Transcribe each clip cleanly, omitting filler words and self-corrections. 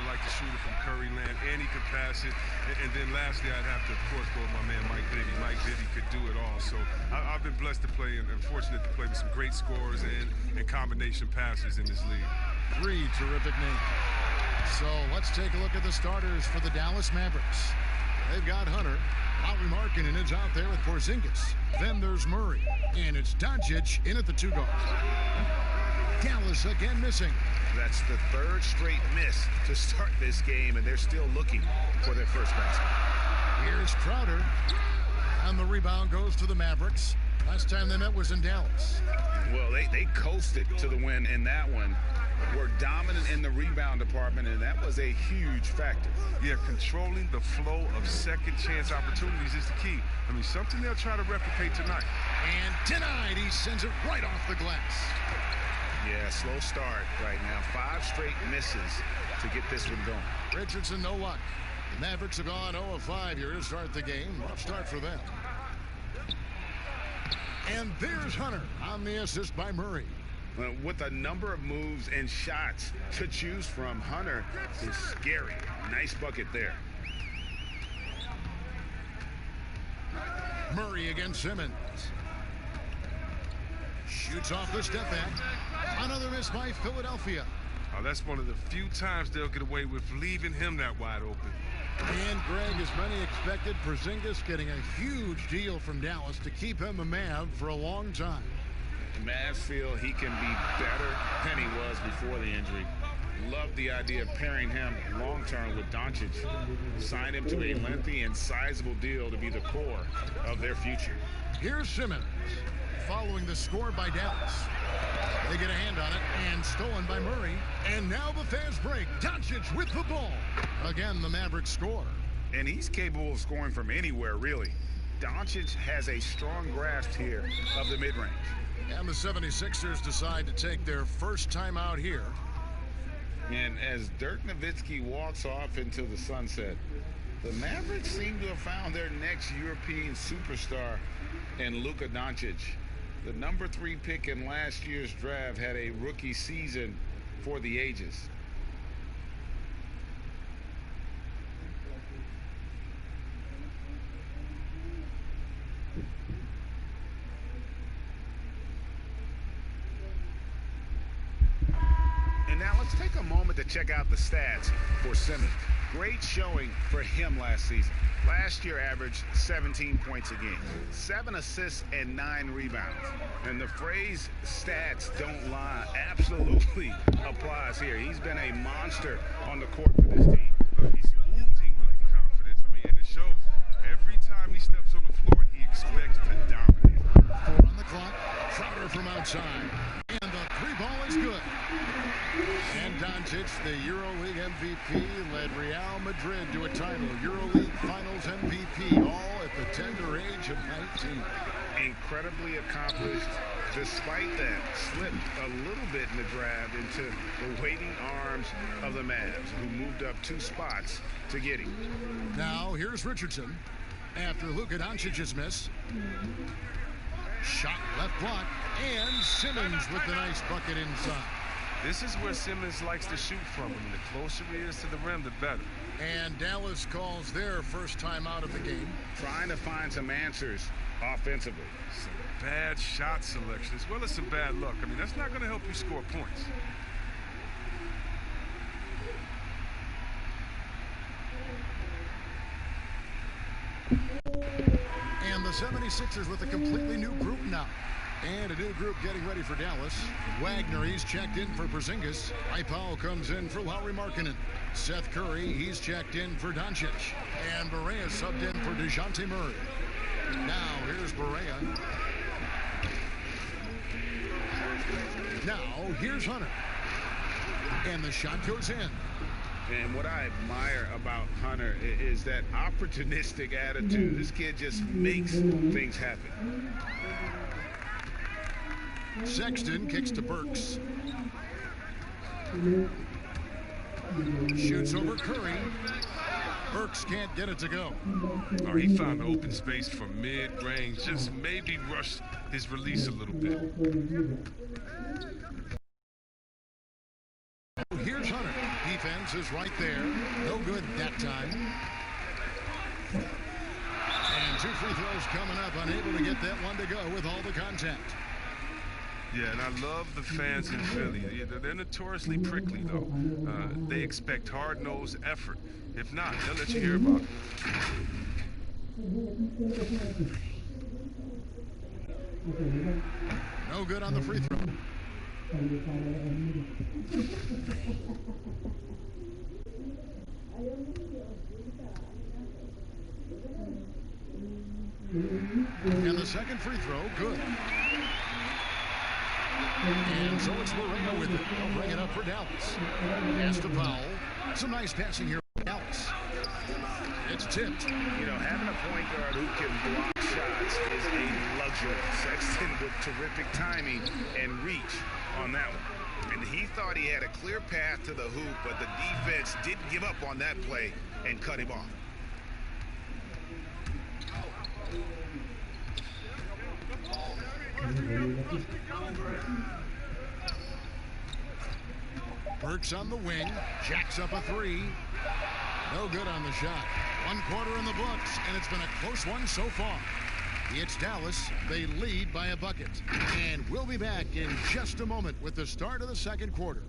like to shoot it from Curry land, and he could pass it. And then lastly, I'd have to, of course, go with my man Mike Bibby. Mike Bibby could do it all. So I've been blessed to play and fortunate to play with some great scorers and combination passers in this league. Three terrific names. So let's take a look at the starters for the Dallas Mavericks. They've got Hunter. Lauri Markkanen is out there with Porzingis. Then there's Murray. And it's Doncic in at the 2 guard. Dallas again missing. That's the 3rd straight miss to start this game, and they're still looking for their first basket. Here's Crowder. And the rebound goes to the Mavericks. Last time they met was in Dallas. Well, they coasted to the win in that one. Were dominant in the rebound department, and that was a huge factor. Yeah, controlling the flow of second chance opportunities is the key. I mean, something they'll try to replicate tonight. And denied. He sends it right off the glass. Yeah, slow start right now. 5 straight misses to get this one going. Richardson, no luck. The Mavericks have gone 0 of 5 here to start the game. Rough start for them. And there's Hunter on the assist by Murray. With a number of moves and shots to choose from, Hunter is scary. Nice bucket there. Murray against Simmons. Shoots off the step back. Another miss by Philadelphia. Oh, that's one of the few times they'll get away with leaving him that wide open. And Greg, as many expected, Porzingis getting a huge deal from Dallas to keep him a Mav for a long time. The Mavs feel he can be better than he was before the injury. Love the idea of pairing him long-term with Doncic. Sign him to a lengthy and sizable deal to be the core of their future. Here's Simmons following the score by Dallas. They get a hand on it and stolen by Murray. And now the fast break. Doncic with the ball. Again, the Mavericks score. And he's capable of scoring from anywhere, really. Doncic has a strong grasp here of the mid-range. And the 76ers decide to take their first time out here. And as Dirk Nowitzki walks off into the sunset, the Mavericks seem to have found their next European superstar in Luka Doncic. The number 3 pick in last year's draft had a rookie season for the ages. And now let's take a moment to check out the stats for Simmons. Great showing for him last season. Last year averaged 17 points a game, 7 assists and 9 rebounds. And the phrase stats don't lie absolutely applies here. He's been a monster on the court for this team. He's oozing with confidence. I mean, and it shows. Every time he steps on the floor, he expects to dominate. 4 on the clock. Crowder from outside. And the 3 ball is good. And Doncic, the EuroLeague MVP, led Real Madrid to a title. EuroLeague Finals MVP, all at the tender age of 19. Incredibly accomplished. Despite that, slipped a little bit in the draft into the waiting arms of the Mavs, who moved up 2 spots to get him. Now, here's Richardson. After Luka Doncic's miss. Shot left block. And Simmons with the nice bucket inside. This is where Simmons likes to shoot from. I mean, the closer he is to the rim, the better. And Dallas calls their first time out of the game. Trying to find some answers offensively. Some bad shot selection as well as some bad luck. I mean, that's not going to help you score points. And the 76ers with a completely new group now. And a new group getting ready for Dallas. Wagner, he's checked in for Porzingis. Powell comes in for Lauri Markkanen. Seth Curry, he's checked in for Doncic. And Barea subbed in for DeJounte Murray. Now, here's Barea. Now, here's Hunter. And the shot goes in. And what I admire about Hunter is that opportunistic attitude. This kid just makes things happen. Sexton kicks to Burks. Shoots over Curry. Burks can't get it to go. Oh, he found the open space from mid-range. Just maybe rushed his release a little bit. Here's Hunter. Defense is right there. No good that time. And 2 free throws coming up. Unable to get that one to go with all the contact. Yeah, and I love the fans in Philly. They're notoriously prickly, though. They expect hard-nosed effort. If not, they'll let you hear about it. No good on the free throw. And the second free throw, good. And so it's Moreno with it. They'll bring it up for Dallas. Pass to Powell. Some nice passing here for Dallas. It's tipped. You know, having a point guard who can block shots is a luxury. Sexton with terrific timing and reach on that one. And he thought he had a clear path to the hoop, but the defense didn't give up on that play and cut him off. Burks on the wing. Jacks up a three. No good on the shot. 1 quarter in the books, and it's been a close one so far. It's Dallas. They lead by a bucket. And we'll be back in just a moment with the start of the second quarter.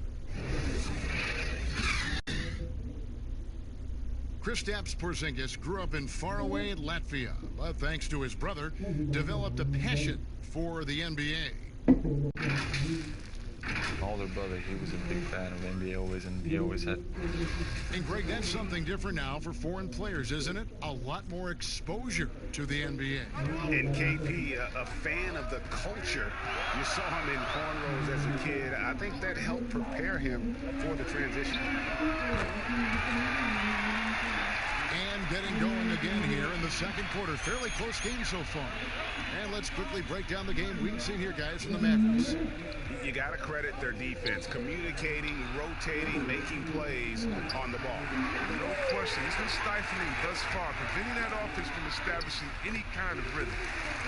Kristaps Porzingis grew up in faraway Latvia, but thanks to his brother, developed a passion for the NBA. Older brother, he was a big fan of NBA always, and he always had. And Greg, that's something different now for foreign players, isn't it? A lot more exposure to the NBA. And KP, a fan of the culture. You saw him in cornrows as a kid. I think that helped prepare him for the transition. And getting going again here in the second quarter. Fairly close game so far. And let's quickly break down the game we've seen here, guys, from the Mavericks. You got to credit their defense, communicating, rotating, making plays on the ball. No question. It's been stifling thus far, preventing that offense from establishing any kind of rhythm.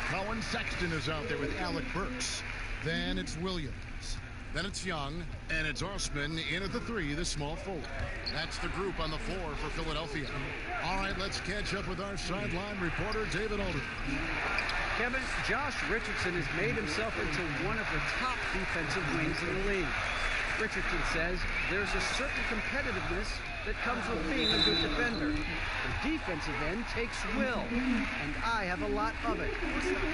Colin Sexton is out there with Alec Burks. Then it's Williams. Then it's Young. And it's Osman in at the 3, the small forward. That's the group on the floor for Philadelphia. All right, let's catch up with our sideline reporter, David Aldridge. Kevin, Josh Richardson has made himself into one of the top defensive wings in the league. Richardson says there's a certain competitiveness that comes with being a good defender. The defensive end takes will, and I have a lot of it.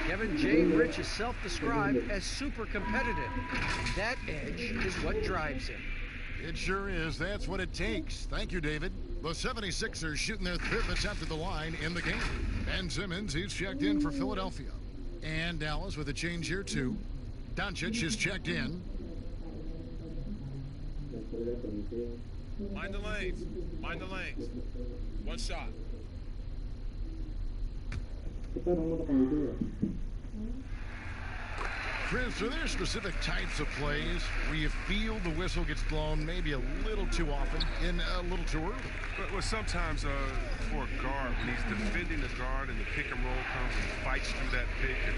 Kevin J. Rich is self-described as super competitive. That edge is what drives him. It sure is. That's what it takes. Thank you, David. The 76ers shooting their 5th attempt at the line in the game. Ben Simmons, he's checked in for Philadelphia. And Dallas with a change here, too. Doncic is checked in. Mind the lanes. Mind the lanes. One shot. Chris, are there specific types of plays where you feel the whistle gets blown maybe a little too often and a little too early? Well, sometimes for a guard, when he's defending the guard and the pick and roll comes and fights through that pick, and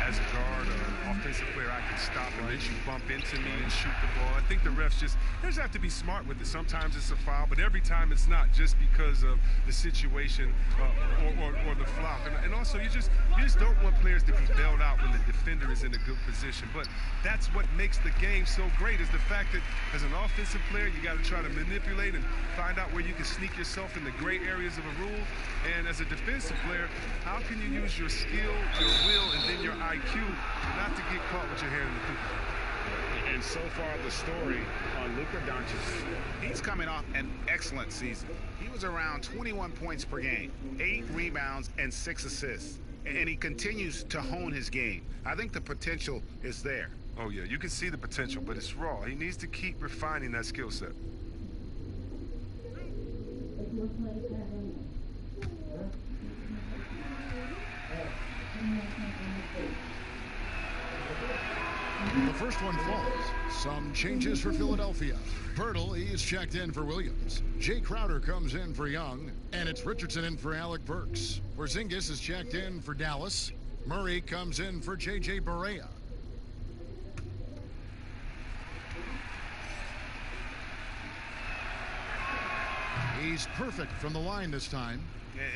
as a guard or an offensive player, I can stop and let you bump into me and shoot the ball. I think the refs they just have to be smart with it. Sometimes it's a foul, but every time it's not, just because of the situation or the flop. And also, you just don't want players to be bailed out when the defender is in a good position. But that's what makes the game so great, is the fact that as an offensive player, you got to try to manipulate and find out where you can sneak yourself in the gray areas of a rule. And as a defensive player, how can you use your skill, your will, and then your IQ not to get caught with your hand in the hoop? And so far, the story on Luka Doncic, he's coming off an excellent season. He was around 21 points per game, 8 rebounds, and 6 assists. And he continues to hone his game. I think the potential is there. Oh, yeah, you can see the potential, but it's raw. He needs to keep refining that skill set. The first one falls. Some changes for Philadelphia. Pirtle, he's checked in for Williams. Jay Crowder comes in for Young. And it's Richardson in for Alec Burks. Porzingis is checked in for Dallas. Murray comes in for J.J. Barea. He's perfect from the line this time.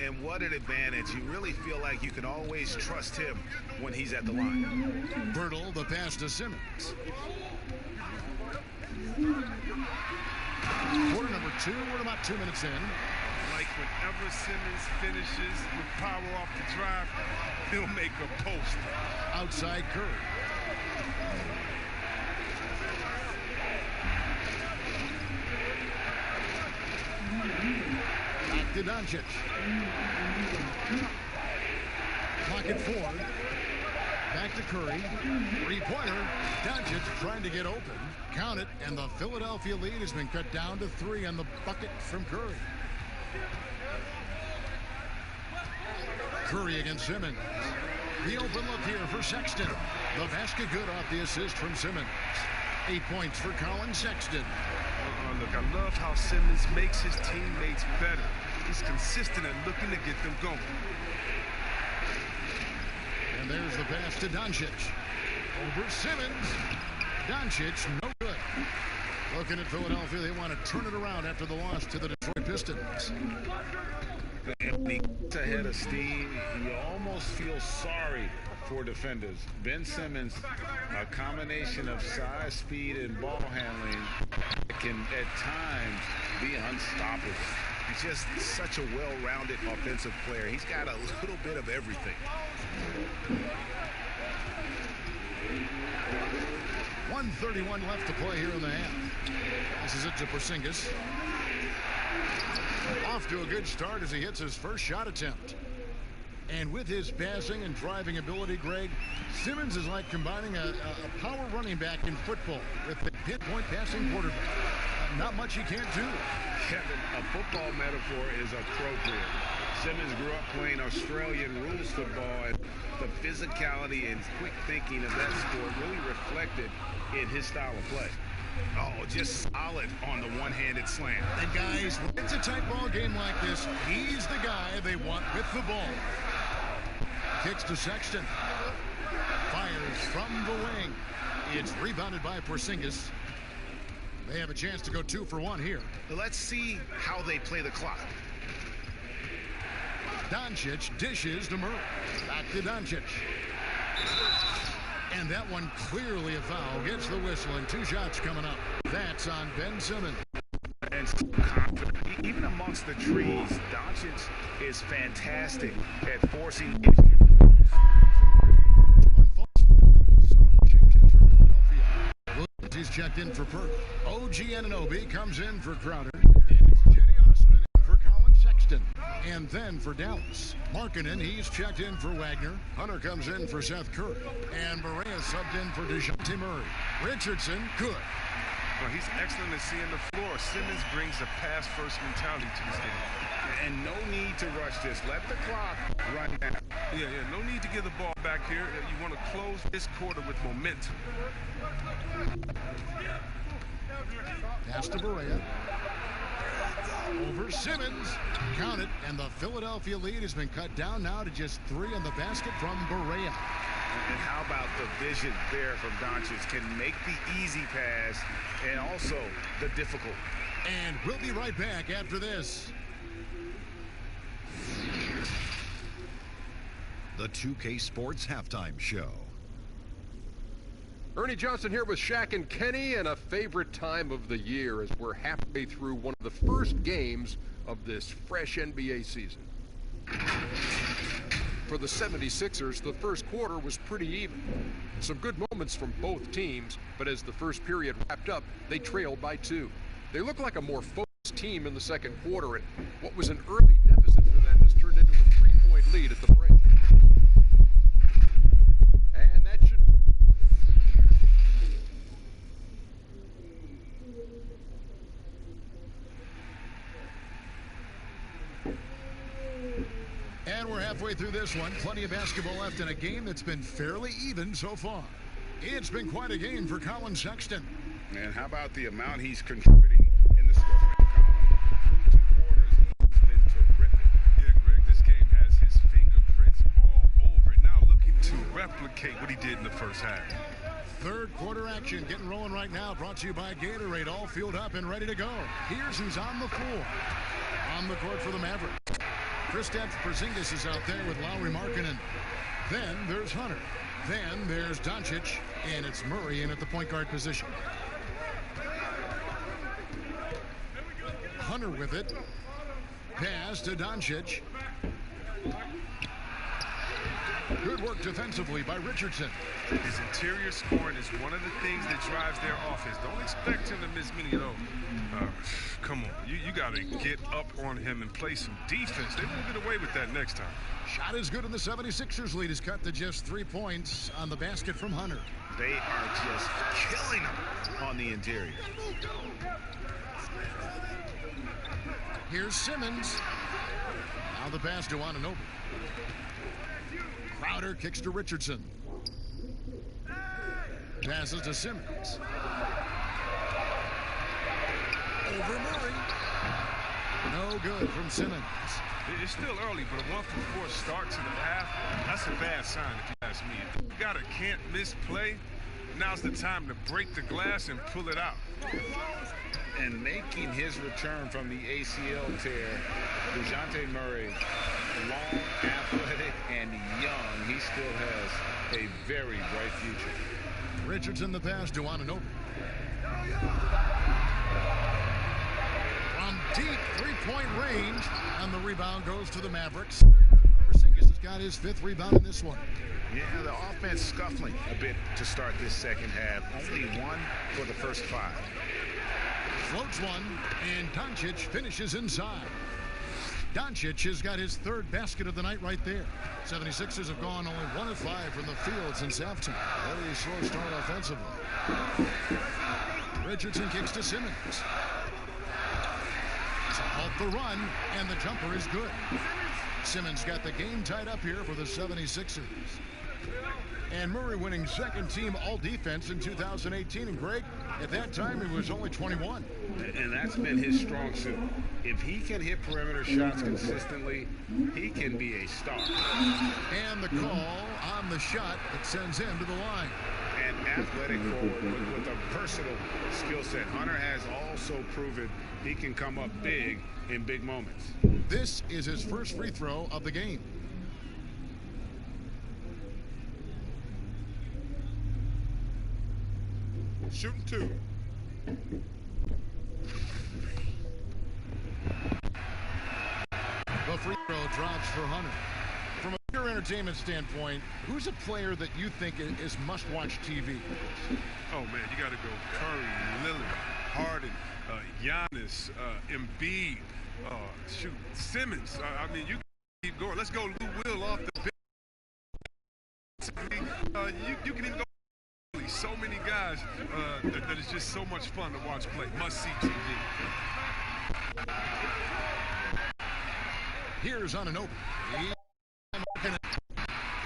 And what an advantage. You really feel like you can always trust him when he's at the line. Bertle, the pass to Simmons. Quarter number 2, we're about 2 minutes in. Like whenever Simmons finishes with power off the drive, he'll make a post. Outside Curry. Back to Doncic. Clock at 4. Back to Curry. Three-pointer. Doncic trying to get open. Count it, and the Philadelphia lead has been cut down to 3 on the bucket from Curry. Curry against Simmons. The open look here for Sexton. The basket good off the assist from Simmons. 8 points for Colin Sexton. Look, I love how Simmons makes his teammates better. He's consistent at looking to get them going. And there's the pass to Doncic. Over Simmons. Doncic, no good. Looking at Philadelphia, they want to turn it around after the loss to the Detroit Pistons. And he gets ahead of steam. You almost feel sorry for defenders. Ben Simmons, a combination of size, speed, and ball handling, can at times be unstoppable. He's just such a well-rounded offensive player. He's got a little bit of everything. 1:31 left to play here in the half. Passes it to Porzingis. Off to a good start as he hits his first shot attempt. And with his passing and driving ability, Greg, Simmons is like combining a power running back in football with a pinpoint passing quarterback. Not much he can't do. Kevin, a football metaphor is appropriate. Simmons grew up playing Australian rules football, and the physicality and quick thinking of that sport really reflected in his style of play. Oh, just solid on the one-handed slam. And guys, when it's a tight ball game like this, he's the guy they want with the ball. Kicks to Sexton. Fires from the wing. It's rebounded by Porzingis. They have a chance to go 2 for 1 here. Let's see how they play the clock. Doncic dishes to Murray. Back to Doncic. And that one clearly a foul. Gets the whistle and 2 shots coming up. That's on Ben Simmons. And so confident. Even amongst the trees, Doncic is fantastic at forcing issues. He's checked in for Perk. OG Anunoby comes in for Crowder. And it's Jetty Osman in for Colin Sexton. And then for Dallas, Markkanen, he's checked in for Wagner. Hunter comes in for Seth Curry. And Barea subbed in for DeJounte Murray. Richardson, good. Well, he's excellent at seeing the floor. Simmons brings a pass-first mentality to this game. And no need to rush this. Let the clock run down. Yeah, no need to give the ball back here. You want to close this quarter with momentum. Pass to Barea. Over Simmons. Count it. And the Philadelphia lead has been cut down now to just 3 on the basket from Barea. And how about the vision there from Doncic? Can make the easy pass and also the difficult. And we'll be right back after this. The 2K Sports Halftime Show. Ernie Johnson here with Shaq and Kenny, and a favorite time of the year as we're halfway through one of the first games of this fresh NBA season. For the 76ers, the first quarter was pretty even. Some good moments from both teams, but as the first period wrapped up, they trailed by 2. They looked like a more focused team in the second quarter, and what was an early deficit for them has turned into a 3-point lead at the break. And that should... And we're halfway through this one. Plenty of basketball left in a game that's been fairly even so far. It's been quite a game for Colin Sexton. And how about the amount he's contributing in the scoring column? Through 2 quarters, he's been terrific. Yeah, Greg, this game has his fingerprints all over it. Now looking to replicate what he did in the first half. Third quarter action getting rolling right now. Brought to you by Gatorade. All fueled up and ready to go. Here's who's on the floor. On the court for the Mavericks. Kristaps Porzingis is out there with Lauri Markkanen. Then there's Hunter. Then there's Doncic. And it's Murray in at the point guard position. Hunter with it. Pass to Doncic. Good work defensively by Richardson. His interior scoring is one of the things that drives their offense. Don't expect him to miss many of those. Come on, you got to get up on him and play some defense. They won't get away with that next time. Shot is good, and the 76ers lead is cut to just 3 points on the basket from Hunter. They are just killing him on the interior. Here's Simmons. Now the pass to Anunoby. Crowder kicks to Richardson. Passes to Simmons. Over Murray. No good from Simmons. It's still early, but a 1-for-4 start to the half, that's a bad sign if you ask me. If you got a can't-miss play, now's the time to break the glass and pull it out. And making his return from the ACL tear, DeJounte Murray, long, athletic, and young, he still has a very bright future. Richardson the pass to Anunoby. From deep three-point range, and the rebound goes to the Mavericks. Porzingis has got his 5th rebound in this one. Yeah, the offense scuffling a bit to start this second half. Only 1 for the first 5. Floats one, and Doncic finishes inside. Doncic has got his 3rd basket of the night right there. 76ers have gone only 1 of 5 from the field since halftime. Very slow start offensively. Richardson kicks to Simmons. To halt the run, and the jumper is good. Simmons got the game tied up here for the 76ers. And Murray winning 2nd team all-defense in 2018. And Greg, at that time, he was only 21. And that's been his strong suit. If he can hit perimeter shots consistently, he can be a star. And the call on the shot that sends him to the line. An athletic forward with a versatile skill set. Hunter has also proven he can come up big in big moments. This is his first free throw of the game. Shooting 2. The free throw drops for Hunter. From a pure entertainment standpoint, who's a player that you think is must-watch TV? Oh, man, you got to go Curry, Lillard, Harden, Giannis, Embiid, shoot, Simmons. I mean, you can keep going. Let's go Lou Will off the bench. You can even go. So many guys that is just so much fun to watch play. Must-see TV. Here's Anunoby.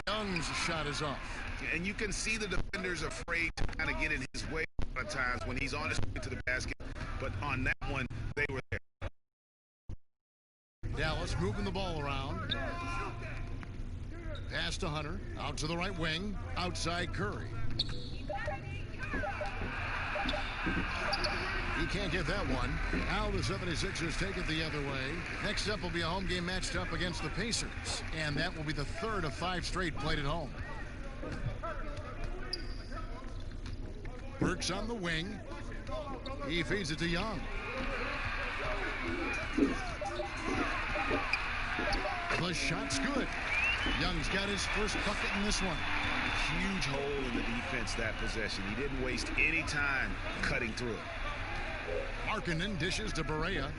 Young's shot is off. And you can see the defenders afraid to kind of get in his way a lot of times when he's on his way to the basket. But on that one, they were there. Dallas moving the ball around. Pass to Hunter. Out to the right wing. Outside Curry. He can't get that one. Now the 76ers take it the other way. Next up will be a home game matched up against the Pacers. And that will be the 3rd of 5 straight played at home. Burks on the wing. He feeds it to Young. The shot's good. Young's got his first bucket in this one. Huge hole in the defense that possession. He didn't waste any time cutting through it. Markkanen dishes to Barea.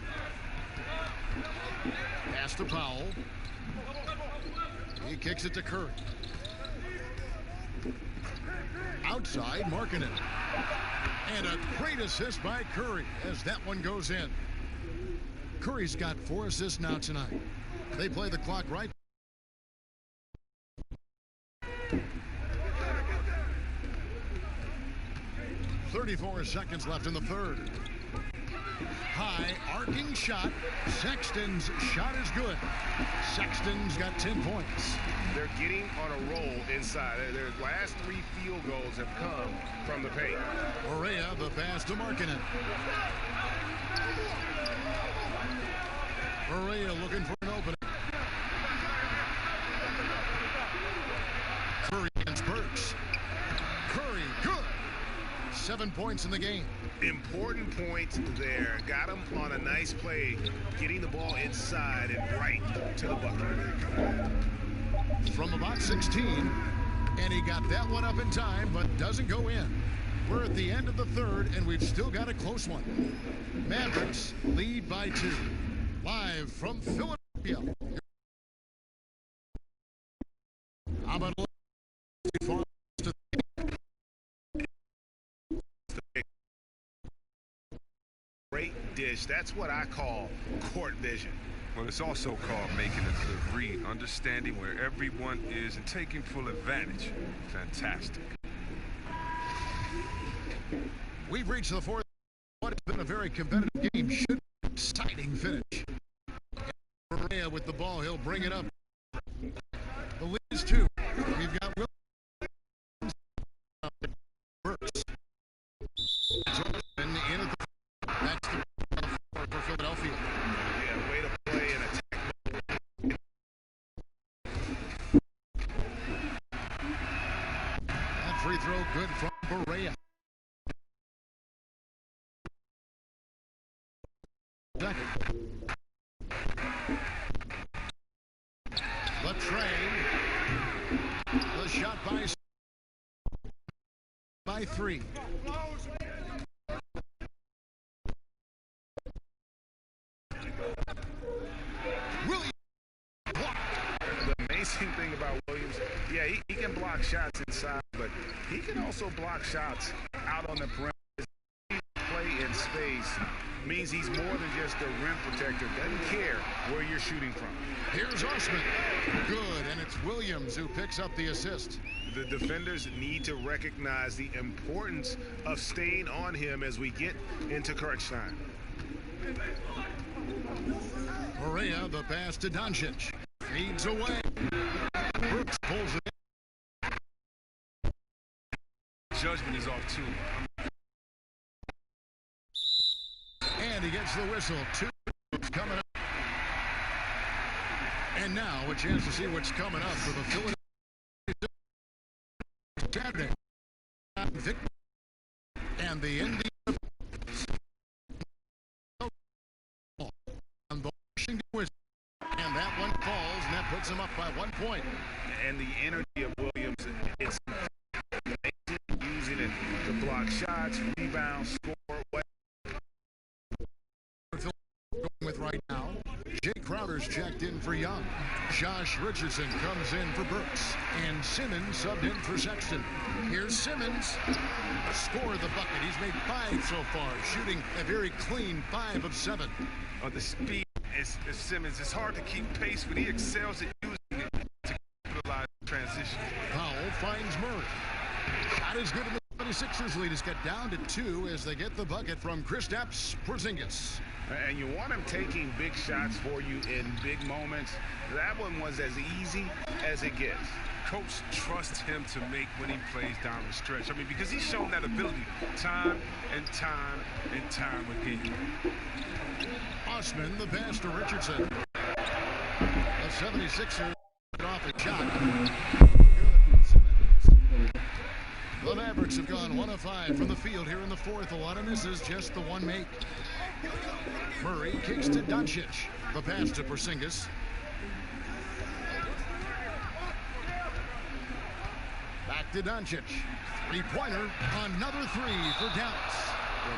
Pass to Powell. He kicks it to Curry. Outside Markkanen. And a great assist by Curry as that one goes in. Curry's got 4 assists now tonight. They play the clock right. .34 seconds left in the 3rd. High arcing shot. Sexton's shot is good. Sexton's got 10 points. They're getting on a roll inside. Their last 3 field goals have come from the paint. Barea the pass to Markkanen. Maria looking for an opening. Curry against Burks. Curry, good. 7 points in the game. Important points there. Got him on a nice play, getting the ball inside and right to the bucket. From about 16, and he got that one up in time, but doesn't go in. We're at the end of the third, and we've still got a close one. Mavericks lead by 2. Live from Philadelphia. How about great dish. That's what I call court vision. Well, it's also called making a good read, understanding where everyone is and taking full advantage. Fantastic. We've reached the fourth. What has been a very competitive game. Should be an exciting finish. Maria with the ball. He'll bring it up. The lead is 2. We've got Williams. Burks. In at the, that's the for Philadelphia. Yeah, way to play and attack. That free throw good from Berea. The train. The shot by 3. Williams. The amazing thing about Williams, yeah, he can block shots inside, but he can also block shots out on the perimeter. Play in space means he's more than just a rim protector. Doesn't care where you're shooting from. Here's Osman. Good, and it's Williams who picks up the assist. The defenders need to recognize the importance of staying on him as we get into crunch time. Maria, the pass to Doncic. Feeds away. Brooks pulls it in. Judgment is off, too. And he gets the whistle. 2 coming up. And now a chance to see what's coming up for the Philadelphia Saturday. And the Indiana and the Washington Wizards. And that one falls, and that puts him up by 1 point. And the energy of Williams, it's amazing, using it to block shots, rebound, score. With right now, Jay Crowder's checked in for Young. Josh Richardson comes in for Brooks. And Simmons subbed in for Sexton. Here's Simmons. Scored the bucket. He's made 5 so far, shooting a very clean 5 of 7. The speed is Simmons. It's hard to keep pace, but he excels at using it to capitalize transition. Powell finds Murray. Shot is good in the 76ers lead. It's got down to 2 as they get the bucket from Kristaps Porzingis. And you want him taking big shots for you in big moments. That one was as easy as it gets. Coach trusts him to make winning plays down the stretch. I mean, because he's shown that ability time and time and time again. Osman, the pass to Richardson. The 76ers off a shot. The Mavericks have gone 1 of 5 from the field here in the fourth. A lot of misses, just the one make. Murray kicks to Doncic. The pass to Porzingis. Back to Doncic. Three-pointer. Another 3 for Dallas.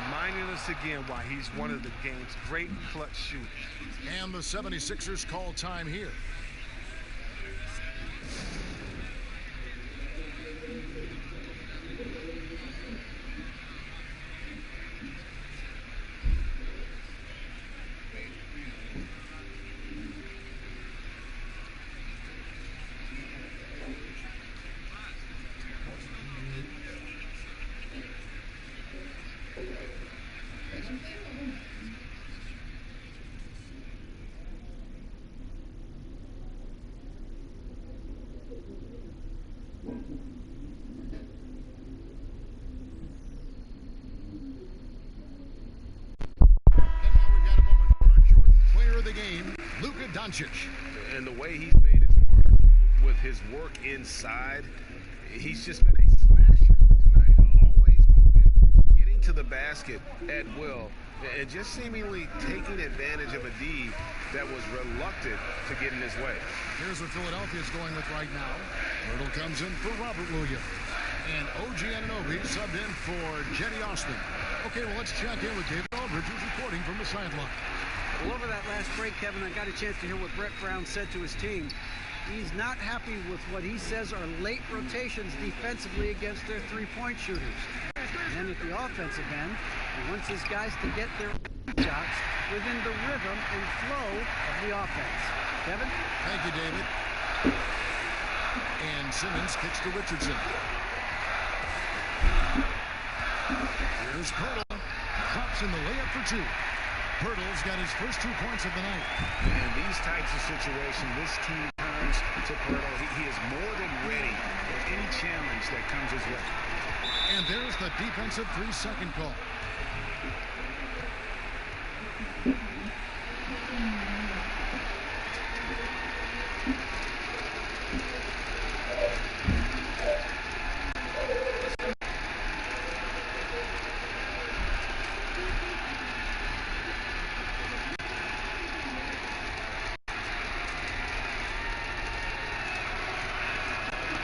Reminding us again why he's one of the game's great clutch shooters. And the 76ers call time here. Doncic. And the way he's made his mark with his work inside, he's just been a smasher tonight. Always moving, getting to the basket at will, and just seemingly taking advantage of a D that was reluctant to get in his way. Here's what Philadelphia's going with right now. Hurdle comes in for Robert Williams. And OG Anunoby subbed in for Jetty Austin. Okay, well, let's check in with David Aldridge, who's reporting from the sideline. Well, over that last break, Kevin, I got a chance to hear what Brett Brown said to his team. He's not happy with what he says are late rotations defensively against their three-point shooters. And then at the offensive end, he wants his guys to get their shots within the rhythm and flow of the offense. Kevin? Thank you, David. And Simmons kicks to Richardson. Here's Pirtle. Drops in the layup for two. Pirtle's got his first 2 points of the night. In these types of situations, this team turns to Pirtle. He is more than ready for any challenge that comes his way. And there's the defensive 3-second call.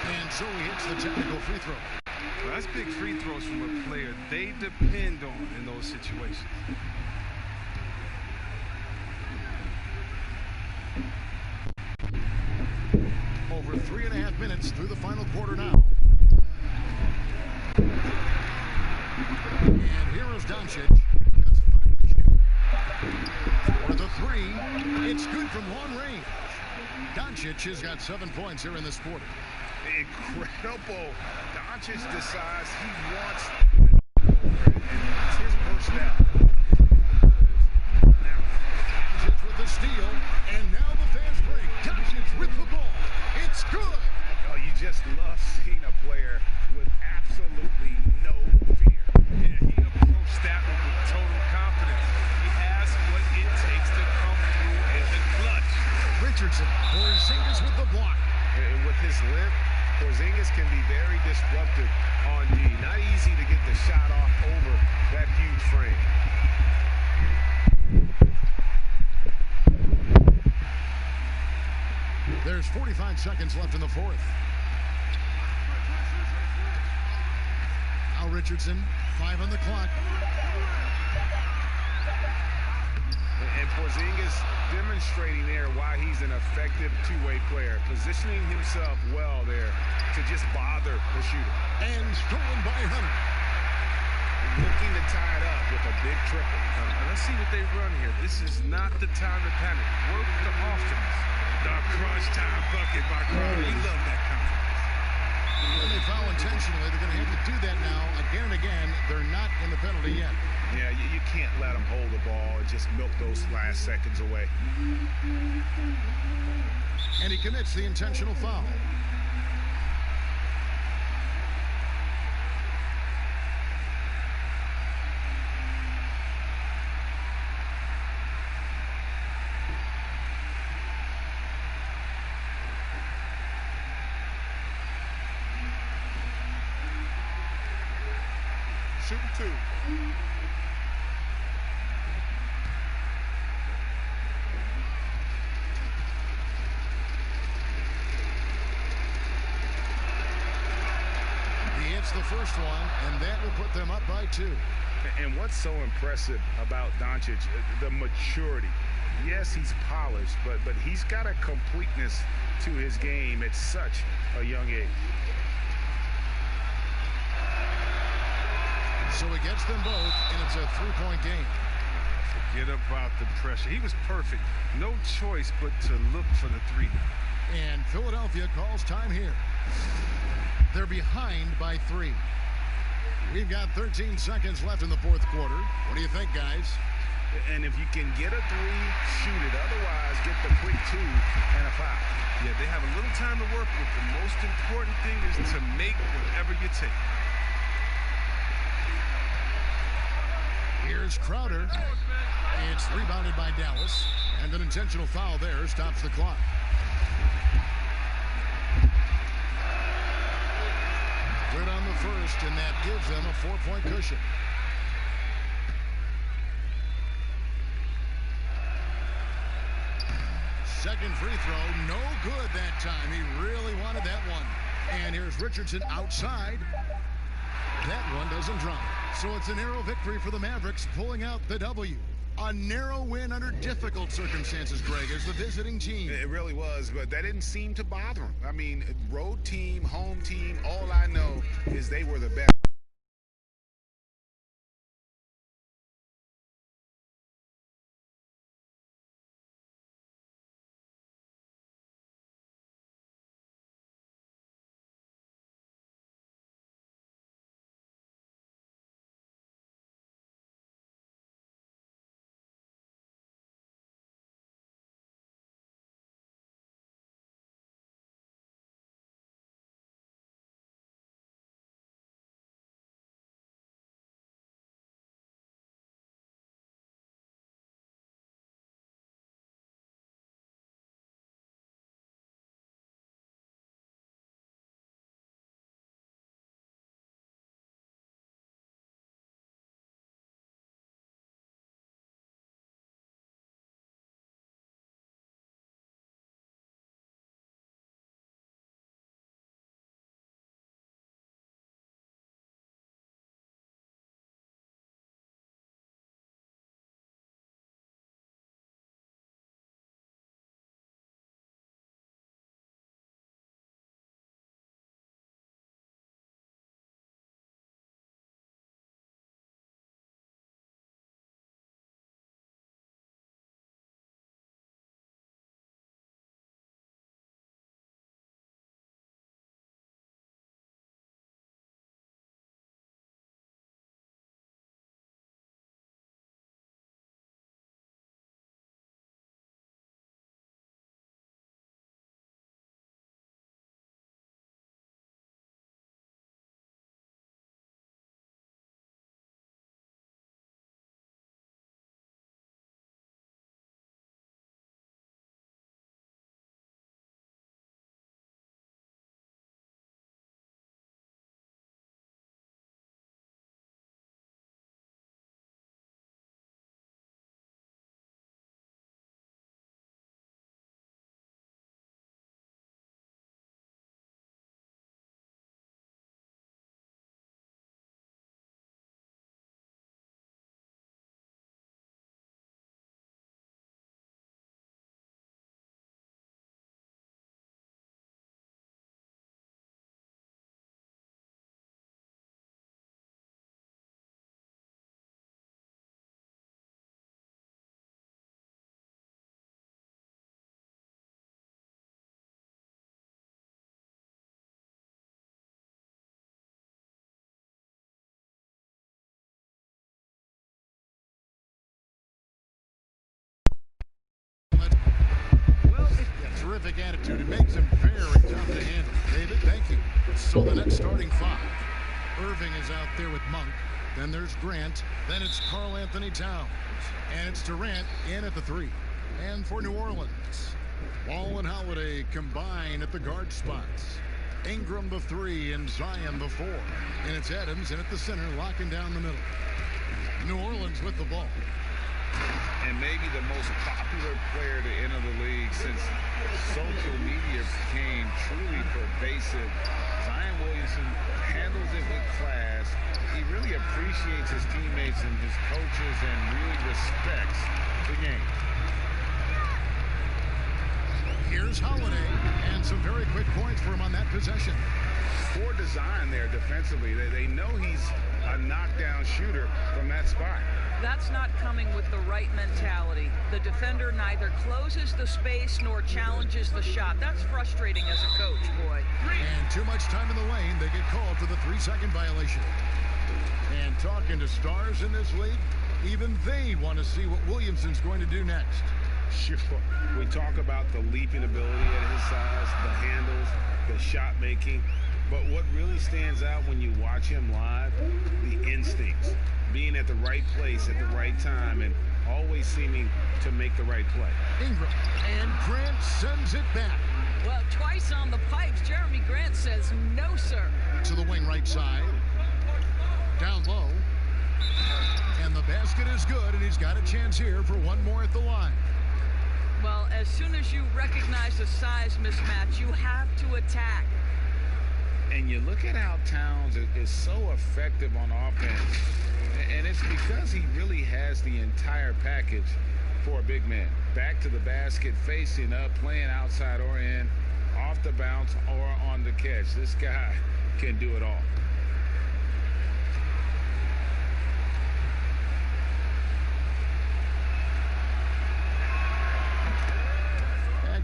And so he hits the technical free throw. Well, that's big free throws from a player they depend on in those situations. Over 3.5 minutes through the final quarter now. And here is Doncic. For the three, it's good from long range. Doncic has got 7 points here in this quarter. Incredible. Doncic decides he wants it's his first down. Now, Doncic with the steal, and now the fast break. Doncic with the ball. It's good. Oh, you just love seeing a player with absolutely no fear. Yeah, he approached that one with total confidence. He has what it takes to come through in the clutch. Richardson, Porzingis with the block. And with his length, Porzingis can be very disruptive on D. Not easy to get the shot off over that huge frame. There's 45 seconds left in the fourth. Now Richardson, 5 on the clock. And Porzingis demonstrating there why he's an effective two-way player, positioning himself well there to just bother the shooter. And stolen by Hunter. Looking to tie it up with a big triple. Let's see what they run here. This is not the time to panic. Work the offense. The crunch time bucket by Crowder. We love that confidence. When they foul intentionally, they're going to have to do that now again and again. They're not in the penalty yet. Yeah, you can't let them hold the ball and just milk those last seconds away. And he commits the intentional foul. Shooting two. He hits the first one, and that will put them up by 2. And what's so impressive about Doncic, the maturity. Yes, he's polished, but he's got a completeness to his game at such a young age. So he gets them both, and it's a 3-point game. Forget about the pressure. He was perfect. No choice but to look for the 3. And Philadelphia calls time here. They're behind by 3. We've got 13 seconds left in the fourth quarter. What do you think, guys? And if you can get a 3, shoot it. Otherwise, get the quick 2 and a foul. Yeah, they have a little time to work with. The most important thing is to make whatever you take. Here's Crowder. It's rebounded by Dallas. And an intentional foul there stops the clock. Good on the first, and that gives them a 4-point cushion. Second free throw, no good that time. He really wanted that one. And here's Richardson outside. That one doesn't drop. So it's a narrow victory for the Mavericks, pulling out the W. A narrow win under difficult circumstances, Greg, as the visiting team. It really was, but that didn't seem to bother them. I mean, road team, home team, all I know is they were the best. Terrific attitude. It makes him very tough to handle. David, thank you. So the next starting five. Irving is out there with Monk. Then there's Grant. Then it's Karl Anthony Towns. And it's Durant in at the 3. And for New Orleans, Wall and Holiday combine at the guard spots. Ingram the 3 and Zion the 4. And it's Adams in at the center, locking down the middle. New Orleans with the ball. And maybe the most popular player to enter the league since social media became truly pervasive. Zion Williamson handles it with class. He really appreciates his teammates and his coaches and really respects the game. Here's Holiday, and some very quick points for him on that possession. Poor design there defensively. They know he's a knockdown shooter from that spot. That's not coming with the right mentality. The defender neither closes the space nor challenges the shot. That's frustrating as a coach, boy. And too much time in the lane. They get called for the 3-second violation. And talking to stars in this league, even they want to see what Williamson's going to do next. Sure. We talk about the leaping ability at his size, the handles, the shot making. But what really stands out when you watch him live, the instincts. Being at the right place at the right time and always seeming to make the right play. Ingram. And Grant sends it back. Well, twice on the pipes, Jeremy Grant says no, sir. To the wing right side. Down low. And the basket is good, and he's got a chance here for one more at the line. Well, as soon as you recognize a size mismatch, you have to attack. And you look at how Towns is so effective on offense, and it's because he really has the entire package for a big man. Back to the basket, facing up, playing outside or in, off the bounce or on the catch. This guy can do it all.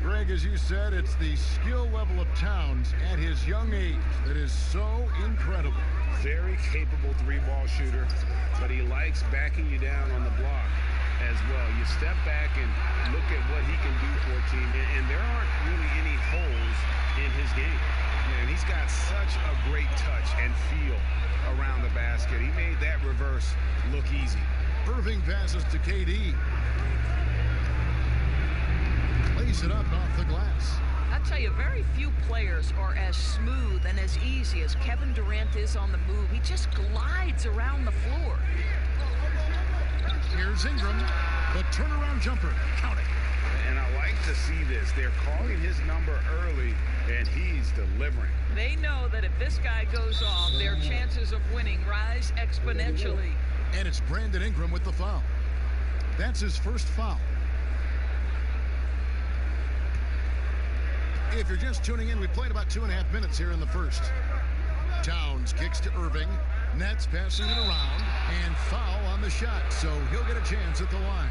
Greg, as you said, it's the skill level of Towns at his young age that is so incredible. Very capable three-ball shooter, but he likes backing you down on the block as well. You step back and look at what he can do for a team, and there aren't really any holes in his game. And he's got such a great touch and feel around the basket. He made that reverse look easy. Irving passes to KD. Lays it up off the glass. I tell you, very few players are as smooth and as easy as Kevin Durant is on the move. He just glides around the floor. Here's Ingram, the turnaround jumper. Count it. And I like to see this. They're calling his number early, and he's delivering. They know that if this guy goes off, their chances of winning rise exponentially. And it's Brandon Ingram with the foul. That's his first foul. If you're just tuning in, we played about 2.5 minutes here in the first. Towns kicks to Irving. Nets passing it around. And foul on the shot, so he'll get a chance at the line.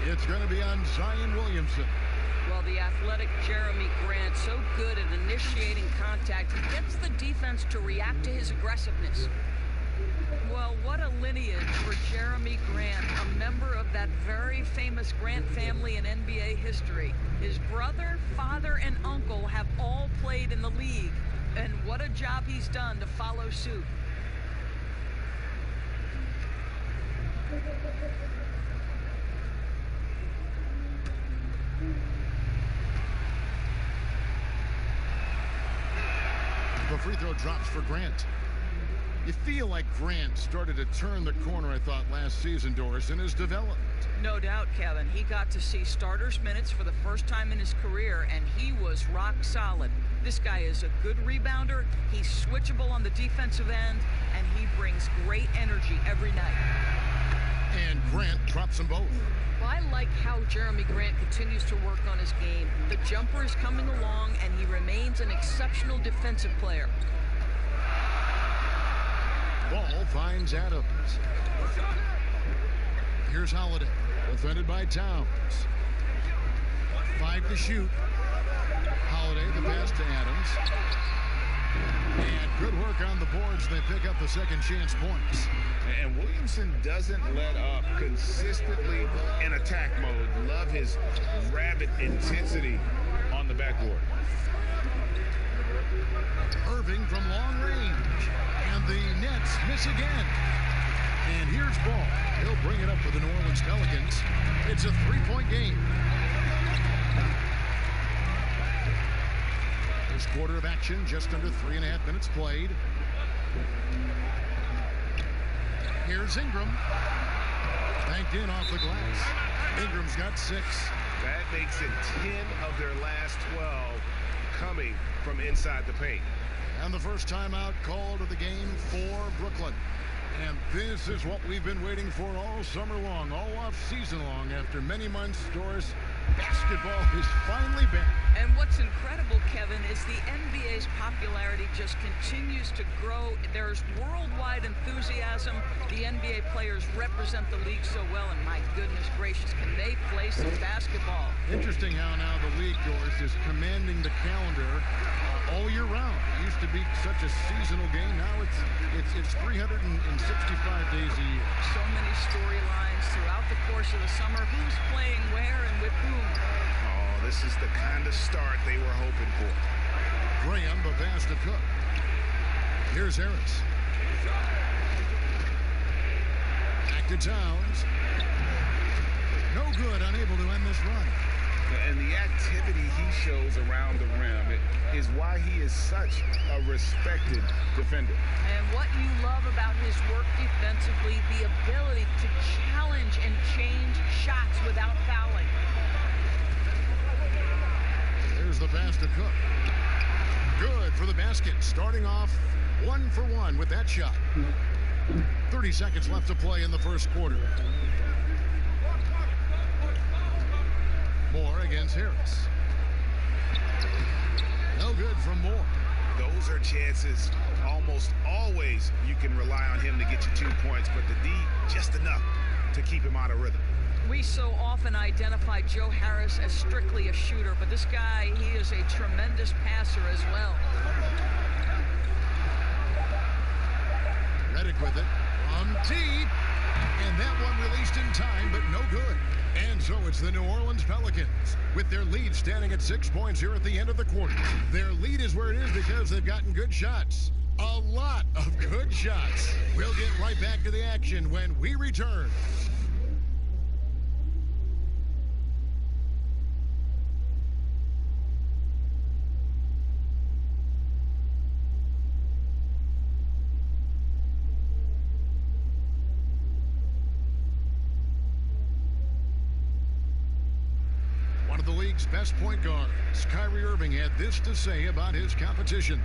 It's going to be on Zion Williamson. Well, the athletic Jeremy Grant, so good at initiating contact. He gets the defense to react to his aggressiveness. Well, what a lineage for Jeremy Grant, a member of that very famous Grant family in NBA history. His brother, father, and uncle have all played in the league. And what a job he's done to follow suit. The free throw drops for Grant. You feel like Grant started to turn the corner, I thought, last season, Doris, in his development. No doubt, Kevin. He got to see starters minutes for the first time in his career, and he was rock solid. This guy is a good rebounder. He's switchable on the defensive end, and he brings great energy every night. And Grant drops them both. Well, I like how Jeremy Grant continues to work on his game. The jumper is coming along, and he remains an exceptional defensive player. Ball finds Adams. Here's Holiday, defended by Towns. 5 to shoot. Holiday, the pass to Adams. And good work on the boards. They pick up the second chance points. And Williamson doesn't let up, consistently in attack mode. Love his rabid intensity on the backboard. Irving from long range. And the Nets miss again. And here's Ball. He'll bring it up for the New Orleans Pelicans. It's a 3-point game. First quarter of action, just under 3.5 minutes played. Here's Ingram. Banked in off the glass. Ingram's got 6. That makes it 10 of their last 12 coming from inside the paint. And the first timeout called of the game for Brooklyn. And this is what we've been waiting for all summer long, all off season long. After many months, Doris, basketball is finally back. And what's incredible, Kevin, is the NBA's popularity just continues to grow. There's worldwide enthusiasm. The NBA players represent the league so well, and my goodness gracious, can they play some basketball? Interesting how now the league, Doris, is commanding the calendar all year round. It used to be such a seasonal game. Now it's 365 days a year. So many storylines throughout the course of the summer. Who's playing where and with whom? Oh, this is the kind of start they were hoping for. Graham, the pass to Cook. Here's Harris. Back to Towns. No good, unable to end this run. And the activity he shows around the rim is why he is such a respected defender. And what you love about his work defensively, the ability to challenge and change shots without fouling. Here's the pass to Cook. Good for the basket, starting off 1 for 1 with that shot. 30 seconds left to play in the first quarter. Moore against Harris. No good from Moore. Those are chances almost always you can rely on him to get you 2 points, but the D just enough to keep him out of rhythm. We so often identify Joe Harris as strictly a shooter, but this guy, he is a tremendous passer as well. Redick with it from deep. And that one released in time, but no good. And so it's the New Orleans Pelicans with their lead standing at 6 points here at the end of the quarter. Their lead is where it is because they've gotten good shots. A lot of good shots. We'll get right back to the action when we return. The league's best point guards, Kyrie Irving, had this to say about his competition.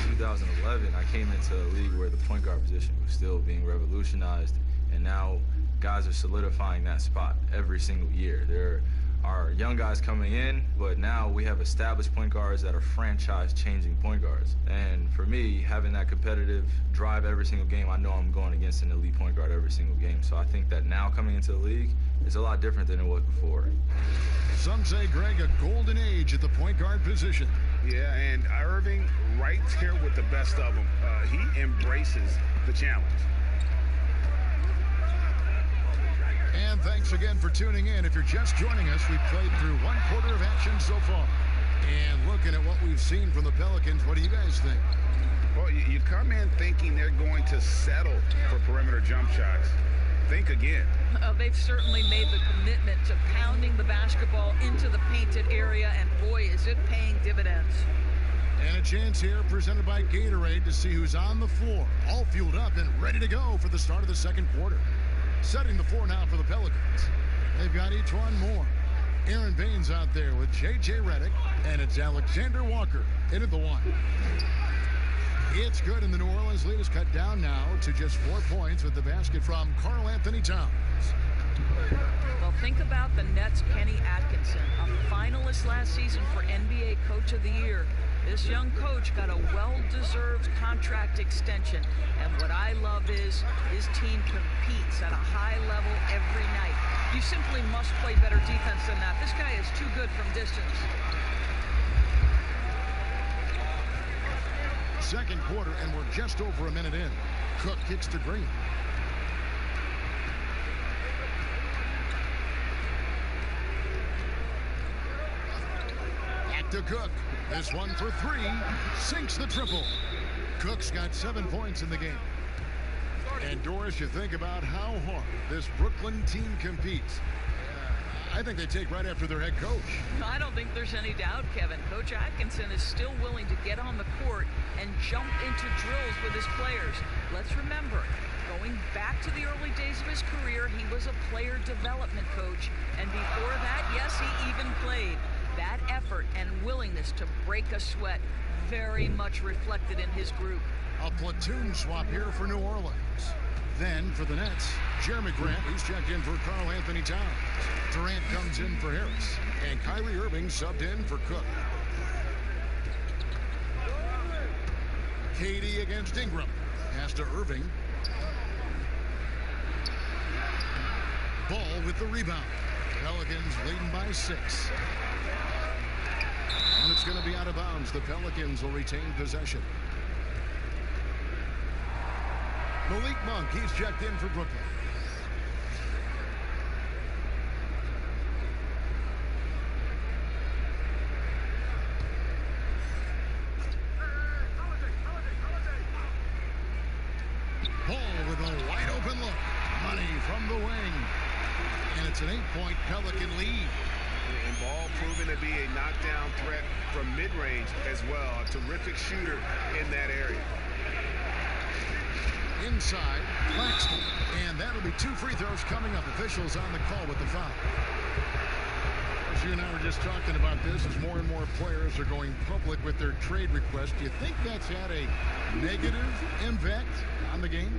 2011, I came into a league where the point guard position was still being revolutionized, and now guys are solidifying that spot every single year. There are young guys coming in, but now we have established point guards that are franchise-changing point guards. And for me, having that competitive drive every single game, I know I'm going against an elite point guard every single game. So I think that now coming into the league, it's a lot different than it was before. Some say, Greg, a golden age at the point guard position. Yeah, and Irving right there with the best of them. He embraces the challenge. And thanks again for tuning in. If you're just joining us, we've played through 1 quarter of action so far. And looking at what we've seen from the Pelicans, what do you guys think? Well, you come in thinking they're going to settle for perimeter jump shots. Think again. They've certainly made the commitment to pounding the basketball into the painted area, and boy, is it paying dividends. And a chance here presented by Gatorade to see who's on the floor, all fueled up and ready to go for the start of the second quarter. Setting the floor now for the Pelicans. They've got E'Twaun Moore. Aaron Baines out there with J.J. Redick, and it's Alexander Walker into the one. It's good, and the New Orleans lead is cut down now to just 4 points with the basket from Karl Anthony Towns. Well, think about the Nets' Kenny Atkinson, a finalist last season for NBA Coach of the Year. This young coach got a well-deserved contract extension, and what I love is his team competes at a high level every night. You simply must play better defense than that. This guy is too good from distance. Second quarter, and we're just over a minute in. Cook kicks to Green. Back to Cook. This one for 3. Sinks the triple. Cook's got 7 points in the game. And Doris, you think about how hard this Brooklyn team competes. I think they take right after their head coach. I don't think there's any doubt, Kevin. Coach Atkinson is still willing to get on the court and jump into drills with his players. Let's remember, going back to the early days of his career, he was a player development coach. And before that, yes, he even played. That effort and willingness to break a sweat very much reflected in his group. A platoon swap here for New Orleans. Then for the Nets, Jeremy Grant, he's checked in for Karl Anthony Towns. Durant comes in for Harris, and Kyrie Irving subbed in for Cook. KD against Ingram. Pass to Irving. Ball with the rebound. Pelicans leading by 6. And it's going to be out of bounds. The Pelicans will retain possession. Malik Monk, he's checked in for Brooklyn. Ball with a wide open look. Gurney from the wing. And it's an 8-point Pelican lead. And Ball proving to be a knockdown threat from mid-range as well. A terrific shooter in that area. Inside, Claxton. And that'll be 2 free throws coming up. Officials on the call with the foul. As you and I were just talking about this, as more and more players are going public with their trade requests, do you think that's had a negative impact on the game?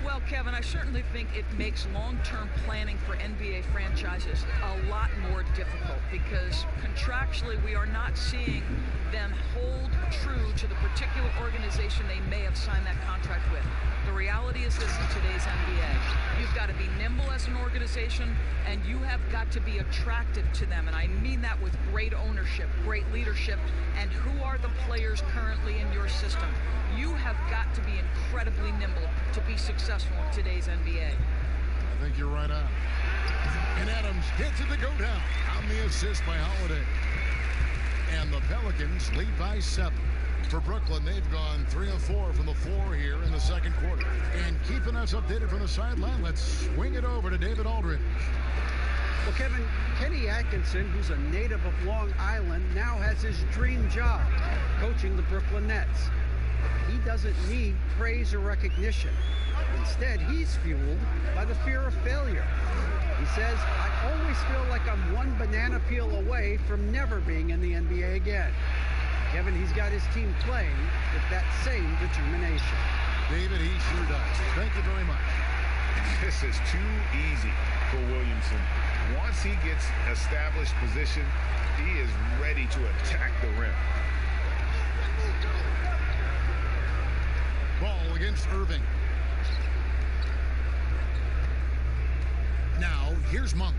Well, Kevin, I certainly think it makes long-term planning for NBA franchises a lot more difficult because contractually we are not seeing them hold true to the particular organization they may have signed that contract with. The reality is this in today's NBA. You've got to be nimble as an organization, and you have got to be attractive to them. And I mean that with great ownership, great leadership, and who are the players currently in your system. You have got to be incredibly nimble to be successful in today's NBA. I think you're right on. And Adams hits it to go down on the assist by Holiday. And the Pelicans lead by 7. For Brooklyn, they've gone 3 of 4 from the floor here in the second quarter. And keeping us updated from the sideline, let's swing it over to David Aldridge. Well, Kevin, Kenny Atkinson, who's a native of Long Island, now has his dream job, coaching the Brooklyn Nets. He doesn't need praise or recognition. Instead, he's fueled by the fear of failure. He says, I always feel like I'm one banana peel away from never being in the NBA again. Kevin, he's got his team playing with that same determination. David, he sure does. Thank you very much. This is too easy for Williamson. Once he gets established position, he is ready to attack the rim. Ball against Irving. Now, here's Monk.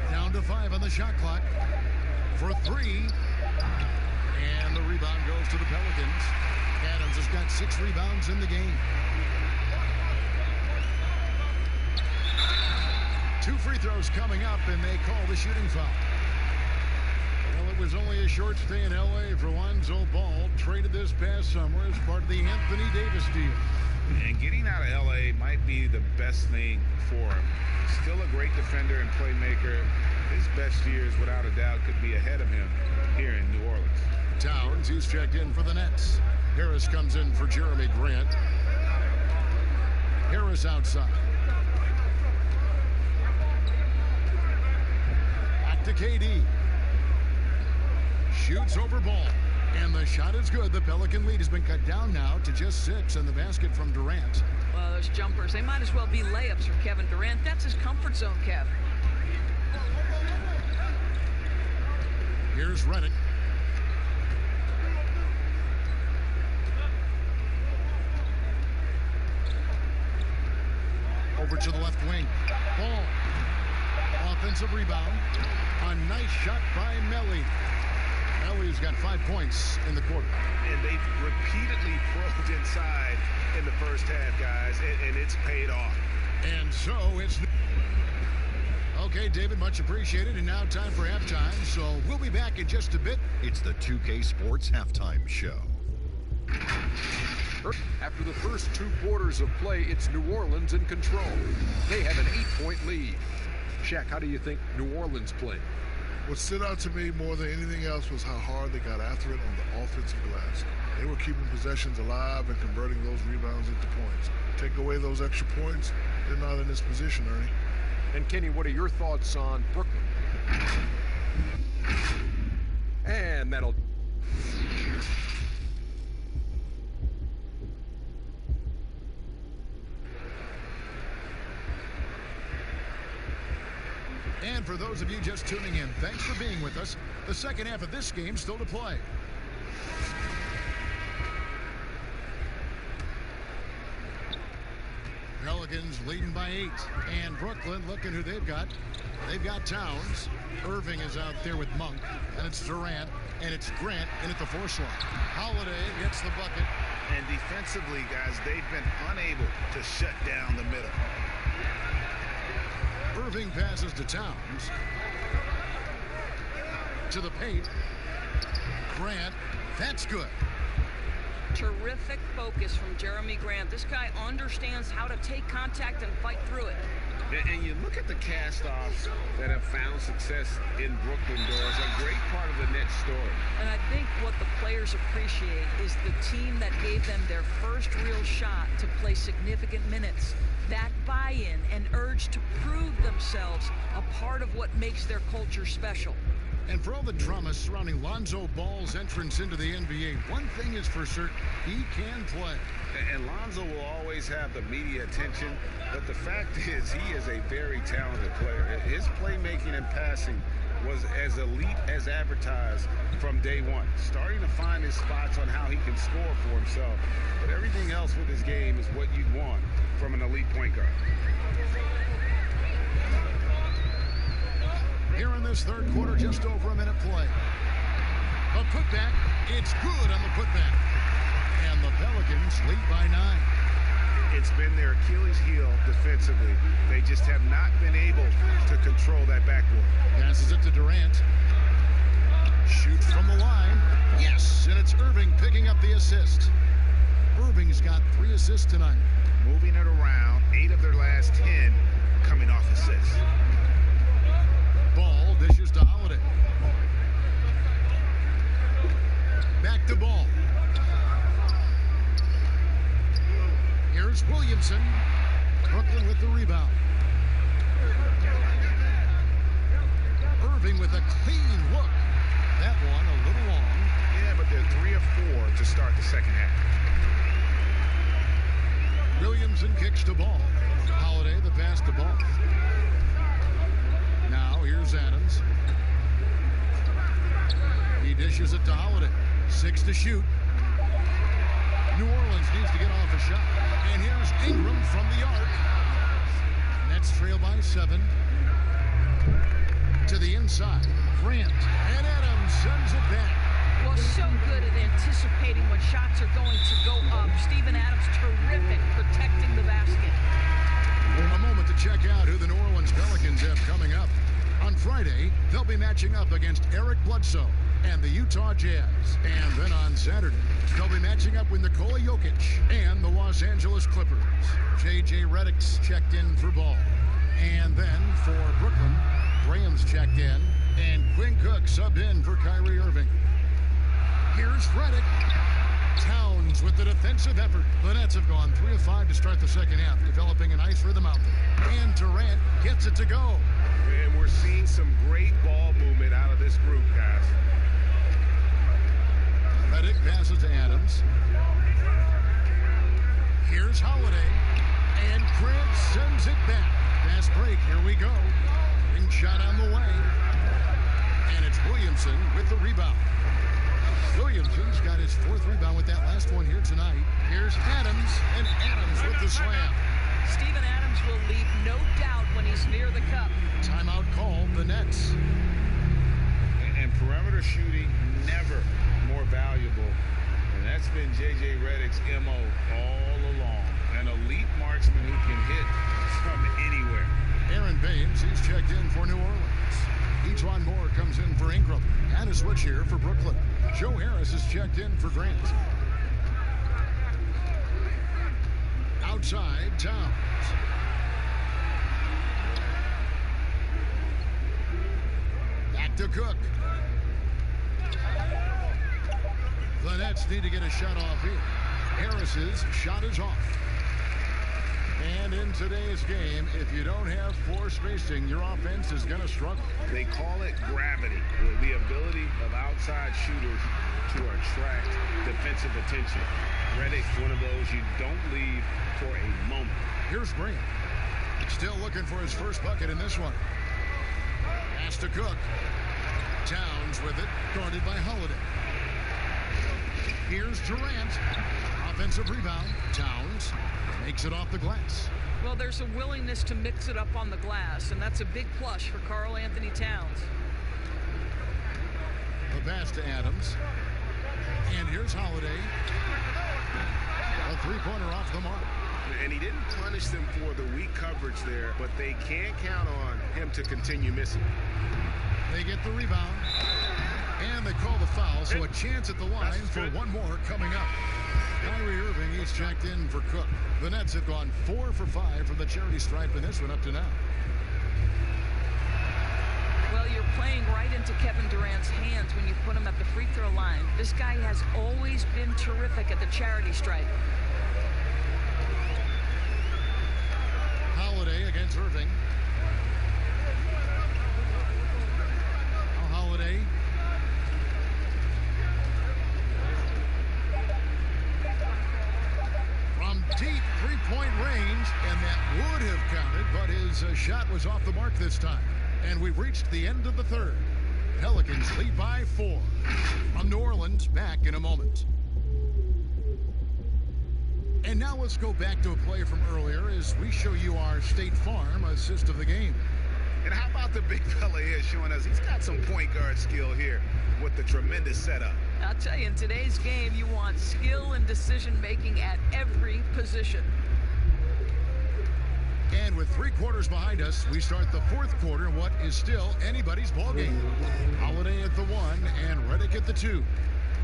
Down to 5 on the shot clock. For 3. And the rebound goes to the Pelicans. Adams has got 6 rebounds in the game. 2 free throws coming up, and they call the shooting foul. Well, it was only a short stay in L.A. for Lonzo Ball, traded this past summer as part of the Anthony Davis deal. And getting out of L.A. might be the best thing for him. Still a great defender and playmaker. His best years, without a doubt, could be ahead of him here in New Orleans. Towns, he's checked in for the Nets. Harris comes in for Jeremy Grant. Harris outside. Back to KD. Shoots over Ball. And the shot is good. The Pelican lead has been cut down now to just 6, and the basket from Durant. Well, those jumpers, they might as well be layups for Kevin Durant. That's his comfort zone, Kev. Here's Redick. Over to the left wing. Ball. Offensive rebound. A nice shot by Melly. Melly's got 5 points in the quarter. And they've repeatedly probed inside in the first half, guys, and it's paid off. And so it's... Okay, David, much appreciated. And now time for halftime, so we'll be back in just a bit. It's the 2K Sports Halftime Show. After the first 2 quarters of play, it's New Orleans in control. They have an 8-point lead. Shaq, how do you think New Orleans played? What stood out to me more than anything else was how hard they got after it on the offensive glass. They were keeping possessions alive and converting those rebounds into points. Take away those extra points, they're not in this position, Ernie. And Kenny, what are your thoughts on Brooklyn? And that'll... And for those of you just tuning in, thanks for being with us. The second half of this game still to play. Pelicans leading by 8. And Brooklyn looking who they've got. They've got Towns. Irving is out there with Monk. And it's Durant. And it's Grant in at the 4 slot. Holiday gets the bucket. And defensively, guys, they've been unable to shut down the middle. Irving passes to Towns. To the paint. Grant. That's good. Terrific focus from Jeremy Grant. This guy understands how to take contact and fight through it. And you look at the cast-offs that have found success in Brooklyn, Doris, a great part of the Nets story. And I think what the players appreciate is the team that gave them their first real shot to play significant minutes. That buy-in and urge to prove themselves a part of what makes their culture special. And for all the drama surrounding Lonzo Ball's entrance into the NBA, one thing is for certain, he can play. And Lonzo will always have the media attention, but the fact is he is a very talented player. His playmaking and passing was as elite as advertised from day one, starting to find his spots on how he can score for himself. But everything else with his game is what you'd want from an elite point guard. Here in this third quarter, just over a minute play. A putback, it's good on the putback. And the Pelicans lead by 9. It's been their Achilles heel defensively. They just have not been able to control that backboard. Passes it to Durant. Shoots from the line. Yes, and it's Irving picking up the assist. Irving's got 3 assists tonight. Moving it around, 8 of their last 10 coming off assists. Ball dishes to Holiday. Back to Ball. Here's Williamson. Brooklyn with the rebound. Irving with a clean look. That one a little long. Yeah, but they're 3 of 4 to start the second half. Williamson kicks to Ball. Holiday the pass to Ball. Now here's Adams. He dishes it to Holiday. 6 to shoot. New Orleans needs to get off a shot. And here's Ingram from the arc. Nets trail by 7. To the inside. Grant. And Adams sends it back. Well, so good at anticipating when shots are going to go up. Steven Adams, terrific protecting the basket. A moment to check out who the New Orleans Pelicans have coming up. On Friday, they'll be matching up against Eric Bledsoe and the Utah Jazz. And then on Saturday, they'll be matching up with Nikola Jokic and the Los Angeles Clippers. J.J. Redick's checked in for Ball. And then for Brooklyn, Graham's checked in. And Quinn Cook subbed in for Kyrie Irving. Here's Redick. Towns with the defensive effort. The Nets have gone 3 of 5 to start the second half, developing a nice rhythm out there. And Durant gets it to go. And we're seeing some great ball movement out of this group, guys. Redick passes to Adams. Here's Holiday. And Grant sends it back. Fast break. Here we go. Ring shot on the way. And it's Williamson with the rebound. Williamson's got his 4th rebound with that last one here tonight. Here's Adams, and Adams with the slam. Steven Adams will leave no doubt when he's near the cup. Timeout call, the Nets. And perimeter shooting never more valuable. And that's been J.J. Redick's MO all along. An elite marksman who can hit from anywhere. Aaron Baines, he's checked in for New Orleans. Ejuan Moore comes in for Ingram. And a switch here for Brooklyn. Joe Harris is checked in for Grant. Outside, Towns. Back to Cook. The Nets need to get a shot off here. Harris's shot is off. And in today's game, if you don't have floor spacing, your offense is going to struggle. They call it gravity, the ability of outside shooters to attract defensive attention. Redick's one of those you don't leave for a moment. Here's Grant. Still looking for his first bucket in this one. Pass to Cook. Towns with it, guarded by Holiday. Here's Durant. Offensive rebound. Towns makes it off the glass. Well, there's a willingness to mix it up on the glass, and that's a big plus for Karl Anthony Towns. The pass to Adams. And here's Holiday. A three-pointer off the mark. And he didn't punish them for the weak coverage there, but they can't count on him to continue missing. They get the rebound. And they call the foul, so a chance at the line for one more coming up. Kyrie Irving, he's checked in for Cook. The Nets have gone 4 for 5 from the charity stripe in this one up to now. Well, you're playing right into Kevin Durant's hands when you put him at the free throw line. This guy has always been terrific at the charity stripe. Holiday against Irving. Holiday. From deep three-point range, and that would have counted, but his shot was off the mark this time. And we've reached the end of the third. Pelicans lead by 4. From New Orleans, back in a moment. And now let's go back to a play from earlier as we show you our State Farm assist of the game. And how about the big fella here showing us he's got some point guard skill here with the tremendous setup. I'll tell you, in today's game, you want skill and decision-making at every position. And with 3 quarters behind us, we start the fourth quarter in what is still anybody's ball game. Holiday at the 1 and Redick at the 2.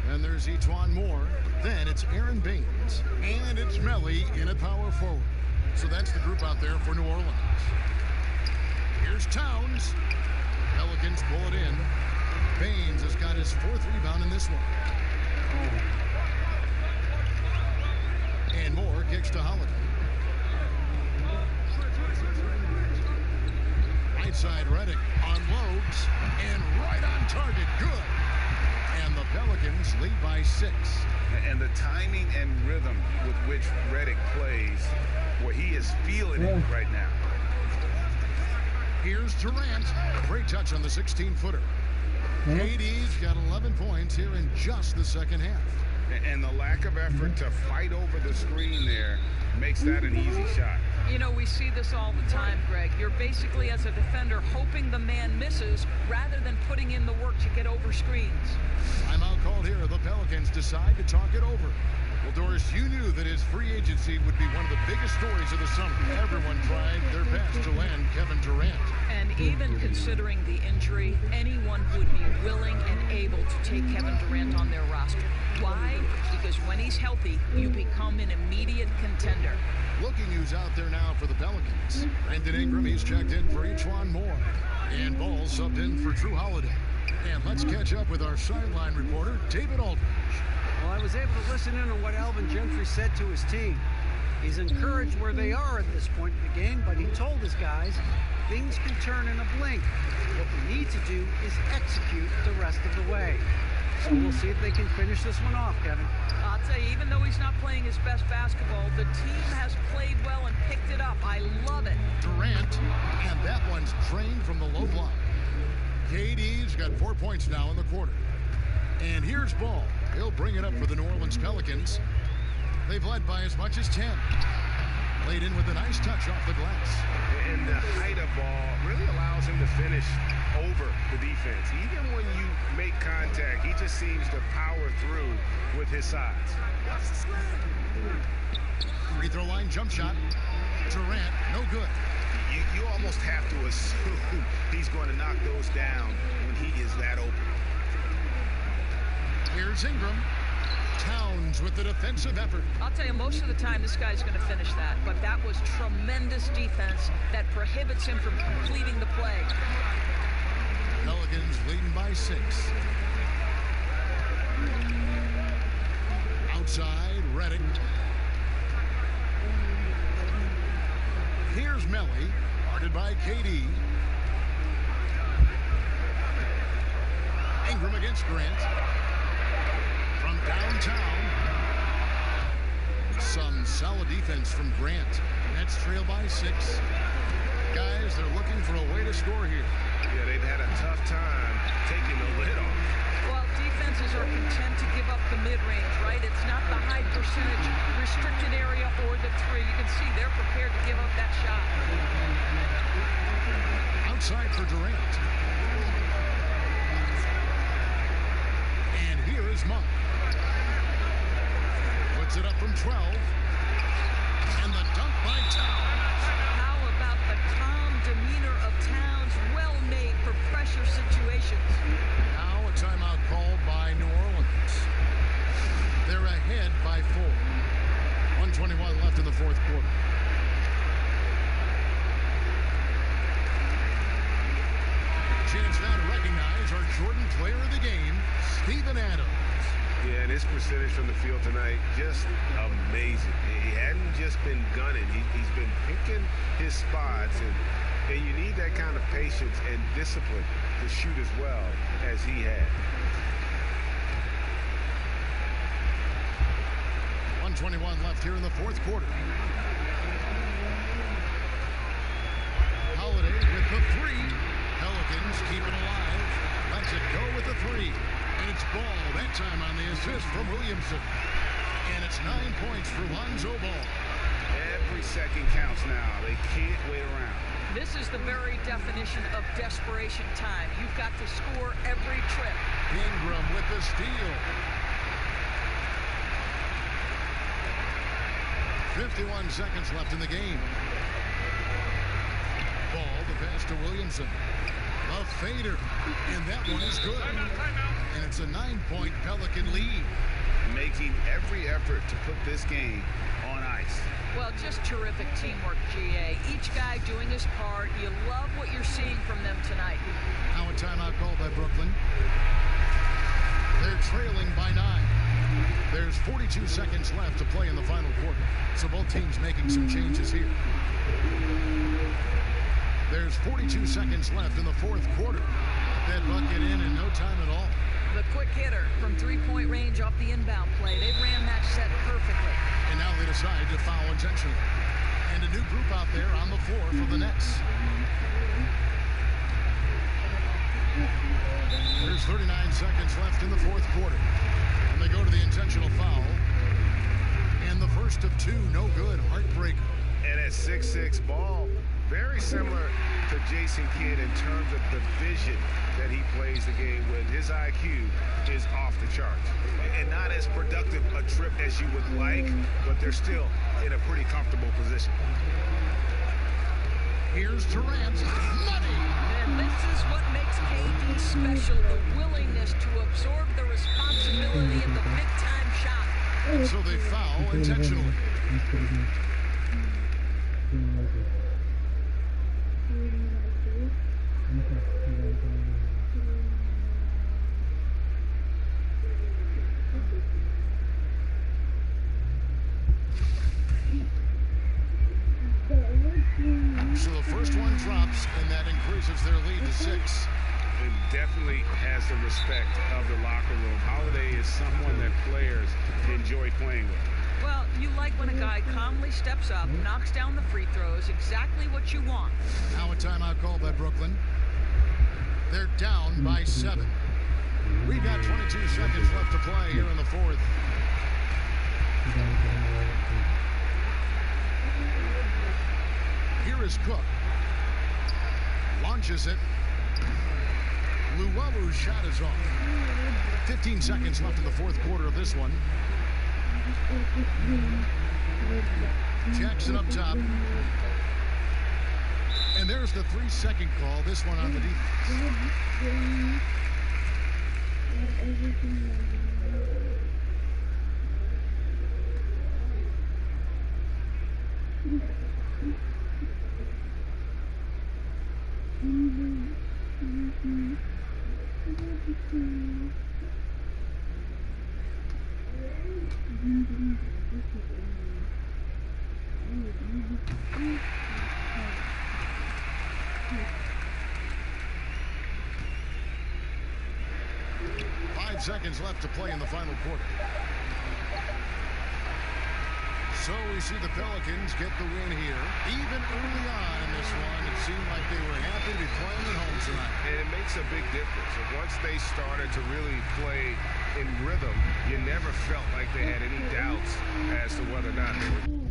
Then there's Etuan Moore. Then it's Aaron Baines. And it's Melly in at power forward. So that's the group out there for New Orleans. Here's Towns. Pelicans pull it in. Baines has got his 4th rebound in this one. And Moore kicks to Holiday. Right side, Redick unloads. And right on target. Good. And the Pelicans lead by 6. And the timing and rhythm with which Redick plays, where he is feeling it right now. Here's Durant. Great touch on the 16-footer. KD's got 11 points here in just the second half. And the lack of effort to fight over the screen there makes that an easy shot. You know, we see this all the time, Greg. You're basically, as a defender, hoping the man misses rather than putting in the work to get over screens. Timeout called here. The Pelicans decide to talk it over. Well, Doris, you knew that his free agency would be one of the biggest stories of the summer. Everyone tried their best to land Kevin Durant. And even considering the injury, anyone would be willing and able to take Kevin Durant on their roster. Why? Because when he's healthy, you become an immediate contender. Looking who's out there now for the Pelicans. Brandon Ingram, he's checked in for Etuan Moore. And Ball subbed in for Drew Holiday. And let's catch up with our sideline reporter, David Aldridge. Well, I was able to listen in on what Alvin Gentry said to his team. He's encouraged where they are at this point in the game, but he told his guys things can turn in a blink. What we need to do is execute the rest of the way. So we'll see if they can finish this one off, Kevin. I'll tell you, even though he's not playing his best basketball, the team has played well and picked it up. I love it. Durant, and that one's drained from the low block. KD's got 4 points now in the quarter. And here's Ball. He'll bring it up for the New Orleans Pelicans. They've led by as much as 10. Laid in with a nice touch off the glass. And the height of Ball really allows him to finish over the defense. Even when you make contact, he just seems to power through with his size. Free throw line jump shot. Durant, no good. You almost have to assume he's going to knock those down when he is that open. Here's Ingram. Towns with the defensive effort. I'll tell you, most of the time this guy's going to finish that, but that was tremendous defense that prohibits him from completing the play. Pelicans leading by 6. Outside, Redick. Here's Melly, guarded by KD. Ingram against Grant. From downtown. Some solid defense from Grant. Nets trail by 6. Guys, they're looking for a way to score here. Yeah, they've had a tough time taking the lid off. Well, defenses are content to give up the mid-range, right? It's not the high percentage restricted area or the 3. You can see they're prepared to give up that shot. Outside for Durant. And here is Monk. Puts it up from 12. And the dunk by Towns. How about the calm demeanor of Towns? Well made for pressure situations. Now a timeout call 1:21 left in the fourth quarter. Chance now to recognize our Jordan player of the game, Steven Adams. Yeah, and his percentage from the field tonight, just amazing. He hadn't just been gunning. He's been picking his spots, and you need that kind of patience and discipline to shoot as well as he had. 1:21 left here in the fourth quarter. Holiday with the three. Pelicans keep it alive. Lets it go with the three. And it's Ball, that time on the assist from Williamson. And it's 9 points for Lonzo Ball. Every second counts now. They can't wait around. This is the very definition of desperation time. You've got to score every trip. Ingram with the steal. 51 seconds left in the game. Ball, the pass to Williamson. A fader, and that one is good. And it's a 9-point Pelican lead. Making every effort to put this game on ice. Well, just terrific teamwork, GA. Each guy doing his part. You love what you're seeing from them tonight. Now a timeout called by Brooklyn. They're trailing by 9. There's 42 seconds left to play in the final quarter. So both teams making some changes here. There's 42 seconds left in the fourth quarter. That bucket in no time at all. The quick hitter from three-point range off the inbound play. They ran that set perfectly. And now they decide to foul intentionally. And a new group out there on the floor for the Nets. There's 39 seconds left in the fourth quarter. And they go to the intentional foul. And the first of two, no good. Heartbreaker. And at 6'6", Ball, very similar to Jason Kidd in terms of the vision that he plays the game with. His IQ is off the charts. And not as productive a trip as you would like, but they're still in a pretty comfortable position. Here's Durant. Money! And this is what makes KD special, the willingness to absorb the responsibility of the big-time shot. So they foul intentionally. So the first one drops, and that increases their lead to 6. And definitely has the respect of the locker room. Holiday is someone that players enjoy playing with. Well, you like when a guy calmly steps up, knocks down the free throws, exactly what you want. Now a timeout called by Brooklyn. They're down by 7. We've got 22 seconds left to play here in the fourth. Here is Cook. Launches it. Luwalu's shot is off. 15 seconds left in the fourth quarter of this one. Jackson up top. And there's the 3-second call. This one on the defense. 5 seconds left to play in the final quarter. So we see the Pelicans get the win here. Even early on in this one, it seemed like they were happy to be playing at home tonight. And it makes a big difference. And once they started to really play in rhythm, you never felt like they had any doubts as to whether or not they were.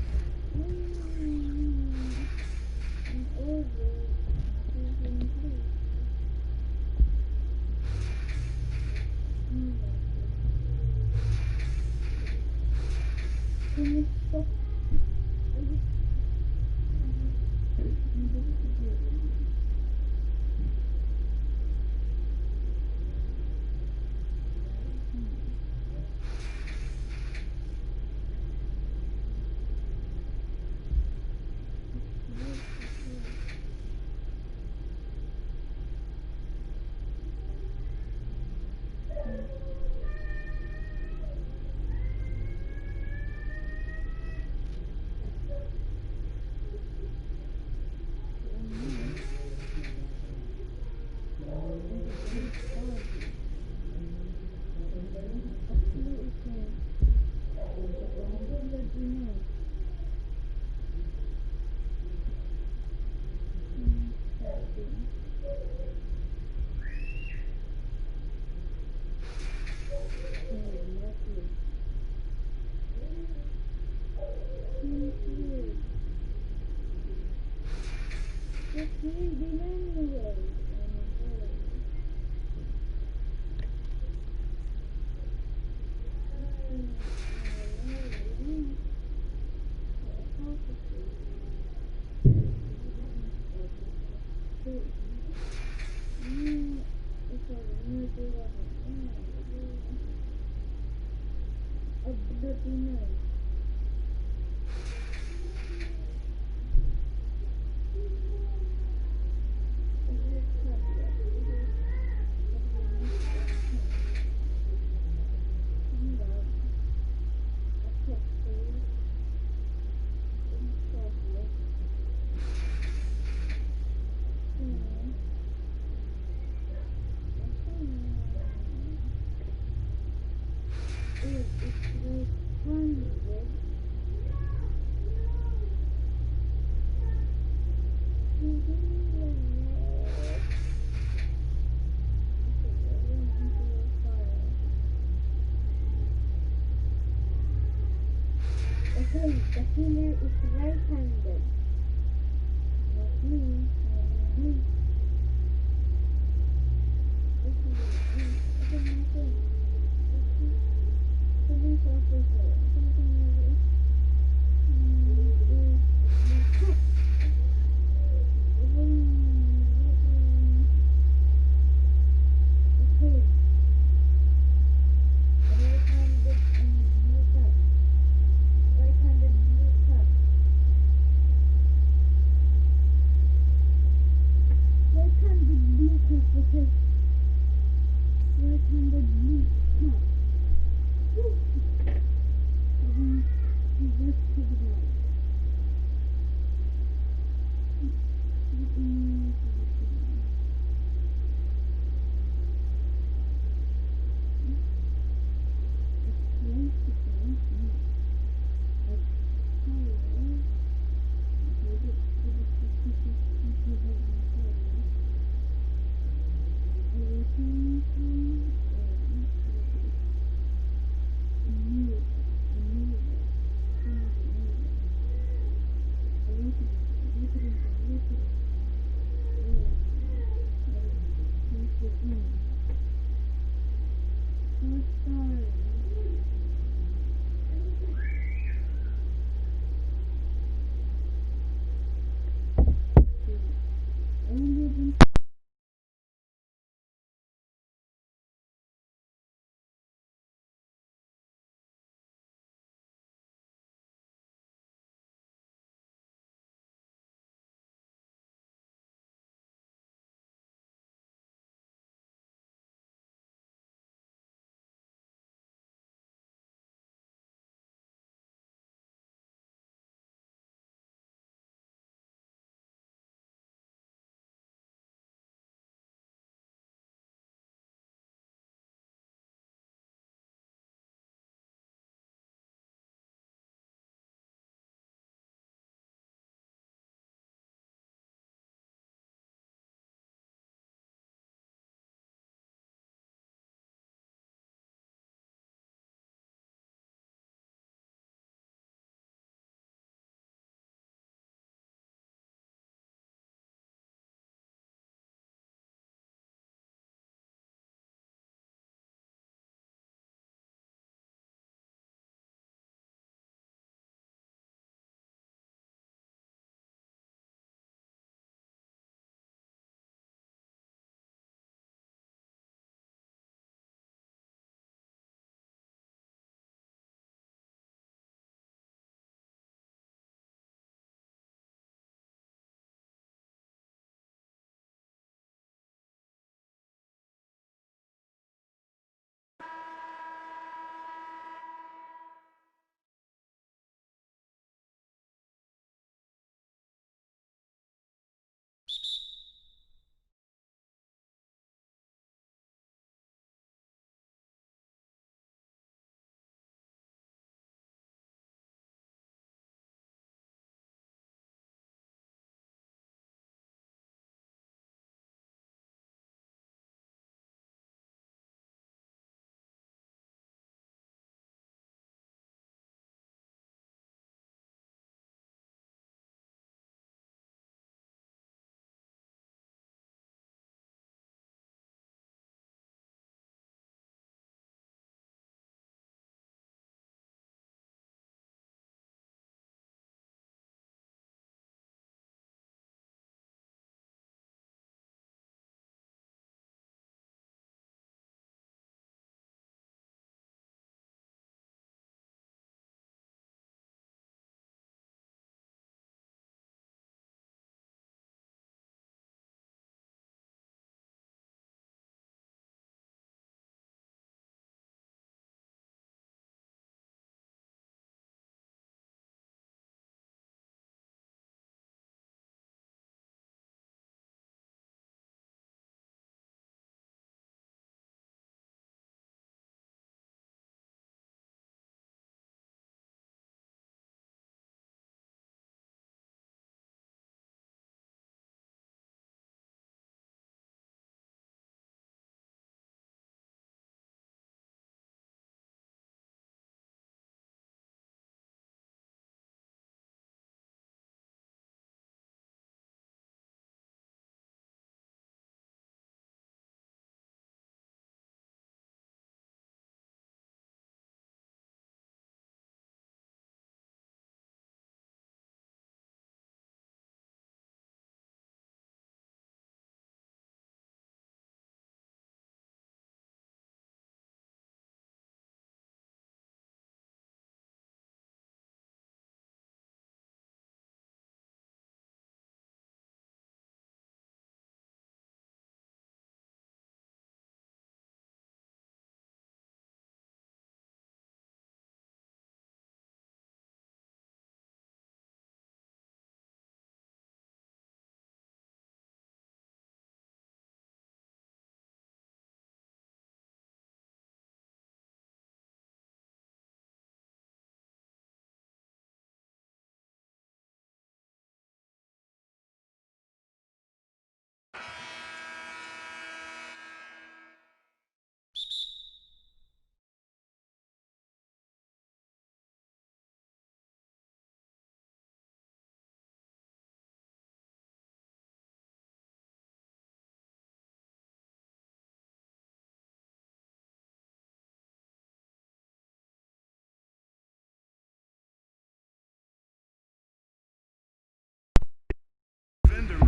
The healer is right-handed. Not me.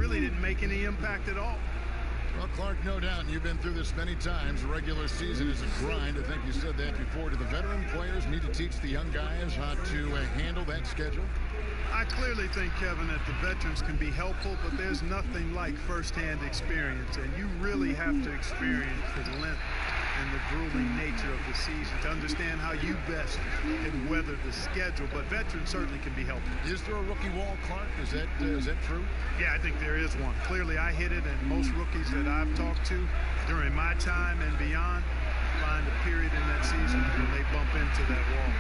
really didn't make any impact at all. Well, Clark, no doubt, and you've been through this many times. The regular season is a grind. I think you said that before. Do the veteran players need to teach the young guys how to handle that schedule? I clearly think, Kevin, that the veterans can be helpful, but there's nothing like firsthand experience, and you really have to experience the length and the grueling nature of the season to understand how you best can weather the schedule. But veterans certainly can be helpful. Is there a rookie wall, Clark? Is that true? Yeah, I think there is one. Clearly, I hit it, and most rookies that I've talked to during my time and beyond find a period in that season when they bump into that wall.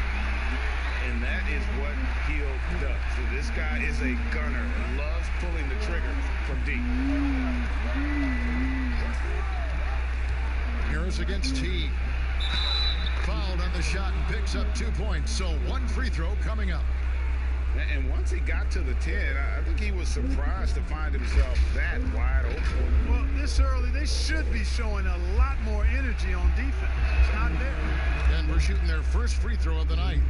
And that is what Hill does. So this guy is a gunner, loves pulling the trigger from deep. Harris against Teague. Fouled on the shot and picks up 2 points. So one free throw coming up. And once he got to the 10, I think he was surprised to find himself that wide open. Well, this early, they should be showing a lot more energy on defense. It's not there. And we're shooting their first free throw of the night.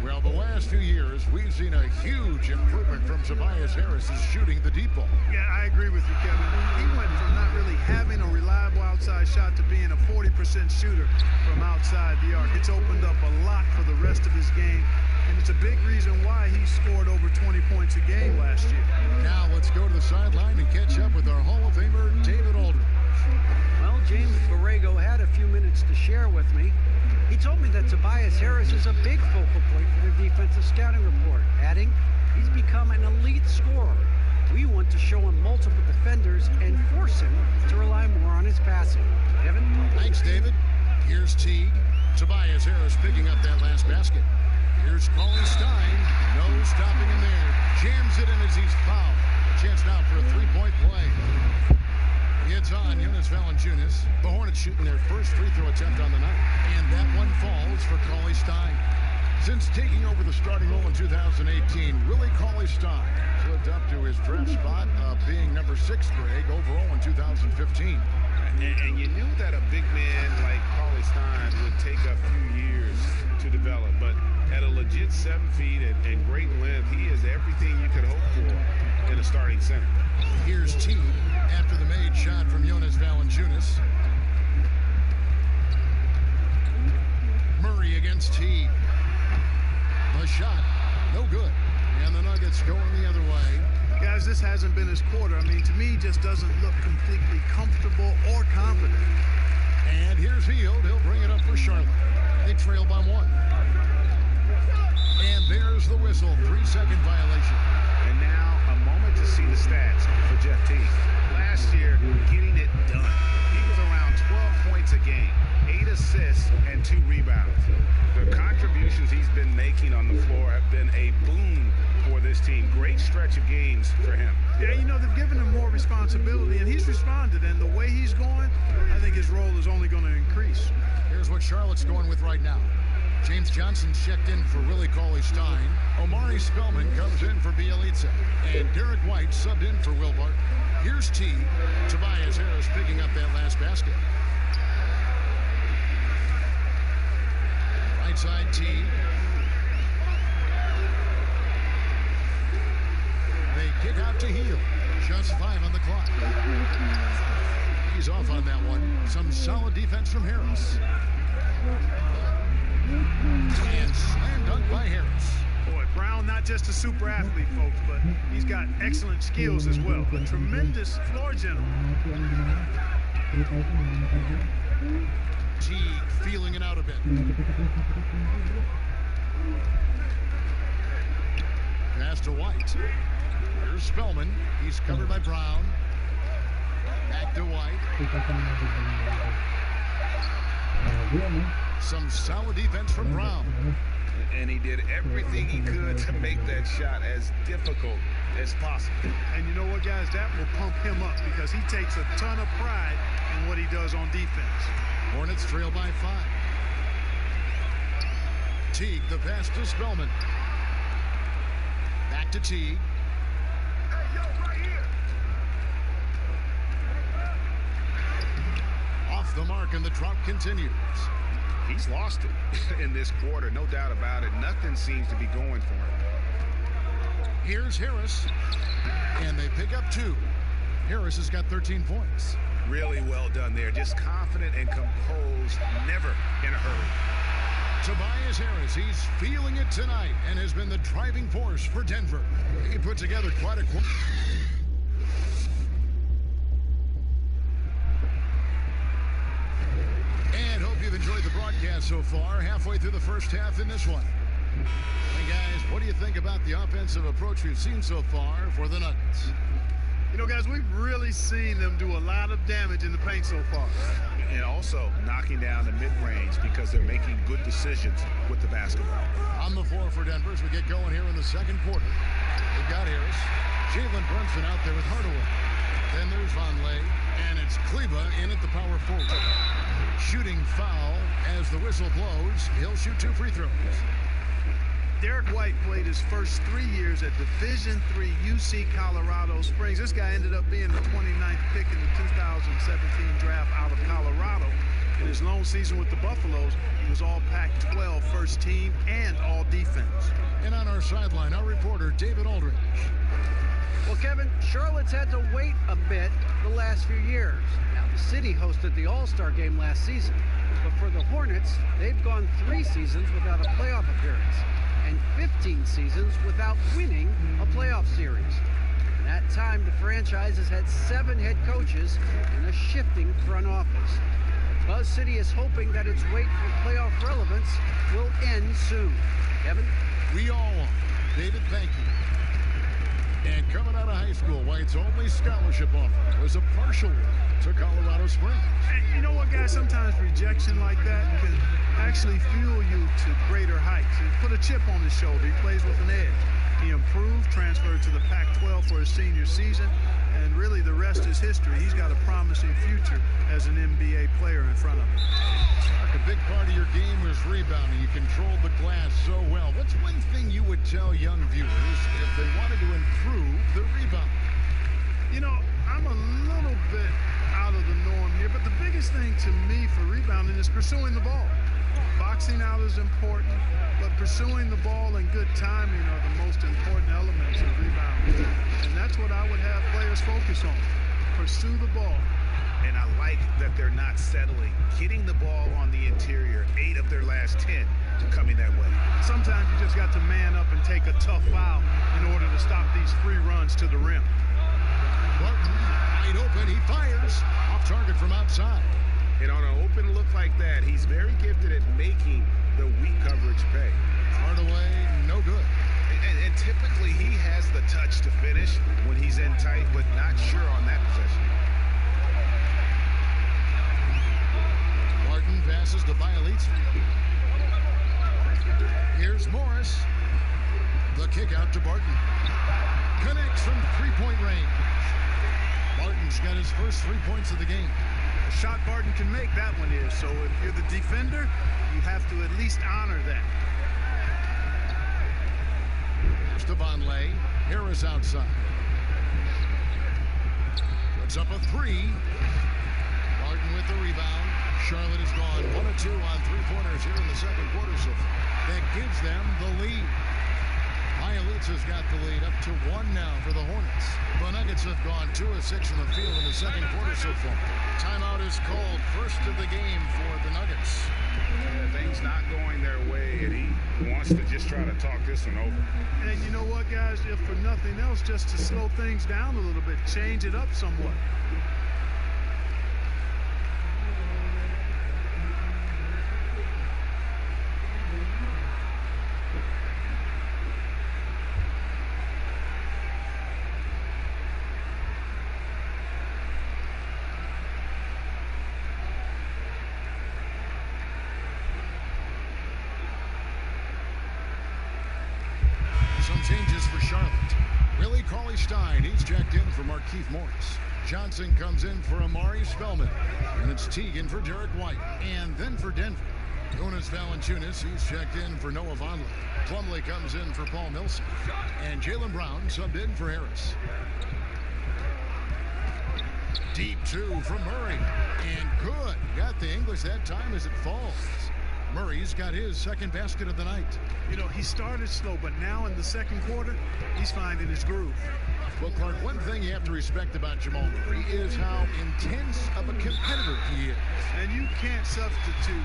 Well, the last few years, we've seen a huge improvement from Tobias Harris's shooting the deep ball. Yeah, I agree with you, Kevin. He went from not really having a reliable outside shot to being a 40% shooter from outside the arc. It's opened up a lot for the rest of his game, and it's a big reason why he scored over 20 points a game last year. Now let's go to the sideline and catch up with our Hall of Famer, David Aldridge. Well, James Borrego had a few minutes to share with me. He told me that Tobias Harris is a big focal point for the defensive scouting report, adding, he's become an elite scorer. We want to show him multiple defenders and force him to rely more on his passing. Kevin? Thanks, David. Here's Teague. Tobias Harris picking up that last basket. Here's Colin Stein. No stopping him there. Jams it in as he's fouled. A chance now for a three-point play. It's on Jonas Valanciunas. The Hornets shooting their first free throw attempt on the night. And that one falls for Cauley Stein. Since taking over the starting role in 2018, Willie Cauley Stein lived up to his draft spot of being number 6, Greg, overall in 2015. And you knew that a big man like Cauley Stein would take a few years to develop. But at a legit 7 feet and great length, he is everything you could hope for in a starting center. Here's Teague after the made shot from Jonas Valanciunas. Murray against Teague. The shot, no good. And the Nuggets going the other way. Guys, this hasn't been his quarter. I mean, to me, he just doesn't look completely comfortable or confident. And here's Hield. He'll bring it up for Charlotte. They trail by 1. And there's the whistle. 3-second violation. And now a moment to see the stats for Jeff Teague. Last year, getting it done. He was around 12 points a game, 8 assists, and 2 rebounds. The contributions he's been making on the floor have been a boon for this team. Great stretch of games for him. Yeah, you know, they've given him more responsibility, and he's responded. And the way he's going, I think his role is only going to increase. Here's what Charlotte's going with right now. James Johnson checked in for Willie Cauley Stein. Omari Spellman comes in for Bielitsa. And Derek White subbed in for Will Barton. Here's Teague. Tobias Harris picking up that last basket. Right side Teague. They kick out to Hield. Just 5 on the clock. He's off on that one. Some solid defense from Harris. And slam dunk by Harris. Boy, Brown, not just a super athlete, folks, but he's got excellent skills as well. A tremendous floor general. Teague feeling it out a bit. Pass to White. Here's Spellman. He's covered by Brown. Back to White. Some solid defense from Brown. And he did everything he could to make that shot as difficult as possible. And you know what, guys? That will pump him up because he takes a ton of pride in what he does on defense. Hornets trail by 5. Teague, the pass to Spellman. Back to Teague. Hey, yo, right here. Off the mark, and the drought continues. He's lost it in this quarter, no doubt about it. Nothing seems to be going for him. Here's Harris, and they pick up 2. Harris has got 13 points. Really well done there. Just confident and composed, never in a hurry. Tobias Harris, he's feeling it tonight and has been the driving force for Denver. He put together quite a... And hope you've enjoyed the broadcast so far. Halfway through the first half in this one. Hey guys, what do you think about the offensive approach we've seen so far for the Nuggets? You know, guys, we've really seen them do a lot of damage in the paint so far. And also knocking down the mid-range because they're making good decisions with the basketball. On the floor for Denver as we get going here in the second quarter. They've got Harris. Jalen Brunson out there with Hardaway. Then there's Vonleh, and it's Kleba in at the power forward. Shooting foul as the whistle blows. He'll shoot 2 free throws. Derek White played his first 3 years at Division III UC Colorado Springs. This guy ended up being the 29th pick in the 2017 draft out of Colorado. In his lone season with the Buffaloes, he was all Pac-12 first team and all defense. And on our sideline, our reporter, David Aldridge. Well, Kevin, Charlotte's had to wait a bit the last few years. Now, the city hosted the All-Star game last season. But for the Hornets, they've gone 3 seasons without a playoff appearance and 15 seasons without winning a playoff series. In that time, the franchise has had 7 head coaches and a shifting front office. Buzz City is hoping that its wait for playoff relevance will end soon. Kevin? We all are. David, thank you. And coming out of high school, White's only scholarship offer was a partial one to Colorado Springs. And you know what, guys? Sometimes rejection like that can actually fuel you to greater heights. He put a chip on his shoulder. He plays with an edge. He improved, transferred to the Pac-12 for his senior season, and really the rest is history. He's got a promising future as an NBA player in front of him. A big part of your game was rebounding. You controlled the glass so well. What's one thing you would tell young viewers if they wanted to improve the rebound? You know, I'm a little bit out of the norm here, but the biggest thing to me for rebounding is pursuing the ball. Boxing out is important, but pursuing the ball and good timing are the most important elements of rebounding. And that's what I would have players focus on. Pursue the ball. And I like that they're not settling. Getting the ball on the interior, 8 of their last 10 coming that way. Sometimes you just got to man up and take a tough foul in order to stop these free runs to the rim. Barton, wide open, he fires. Off target from outside. And on an open look like that, he's very gifted at making the weak coverage pay. Hardaway, no good. And typically he has the touch to finish when he's in tight, but not sure on that possession. Martin passes to Bielitsa. Here's Morris. The kick out to Barton. Connects from 3-point range. Barton's got his first 3 points of the game. The shot Barton can make, that one is. So if you're the defender, you have to at least honor that. Here's to Vonleh. Harris outside. Puts up a 3. Barton with the rebound. Charlotte has gone 1 of 2 on 3-pointers here in the second quarter so far. That gives them the lead. Bielitsa's got the lead up to 1 now for the Hornets. The Nuggets have gone 2 of 6 in the field in the second quarter so far. Timeout is called, first of the game for the Nuggets. Things not going their way, and he wants to just try to talk this one over. And you know what, guys? If for nothing else, just to slow things down a little bit, change it up somewhat. Some changes for Charlotte. Willie Cauley-Stein, he's checked in for Markieff Morris. Johnson comes in for Amari Spellman. And it's Teagan for Derek White. And then for Denver, Jonas Valanciunas, he's checked in for Noah Vonleh. Plumlee comes in for Paul Millsap. And Jaylen Brown subbed in for Harris. Deep 2 from Murray. And good. Got the English that time as it falls. Murray's got his second basket of the night. You know, he started slow, but now in the second quarter, he's finding his groove. Well, Clark, one thing you have to respect about Jamal Murray is how intense of a competitor he is. And you can't substitute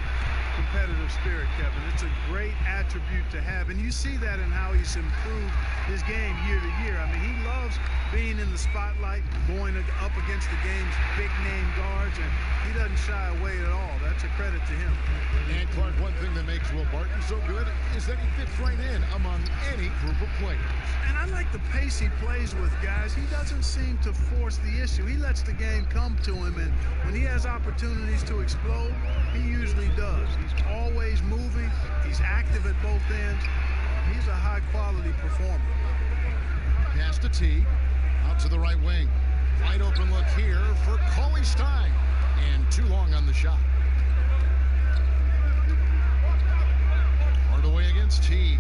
competitive spirit, Kevin. It's a great attribute to have, and you see that in how he's improved his game year to year. I mean, he loves being in the spotlight, going up against the game's big-name guards, and he doesn't shy away at all. That's a credit to him. And, Clark, one thing that makes Will Barton so good is that he fits right in among any group of players. And I like the pace he plays with, guys. He doesn't seem to force the issue. He lets the game come to him, and when he has opportunities to explode, he usually does. He's always moving. He's active at both ends. He's a high-quality performer. Pass to T, out to the right wing. Wide open look here for Cauley Stein, and too long on the shot. Hard away against T.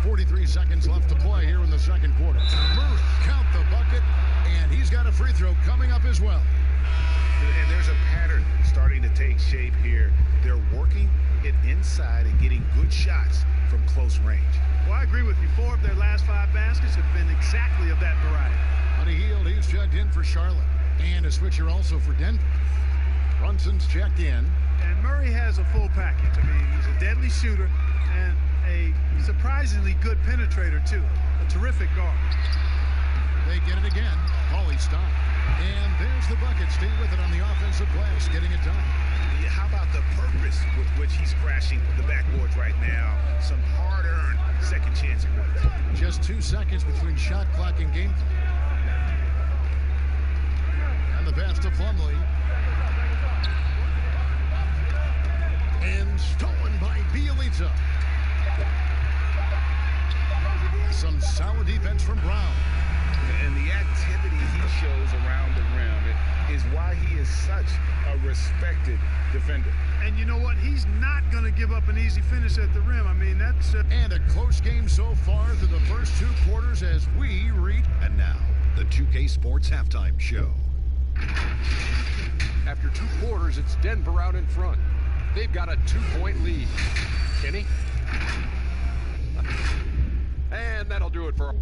43 seconds left to play here in the second quarter. Murray, count the bucket, and he's got a free throw coming up as well. And there's a pattern starting to take shape here. They're working it inside and getting good shots from close range. Well, I agree with you. 4 of their last 5 baskets have been exactly of that variety. Buddy Hield, he's checked in for Charlotte. And a switcher also for Denver. Brunson's checked in. And Murray has a full package. I mean, he's a deadly shooter and a surprisingly good penetrator, too. A terrific guard. They get it again. Cauley Stein. And there's the bucket. Stay with it on the offensive glass, getting it done. Yeah, how about the purpose with which he's crashing the backboards right now? Some hard-earned second chance points. Just 2 seconds between shot clock and game clock. And the pass to Plumlee. And stolen by Bielitsa. Some solid defense from Brown. And the activity he shows around the rim is why he is such a respected defender. And you know what? He's not going to give up an easy finish at the rim. I mean, that's... And a close game so far through the first 2 quarters as we read. And now, the 2K Sports Halftime Show. After 2 quarters, it's Denver out in front. They've got a 2-point lead. Kenny? And that'll do it for...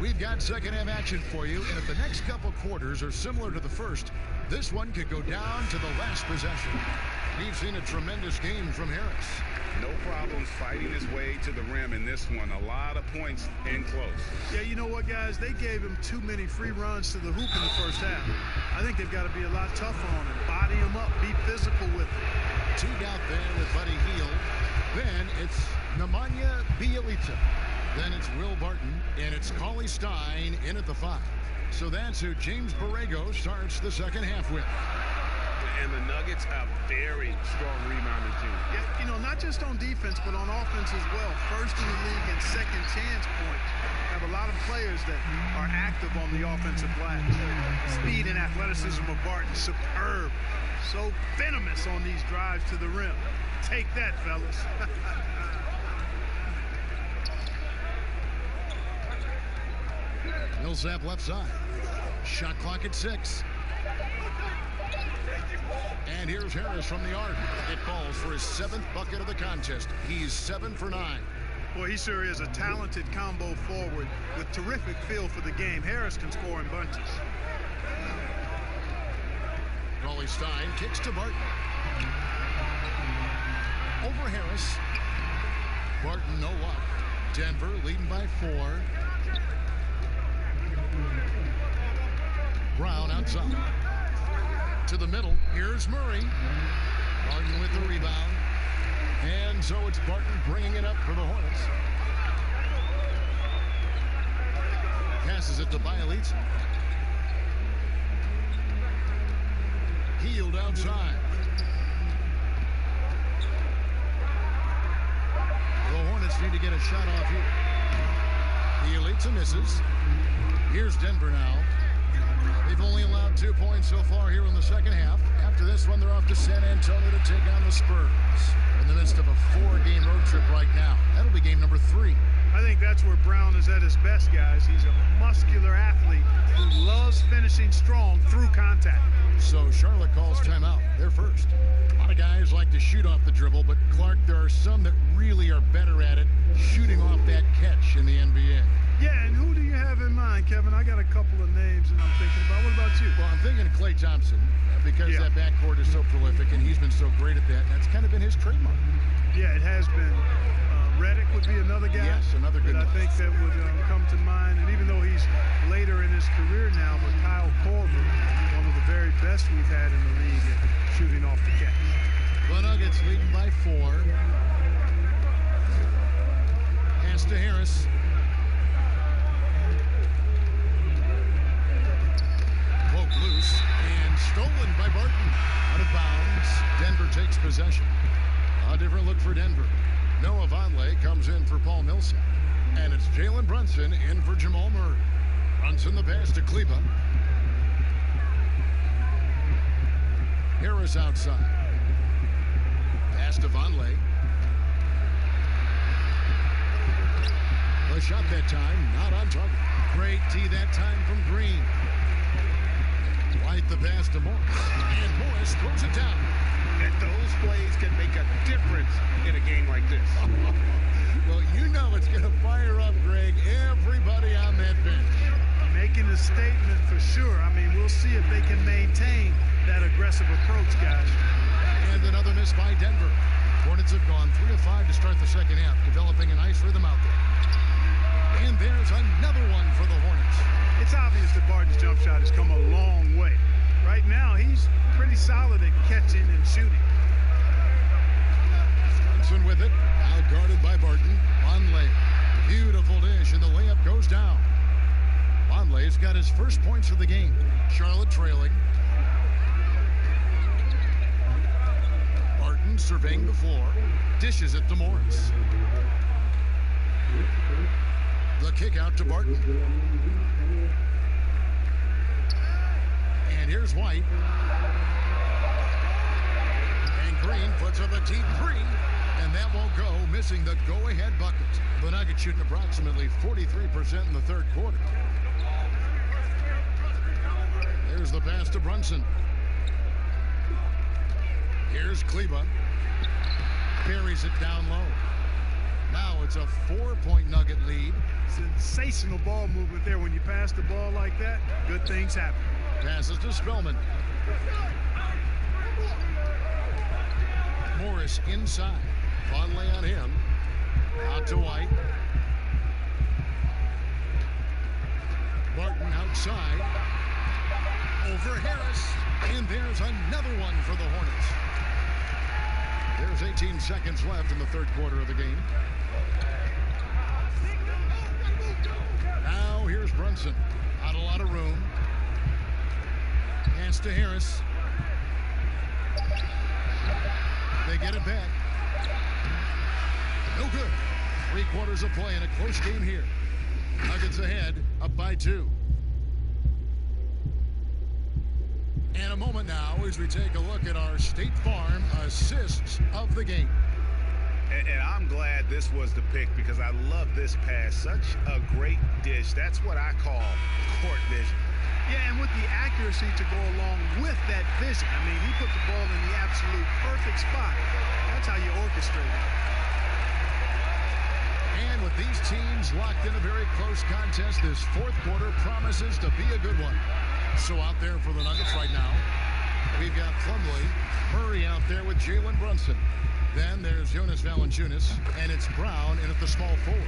We've got second half action for you, and if the next couple quarters are similar to the first, this one could go down to the last possession. We've seen a tremendous game from Harris. No problems fighting his way to the rim in this one. A lot of points in close. Yeah, you know what, guys? They gave him too many free runs to the hoop in the first half. I think they've got to be a lot tougher on him. Body him up. Be physical with him. Teague out there with Buddy Hield. Then it's Nemanja Bielitsa. Then it's Will Barton, and it's Cauley Stein in at the 5. So that's who James Borrego starts the second half with. And the Nuggets are very strong rebounding team. Yeah, you know, not just on defense, but on offense as well. First in the league in second chance points. Have a lot of players that are active on the offensive glass. Speed and athleticism of Barton, superb. So venomous on these drives to the rim. Take that, fellas. Millsap left side. Shot clock at 6. And here's Harris from the arc. It falls for his 7th bucket of the contest. He's 7 for 9. Boy, he sure is a talented combo forward with terrific feel for the game. Harris can score in bunches. Cauley Stein kicks to Barton. Over Harris. Barton no luck. Denver leading by 4. Brown outside. To the middle. Here's Murray. Barton with the rebound. And so it's Barton bringing it up for the Hornets. Passes it to Bielitsa. Hield outside. The Hornets need to get a shot off here. Bielitsa misses. Here's Denver now. They've only allowed 2 points so far here in the second half. After this one, they're off to San Antonio to take on the Spurs. in the midst of a 4-game road trip right now. That'll be game number 3. I think that's where Brown is at his best, guys. He's a muscular athlete who loves finishing strong through contact. So Charlotte calls timeout. They're first. A lot of guys like to shoot off the dribble, but Clark, there are some that really are better at it, shooting off that catch in the NBA. Yeah, and who do you have in mind, Kevin? I got a couple of names that I'm thinking about. What about you? Well, I'm thinking Klay Thompson because that backcourt is so prolific, and he's been so great at that. That's kind of been his trademark. Yeah, it has been. Reddick would be another guy. Yes, another good one. I think that would come to mind. And even though he's later in his career now, but Kyle Korver, one of the very best we've had in the league at shooting off the catch. The Nuggets leading by 4. Pass to Harris. Woke loose and stolen by Barton. Out of bounds. Denver takes possession. A different look for Denver. Noah Vonleh comes in for Paul Millsap. And it's Jalen Brunson in for Jamal Murray. Brunson the pass to Kleba. Harris outside. Pass to Vonleh. The shot that time, not on target. Great D that time from Green. White the pass to Morris. And Morris throws it down. And those plays can make a difference in a game like this. Well, you know it's going to fire up, Greg, everybody on that bench. Making a statement for sure. I mean, we'll see if they can maintain that aggressive approach, guys. And another miss by Denver. Hornets have gone 3 of 5 to start the second half, developing a nice rhythm out there. And there's another one for the Hornets. It's obvious that Barton's jump shot has come a long way. Right now, he's pretty solid at catching and shooting. Brunson with it, out guarded by Barton. Vonleh, beautiful dish, and the layup goes down. Vonleh's got his first points of the game. Charlotte trailing. Barton surveying the floor, dishes it to Morris. The kick out to Barton. And here's White. And Green puts up a deep 3. And that won't go, missing the go-ahead bucket. The Nuggets shooting approximately 43% in the third quarter. There's the pass to Brunson. Here's Kleba. Carries it down low. Now it's a 4-point Nugget lead. Sensational ball movement there. When you pass the ball like that, good things happen. Passes to Spellman. Morris inside. Vonleh on him. Out to White. Barton outside. Over Harris. And there's another one for the Hornets. There's 18 seconds left in the third quarter of the game. Now here's Brunson. Not a lot of room. Pass to Harris. They get it back. No good. 3 quarters of play in a close game here. Nuggets ahead, up by 2. And a moment now as we take a look at our State Farm assists of the game. And I'm glad this was the pick because I love this pass. Such a great dish. That's what I call court vision. Yeah, and with the accuracy to go along with that vision. I mean, he put the ball in the absolute perfect spot. That's how you orchestrate it. And with these teams locked in a very close contest, this fourth quarter promises to be a good one. So out there for the Nuggets right now, we've got Plumlee, Murray out there with Jalen Brunson. Then there's Jonas Valanciunas, and it's Brown in at the small forward.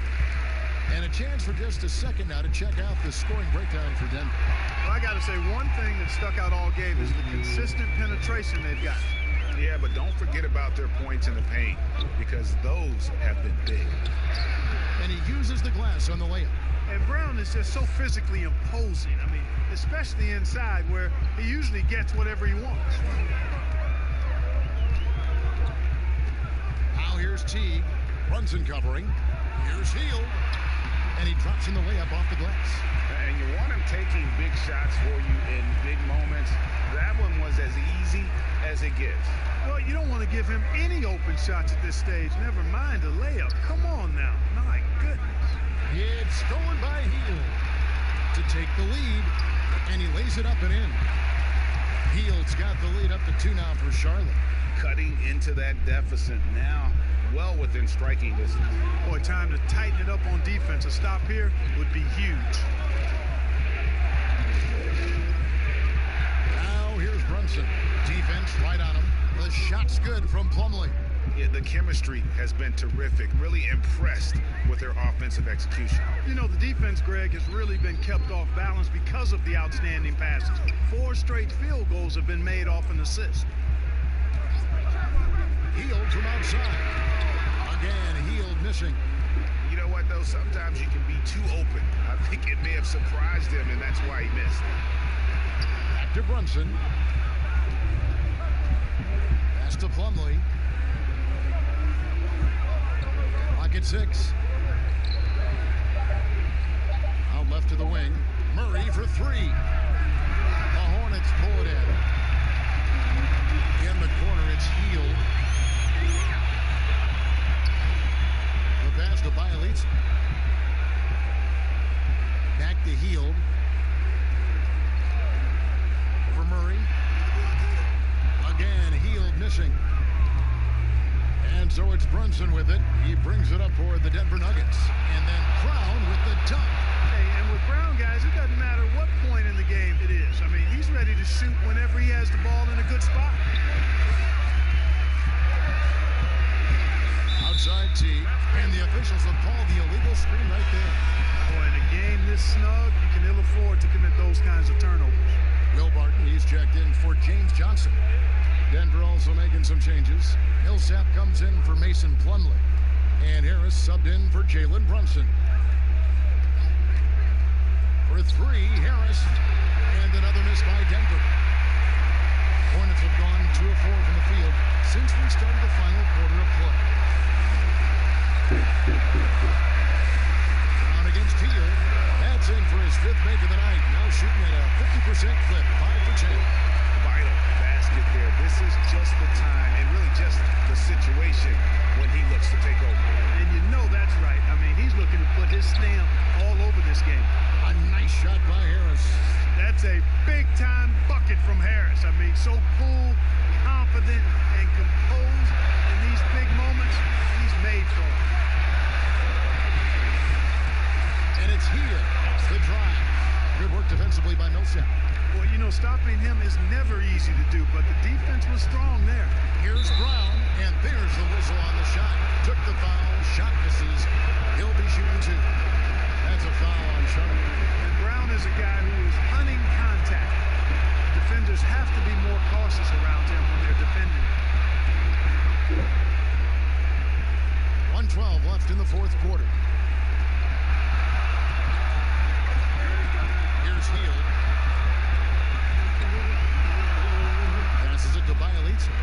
And a chance for just a second now to check out the scoring breakdown for Denver. Well, I got to say, one thing that stuck out all game is the consistent penetration they've got. Yeah, but don't forget about their points in the paint because those have been big. And he uses the glass on the layup. And Brown is just so physically imposing. I mean, especially inside where he usually gets whatever he wants. Now here's Teague. Brunson covering. Here's Hield. And he drops in the layup off the glass. And you want him taking big shots for you in big moments. That one was as easy as it gets. Well, you don't want to give him any open shots at this stage. Never mind a layup. Come on now. My goodness. It's stolen by Hield to take the lead, and he lays it up and in. Hield's got the lead up to 2 now for Charlotte. Cutting into that deficit now, well within striking distance. Boy, time to tighten it up on defense. A stop here would be huge. Now here's Brunson. Defense right on him. The shot's good from Plumlee. Yeah, the chemistry has been terrific. Really impressed with their offensive execution. You know, the defense, Greg, has really been kept off balance because of the outstanding passes. 4 straight field goals have been made off an assist. Hield from outside. Again, Hield missing. You know what, though? Sometimes you can be too open. I think it may have surprised him, and that's why he missed. Back to Brunson. Pass to Plumlee. Clock at 6. Out left to the wing. Murray for 3. The Hornets pull it in. In the corner, it's Hield. The pass to Bielitsa. Back to Hield. For Murray. Again, Hield missing. And so it's Brunson with it. He brings it up for the Denver Nuggets. And then Brown with the dunk. Hey, and with Brown, guys, it doesn't matter what point in the game it is. I mean, he's ready to shoot whenever he has the ball in a good spot. Outside T, and the officials have called the illegal screen right there. Boy, in a game this snug, you can ill afford to commit those kinds of turnovers. Will Barton, he's checked in for James Johnson. Denver also making some changes. Millsap comes in for Mason Plumlee. And Harris subbed in for Jalen Brunson. For 3, Harris. And another miss by Denver. Hornets have gone 2 of 4 from the field since we started the final quarter of play. Brown against Hield. That's in for his 5th make of the night. Now shooting at a 50% clip, 5 for 10. Vital basket there. This is just the time, and really just the situation when he looks to take over. And you know that's right. I mean, he's looking to put his stamp all over this game. A nice shot by Harris. That's a big-time bucket from Harris. I mean, so cool, confident, and composed in these big moments. He's made for it. And it's here. The drive. Good work defensively by Millsap. Well, you know, stopping him is never easy to do, but the defense was strong there. Here's Brown, and there's the whistle on the shot. Took the foul, shot misses. He'll be shooting 2. That's a foul on Charlotte. And Brown is a guy who is hunting contact. Defenders have to be more cautious around him when they're defending. 1:12 left in the 4th quarter. Here's Hield. Passes it to Bielitsa.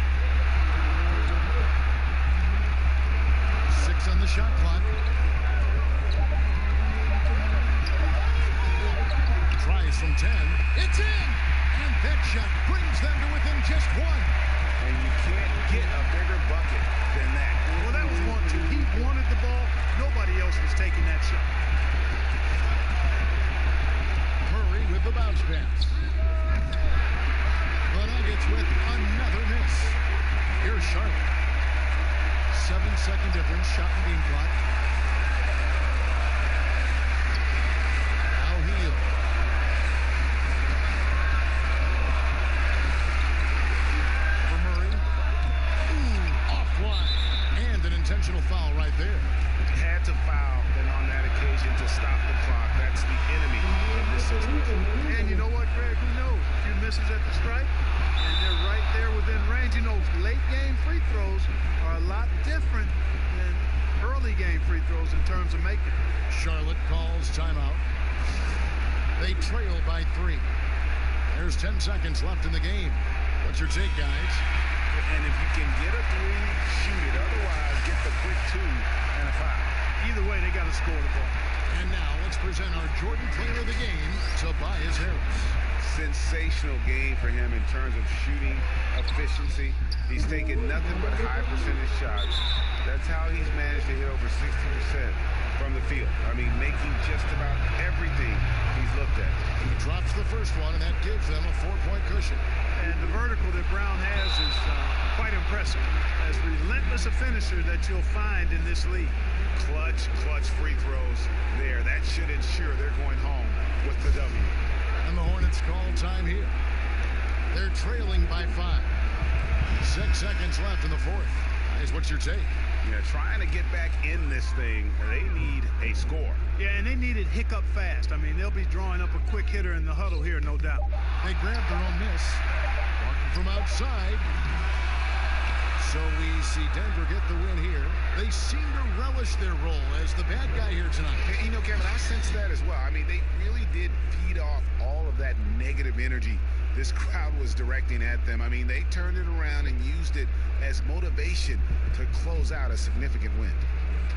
6 on the shot clock. Tries from 10. It's in! And that shot brings them to within just 1. And you can't get a bigger bucket than that. Well, that was 1-2. He wanted the ball. Nobody else was taking that shot. Murray with the bounce pass. The Nuggets with another miss. Here's Charlotte. 7-second difference, shot and game clock. Now Hield. For Murray. Ooh, offline. And an intentional foul right there. Had to foul, and on that occasion to stop the clock. That's the enemy of this situation. And you know what, Greg? Who knows? A few misses at the stripe, and they're right there within range. You know, late game free throws are a lot different than early game free throws in terms of making. Charlotte calls timeout. They trail by 3. There's 10 seconds left in the game. What's your take, guys? And if you can get a 3, shoot it. Otherwise, get the quick 2 and a foul. Either way, they got to score the ball. And now let's present our Jordan Player of the Game, Tobias Harris. sensational game for him in terms of shooting efficiency. He's taken nothing but high percentage shots. That's how he's managed to hit over 60% from the field. I mean, making just about everything he's looked at. He drops the first one, and that gives them a 4-point cushion. And the vertical that Brown has is quite impressive. As relentless a finisher that you'll find in this league. Clutch free throws there. That should ensure they're going home with the W. And the Hornets call time here. They're trailing by 5. 6 seconds left in the fourth. Guys, what's your take? Yeah, trying to get back in this thing, they need a score. Yeah, and they need it hiccup fast. I mean, they'll be drawing up a quick hitter in the huddle here, no doubt. They grabbed their own miss. Walking from outside. So we see Denver get the win here. They seem to relish their role as the bad guy here tonight. You know, Kevin, I sense that as well. I mean, they really did feed off all of that negative energy this crowd was directing at them. I mean, they turned it around and used it as motivation to close out a significant win.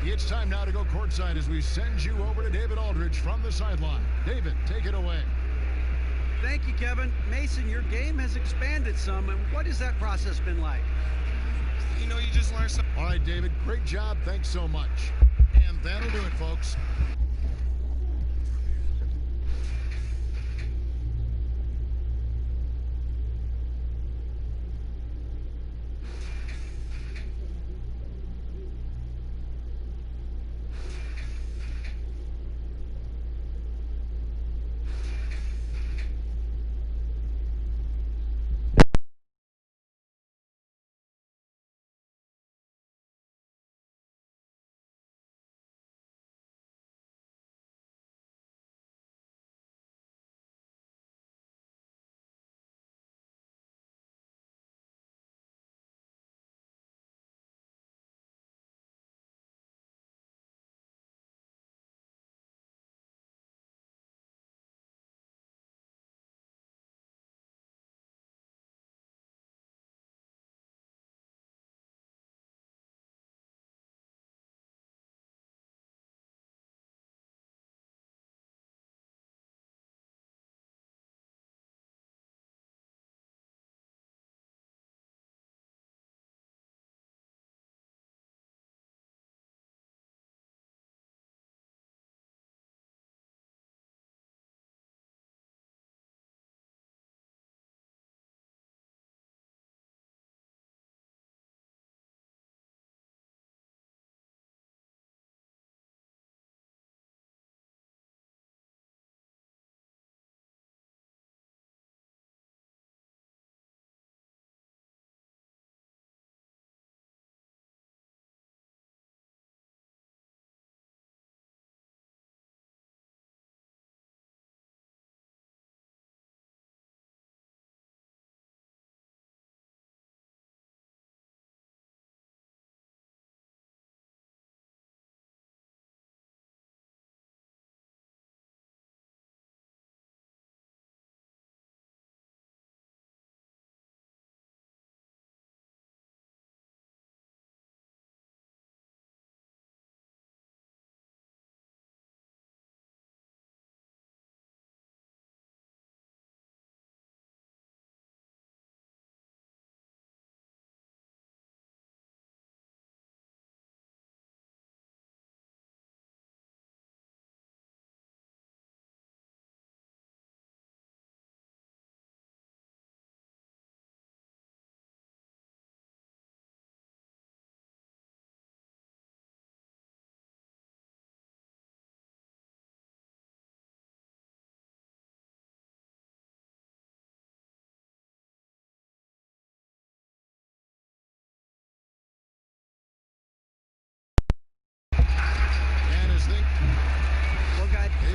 It's time now to go courtside as we send you over to David Aldridge from the sideline. David, take it away. Thank you, Kevin. Mason, your game has expanded some, and what has that process been like? You know, you just learn something. All right, David, great job. Thanks so much. And that'll do it, folks.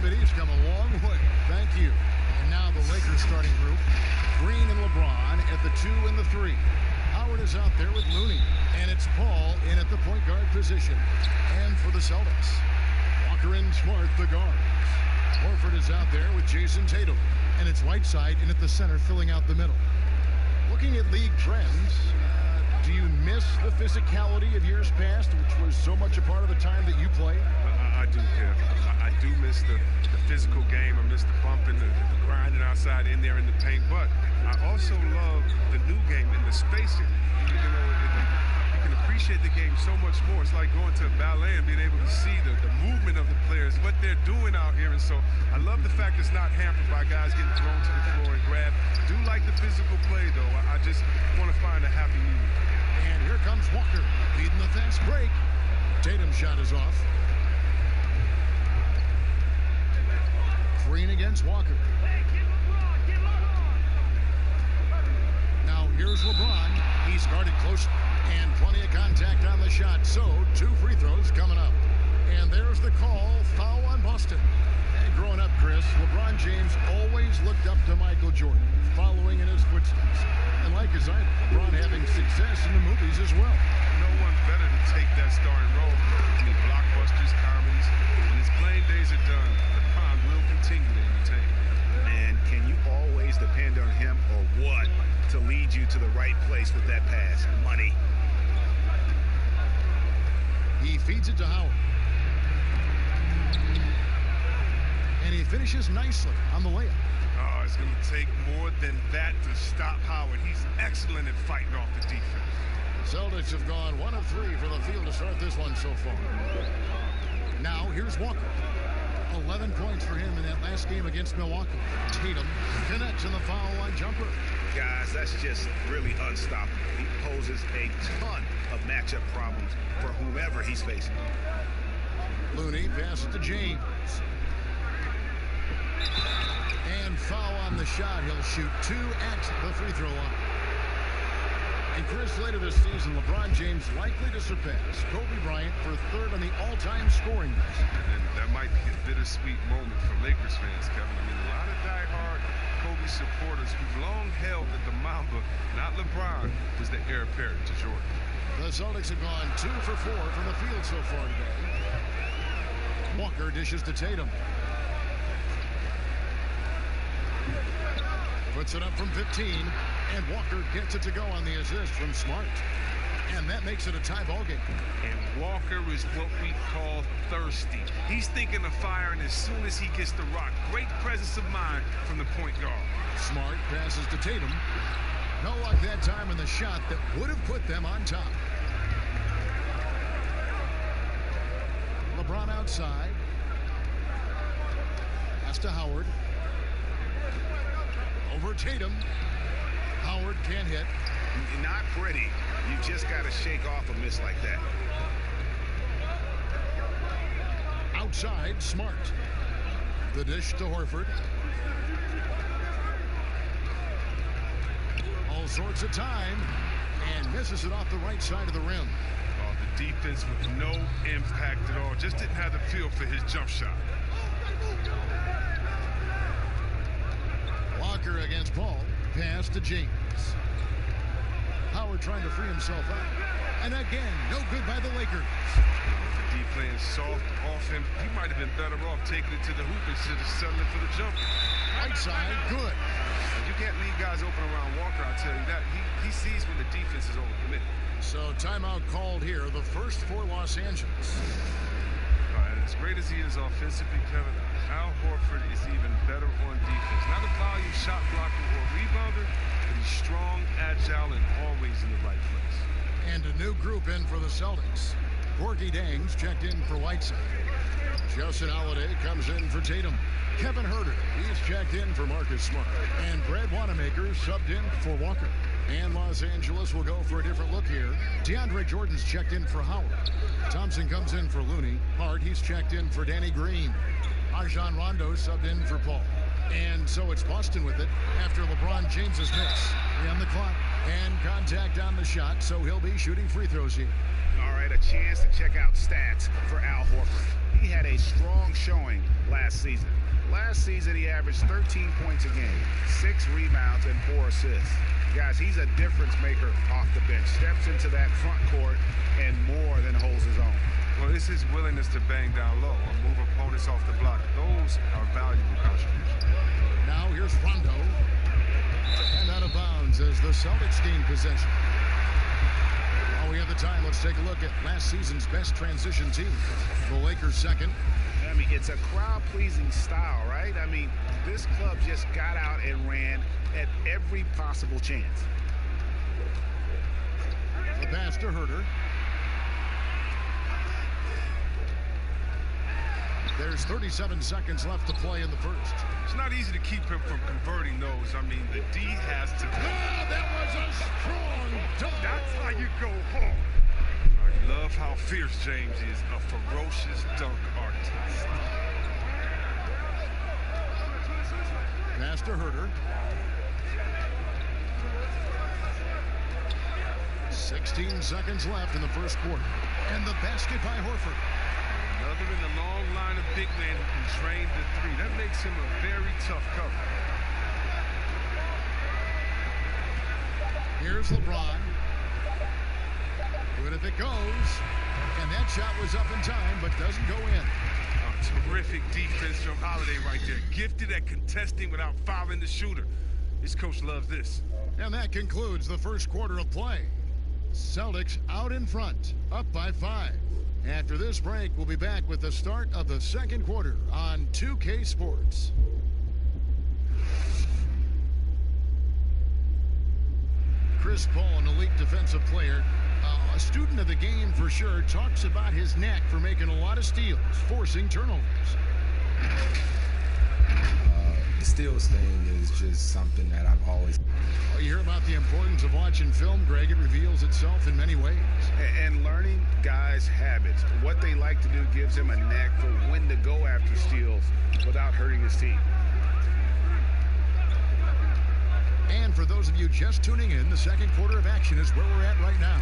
David East come a long way. Thank you. And now the Lakers starting group. Green and LeBron at the 2 and the 3. Howard is out there with Looney. And it's Paul in at the point guard position. And for the Celtics, Walker and Smart, the guards. Horford is out there with Jason Tatum. And it's Whiteside in at the center, filling out the middle. Looking at league trends, do you miss the physicality of years past, which was so much a part of the time that you played? I do, Kev. I do miss the physical game. I miss the bumping, the grinding outside in there in the paint. But I also love the new game and the spacing. You can appreciate the game so much more. It's like going to a ballet and being able to see the movement of the players, what they're doing out here. And so I love the fact it's not hampered by guys getting thrown to the floor and grabbed. I do like the physical play, though. I just want to find a happy medium. And here comes Walker, leading the fast break. Tatum's shot is off. Green against Walker. Now here's LeBron. He's guarded close and plenty of contact on the shot. So 2 free throws coming up. And there's the call. Foul on Boston. And growing up, Chris, LeBron James always looked up to Michael Jordan, following in his footsteps. And like his idol, LeBron having success in the movies as well. No one better to take that starring role. I mean, blockbusters, comedies. When his playing days are done, LeBron will continue to entertain. And can you always depend on him or what to lead you to the right place with that pass? Money. He feeds it to Howard. And he finishes nicely on the layup. Oh, it's going to take more than that to stop Howard. He's excellent at fighting off the defense. Celtics have gone 1 of 3 from the field to start this one so far. Now here's Walker. 11 points for him in that last game against Milwaukee. Tatum connects in the foul line jumper. Guys, that's just really unstoppable. He poses a ton of matchup problems for whomever he's facing. Looney passes to James. And foul on the shot. He'll shoot 2 at the free throw line. And Chris, later this season, LeBron James likely to surpass Kobe Bryant for 3rd on the all-time scoring list. And that might be a bittersweet moment for Lakers fans, Kevin. I mean, a lot of diehard Kobe supporters who've long held that the Mamba, not LeBron, was the heir apparent to Jordan. The Celtics have gone 2 for 4 from the field so far today. Walker dishes to Tatum. Puts it up from 15, and Walker gets it to go on the assist from Smart. And that makes it a tie ball game. And Walker is what we call thirsty. He's thinking of firing as soon as he gets the rock. Great presence of mind from the point guard. Smart passes to Tatum. No luck that time in the shot that would have put them on top. LeBron outside. Pass to Howard. Over Tatum. Howard can't hit. Not pretty. You just got to shake off a miss like that. Outside, Smart. The dish to Horford. All sorts of time. And misses it off the right side of the rim. Oh, the defense with no impact at all. Just didn't have the feel for his jump shot. Walker against Paul. Pass to James. Howard trying to free himself up. And again, no good by the Lakers. With the D playing soft off him, he might have been better off taking it to the hoop instead of settling for the jumper. Right side, good. You can't leave guys open around Walker, I'll tell you that. He sees when the defense is overcommitted. So timeout called here, the first for Los Angeles. And as great as he is offensively, Kevin, Al Horford is even better on defense. Not a volume shot blocker or rebounder, but he's strong, agile, and always in the right place. And a new group in for the Celtics. Corky Dangs checked in for Whiteside. Justin Holiday comes in for Tatum. Kevin Huerter, he's checked in for Marcus Smart. And Brad Wanamaker subbed in for Walker. And Los Angeles will go for a different look here. DeAndre Jordan's checked in for Howard. Thompson comes in for Looney. Hart, he's checked in for Danny Green. Rajon Rondo subbed in for Paul. And so it's Boston with it after LeBron James's miss. 3 on the clock. And contact on the shot, so he'll be shooting free throws here. All right, a chance to check out stats for Al Horford. He had a strong showing last season. Last season, he averaged 13 points a game, 6 rebounds, and 4 assists. Guys, he's a difference maker off the bench. Steps into that front court and more than holds his own. Well, it's his willingness to bang down low or move opponents off the block. Those are valuable contributions. Now here's Rondo. And out of bounds as the Celtics gain possession. While we have the time, let's take a look at last season's best transition team. The Lakers second. I mean, it's a crowd-pleasing style, right? I mean, this club just got out and ran at every possible chance. The pass to Herter. There's 37 seconds left to play in the first. It's not easy to keep him from converting those. I mean, the D has to... Oh, that was a strong dunk. That's how you go home. I love how fierce James is, a ferocious dunk artist. Pass to Herter. 16 seconds left in the first quarter. And the basket by Horford. Another in the long line of big men who can drain the three. That makes him a very tough cover. Here's LeBron. Good if it goes. And that shot was up in time, but doesn't go in. Oh, terrific defense from Holiday right there. Gifted at contesting without fouling the shooter. This coach loves this. And that concludes the first quarter of play. Celtics out in front, up by 5. After this break, we'll be back with the start of the second quarter on 2K Sports. Chris Paul, an elite defensive player, a student of the game for sure, talks about his knack for making a lot of steals, forcing turnovers. The steals thing is just something that I've always... Well, you hear about the importance of watching film, Greg. It reveals itself in many ways. And learning guys' habits. What they like to do gives him a knack for when to go after steals without hurting his team. And for those of you just tuning in, the second quarter of action is where we're at right now.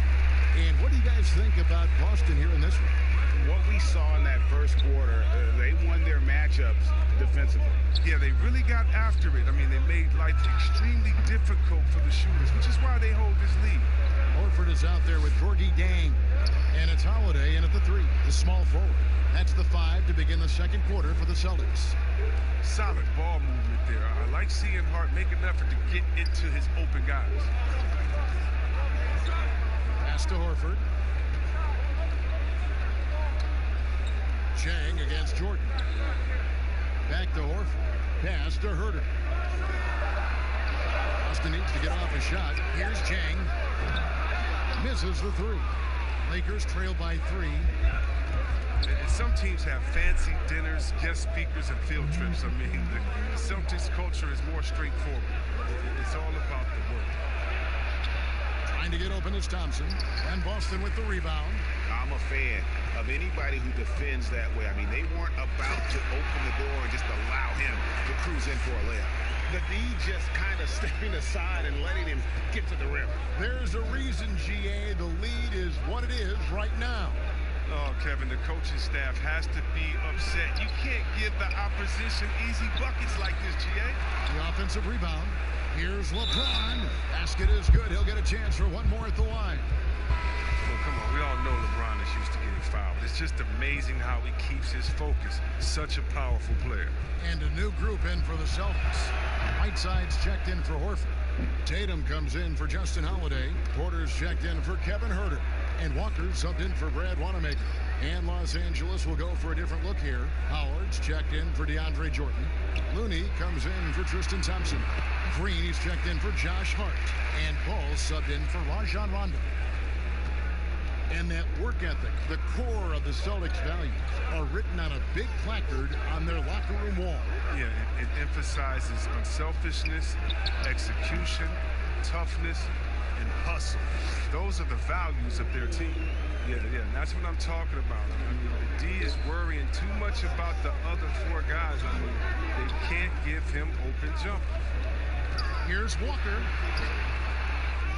And what do you guys think about Boston here in this one? What we saw in that first quarter, they won their matchups defensively. Yeah, they really got after it. I mean, they made life extremely difficult for the shooters, which is why they hold this lead. Horford is out there with Gorgie Dang. And it's Holiday in at the 3, the small forward. That's the 5 to begin the second quarter for the Celtics. Solid ball movement there. I like seeing Hart make an effort to get into his open guys. Pass to Horford. Chang against Jordan. Back to Horford. Pass to Herter. Boston needs to get off a shot. Here's Chang. Misses the 3. Lakers trail by 3. And some teams have fancy dinners, guest speakers, and field trips. I mean, the Celtics culture is more straightforward. It's all about the work. Trying to get open is Thompson. And Boston with the rebound. I'm a fan of anybody who defends that way. I mean, they weren't about to open the door and just allow him to cruise in for a layup. The D just kind of stepping aside and letting him get to the rim. There's a reason, GA, the lead is what it is right now. Oh, Kevin, the coaching staff has to be upset. You can't give the opposition easy buckets like this, GA. The offensive rebound. Here's LeBron. Basket is good. He'll get a chance for one more at the line. Well, come on. We all know LeBron is used to getting fouled. It's just amazing how he keeps his focus. Such a powerful player. And a new group in for the Celtics. Whiteside's checked in for Horford. Tatum comes in for Justin Holiday. Porter's checked in for Kevin Herter. And Walker subbed in for Brad Wanamaker. And Los Angeles will go for a different look here. Howard's checked in for DeAndre Jordan. Looney comes in for Tristan Thompson. Green is checked in for Josh Hart. And Paul subbed in for Rajon Rondo. And that work ethic, the core of the Celtics values, are written on a big placard on their locker room wall. Yeah, it emphasizes unselfishness, execution, toughness, and hustle. Those are the values of their team. Yeah, and that's what I'm talking about. I mean, the D is worrying too much about the other 4 guys. I mean, they can't give him open jump. Here's Walker.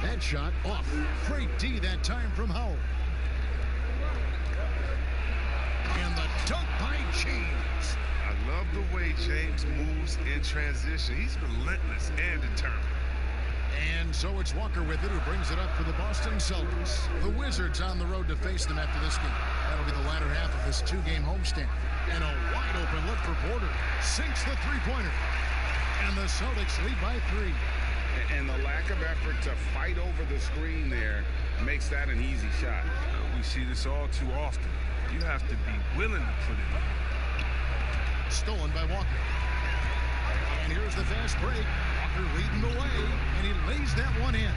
That shot off. Great D that time from Howard. And the dunk by James. I love the way James moves in transition. He's relentless and determined. And so it's Walker with it, who brings it up for the Boston Celtics. The Wizards on the road to face them after this game. That'll be the latter half of this 2-game homestand. And a wide open look for Porter. Sinks the three-pointer. And the Celtics lead by 3. And the lack of effort to fight over the screen there makes that an easy shot. We see this all too often. You have to be willing to put it in. Stolen by Walker. And here's the fast break. Walker leading the way, and he lays that one in.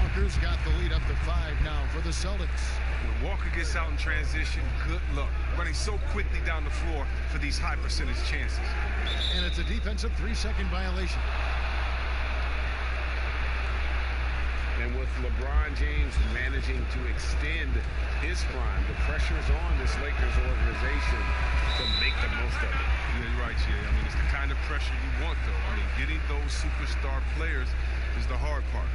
Walker's got the lead up to 5 now for the Celtics. When Walker gets out in transition, good luck. Running so quickly down the floor for these high percentage chances. And it's a defensive 3-second violation. And with LeBron James managing to extend his prime, the pressure is on this Lakers organization to make the most of it. Yeah, you're right, Jay. I mean, it's the kind of pressure you want, though. I mean, getting those superstar players is the hard part.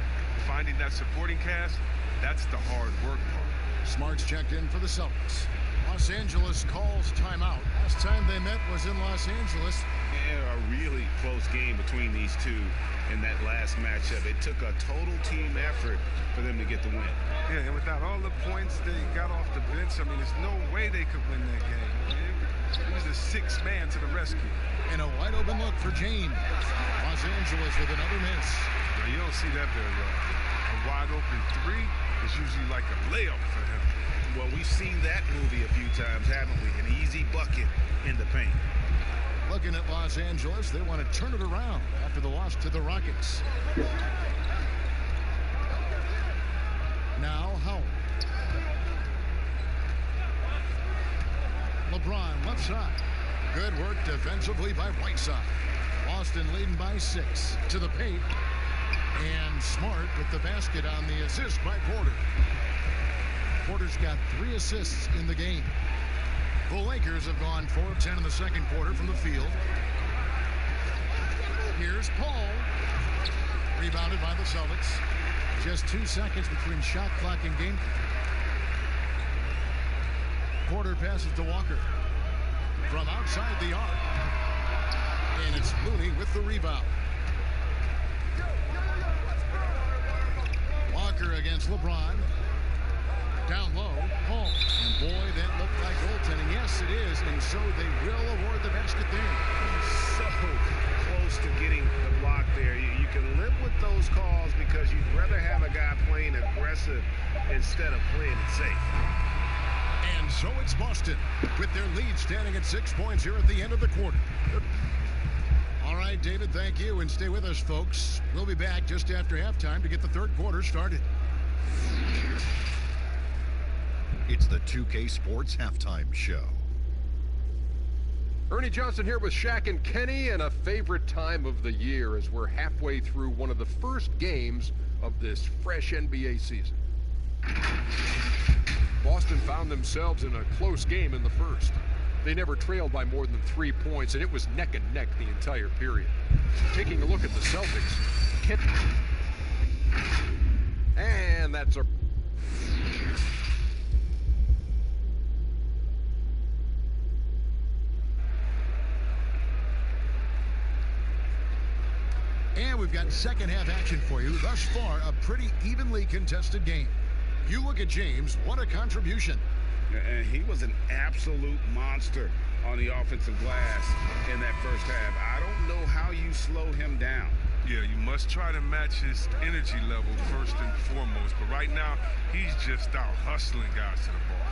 Finding that supporting cast, that's the hard work part. Smart's checked in for the Celtics. Los Angeles calls timeout. Last time they met was in Los Angeles. Yeah, a really close game between these two in that last matchup. It took a total team effort for them to get the win. Yeah, and without all the points they got off the bench, I mean, there's no way they could win that game. He was the sixth man to the rescue. And a wide open look for James. Los Angeles with another miss. Now, you don't see that very often. A wide open three is usually like a layup for him. Well, we've seen that movie a few times, haven't we? An easy bucket in the paint. Looking at Los Angeles, they want to turn it around after the loss to the Rockets. Now Howard. LeBron left side. Good work defensively by Whiteside. Boston leading by 6 to the paint. And Smart with the basket on the assist by Porter. Porter's got 3 assists in the game. The Lakers have gone 4 of 10 in the second quarter from the field. Here's Paul. Rebounded by the Celtics. Just 2 seconds between shot clock and game. Porter passes to Walker. From outside the arc. And it's Looney with the rebound. Walker against LeBron. Down low, Paul. And boy, that looked like goaltending. Yes, it is. And so they will award the basket there. So close to getting the block there. You can live with those calls because you'd rather have a guy playing aggressive instead of playing it safe. And so it's Boston with their lead standing at 6 points here at the end of the quarter. All right, David, thank you. And stay with us, folks. We'll be back just after halftime to get the third quarter started. It's the 2K Sports Halftime Show. Ernie Johnson here with Shaq and Kenny, and a favorite time of the year as we're halfway through one of the first games of this fresh NBA season. Boston found themselves in a close game in the first. They never trailed by more than 3 points, and it was neck and neck the entire period. Taking a look at the Celtics. And that's a... And we've got second half action for you. Thus far, a pretty evenly contested game. You look at James, what a contribution. And he was an absolute monster on the offensive glass in that first half. I don't know how you slow him down. Yeah, you must try to match his energy level first and foremost. But right now, he's just out hustling guys to the ball.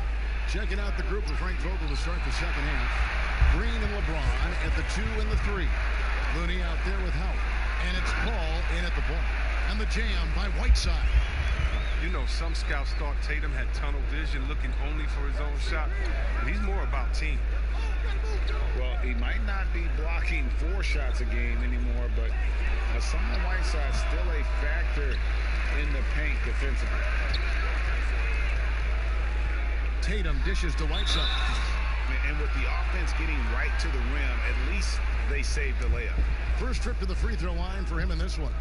Checking out the group of Frank Vogel to start the second half. Green and LeBron at the 2 and the 3. Looney out there with Howard. And it's Paul in at the ball. And the jam by Whiteside. You know, some scouts thought Tatum had tunnel vision, looking only for his own shot. But he's more about team. Well, he might not be blocking 4 shots a game anymore, but Hassan Whiteside's still a factor in the paint defensively. Tatum dishes to Whiteside. And with the offense getting right to the rim, at least they saved the layup. First trip to the free throw line for him in this one.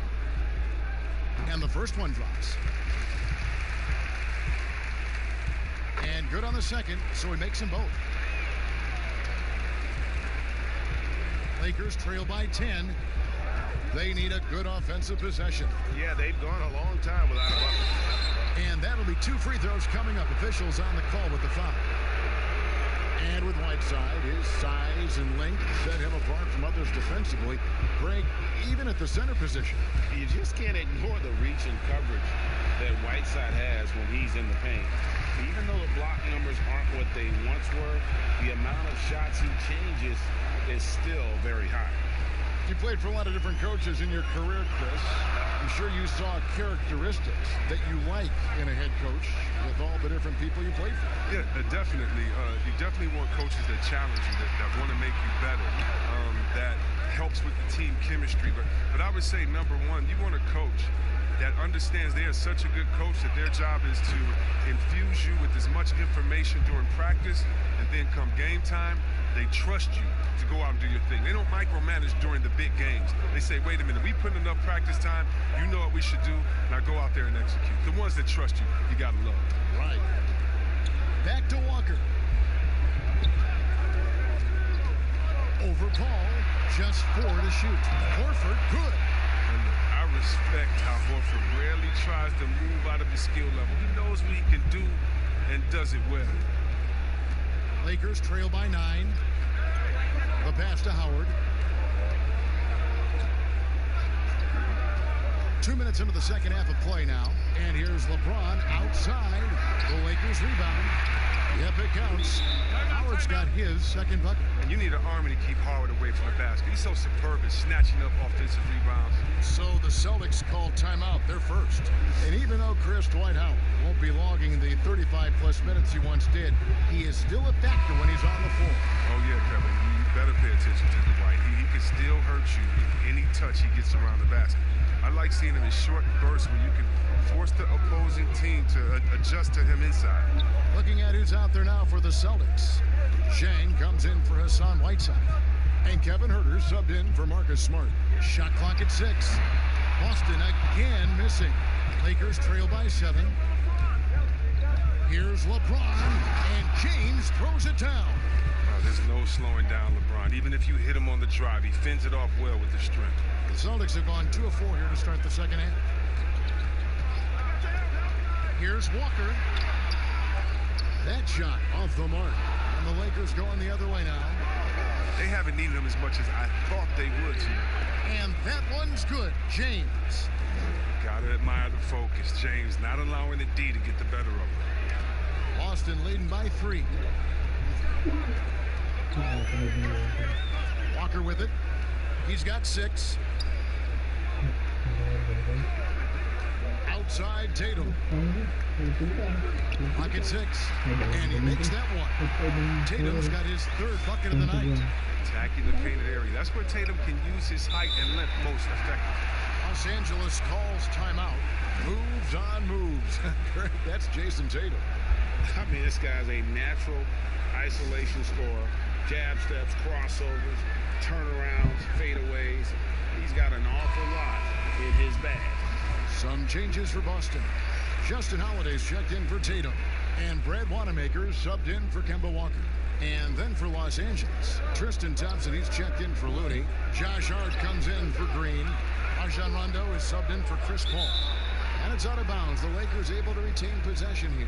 And the first one drops. And good on the second, so he makes them both. Lakers trail by 10. They need a good offensive possession. Yeah, they've gone a long time without a bucket. And that'll be 2 free throws coming up. Officials on the call with the foul. And with Whiteside, his size and length set him apart from others defensively. Greg, even at the center position. You just can't ignore the reach and coverage that Whiteside has when he's in the paint. Even though block numbers aren't what they once were, the amount of shots he changes is still very high. You played for a lot of different coaches in your career, Chris. I'm sure you saw characteristics that you like in a head coach with all the different people you played for. Yeah, definitely. You definitely want coaches that challenge you, that want to make you better, that helps with the team chemistry. But I would say, number one, you want a coach that understands they are such a good coach that their job is to infuse you with as much information during practice, and then come game time, they trust you to go out and do your thing. They don't micromanage during the big games. They say, wait a minute, we put enough practice time, you know what we should do, now go out there and execute. The ones that trust you, you got to love. Right. Back to Walker. Over Paul, just 4 to shoot. Horford, good. And I respect how Horford rarely tries to move out of his skill level. He knows what he can do and does it well. Lakers trail by 9. The pass to Howard. 2 minutes into the second half of play now. And here's LeBron outside. The Lakers rebound. Yep, it counts. Howard's got his second bucket. And you need an army to keep Howard away from the basket. He's so superb at snatching up offensive rebounds. So the Celtics call timeout, their first. And even though Chris Dwight Howard won't be logging the 35-plus minutes he once did, he is still a factor when he's on the floor. Oh, yeah, Kevin. You better pay attention to Dwight. He can still hurt you with any touch he gets around the basket. I like seeing him in short bursts where you can force the opposing team to adjust to him inside. Looking at who's out there now for the Celtics. Zhang comes in for Hassan Whiteside. And Kevin Huerter subbed in for Marcus Smart. Shot clock at 6. Boston again missing. Lakers trail by 7. Here's LeBron, and James throws it down. There's no slowing down LeBron. Even if you hit him on the drive, he fends it off well with the strength. The Celtics have gone 2 of 4 here to start the second half. Here's Walker. That shot off the mark. And the Lakers going the other way now. They haven't needed him as much as I thought they would to. And that one's good. James. Gotta admire the focus. James not allowing the D to get the better of him. Boston leading by 3. Walker with it. He's got 6. Outside Tatum. Pocket 6. And he makes that one. Tatum's got his 3rd bucket of the night. Attacking the painted area. That's where Tatum can use his height and length most effectively. Los Angeles calls timeout. Moves on moves. That's Jason Tatum. I mean, this guy's a natural isolation scorer. Jab steps, crossovers, turnarounds, fadeaways. He's got an awful lot in his bag. Some changes for Boston. Justin Holiday's checked in for Tatum. And Brad Wanamaker subbed in for Kemba Walker. And then for Los Angeles, Tristan Thompson, he's checked in for Looney. Josh Hart comes in for Green. Rajon Rondo is subbed in for Chris Paul. And it's out of bounds. The Lakers able to retain possession here.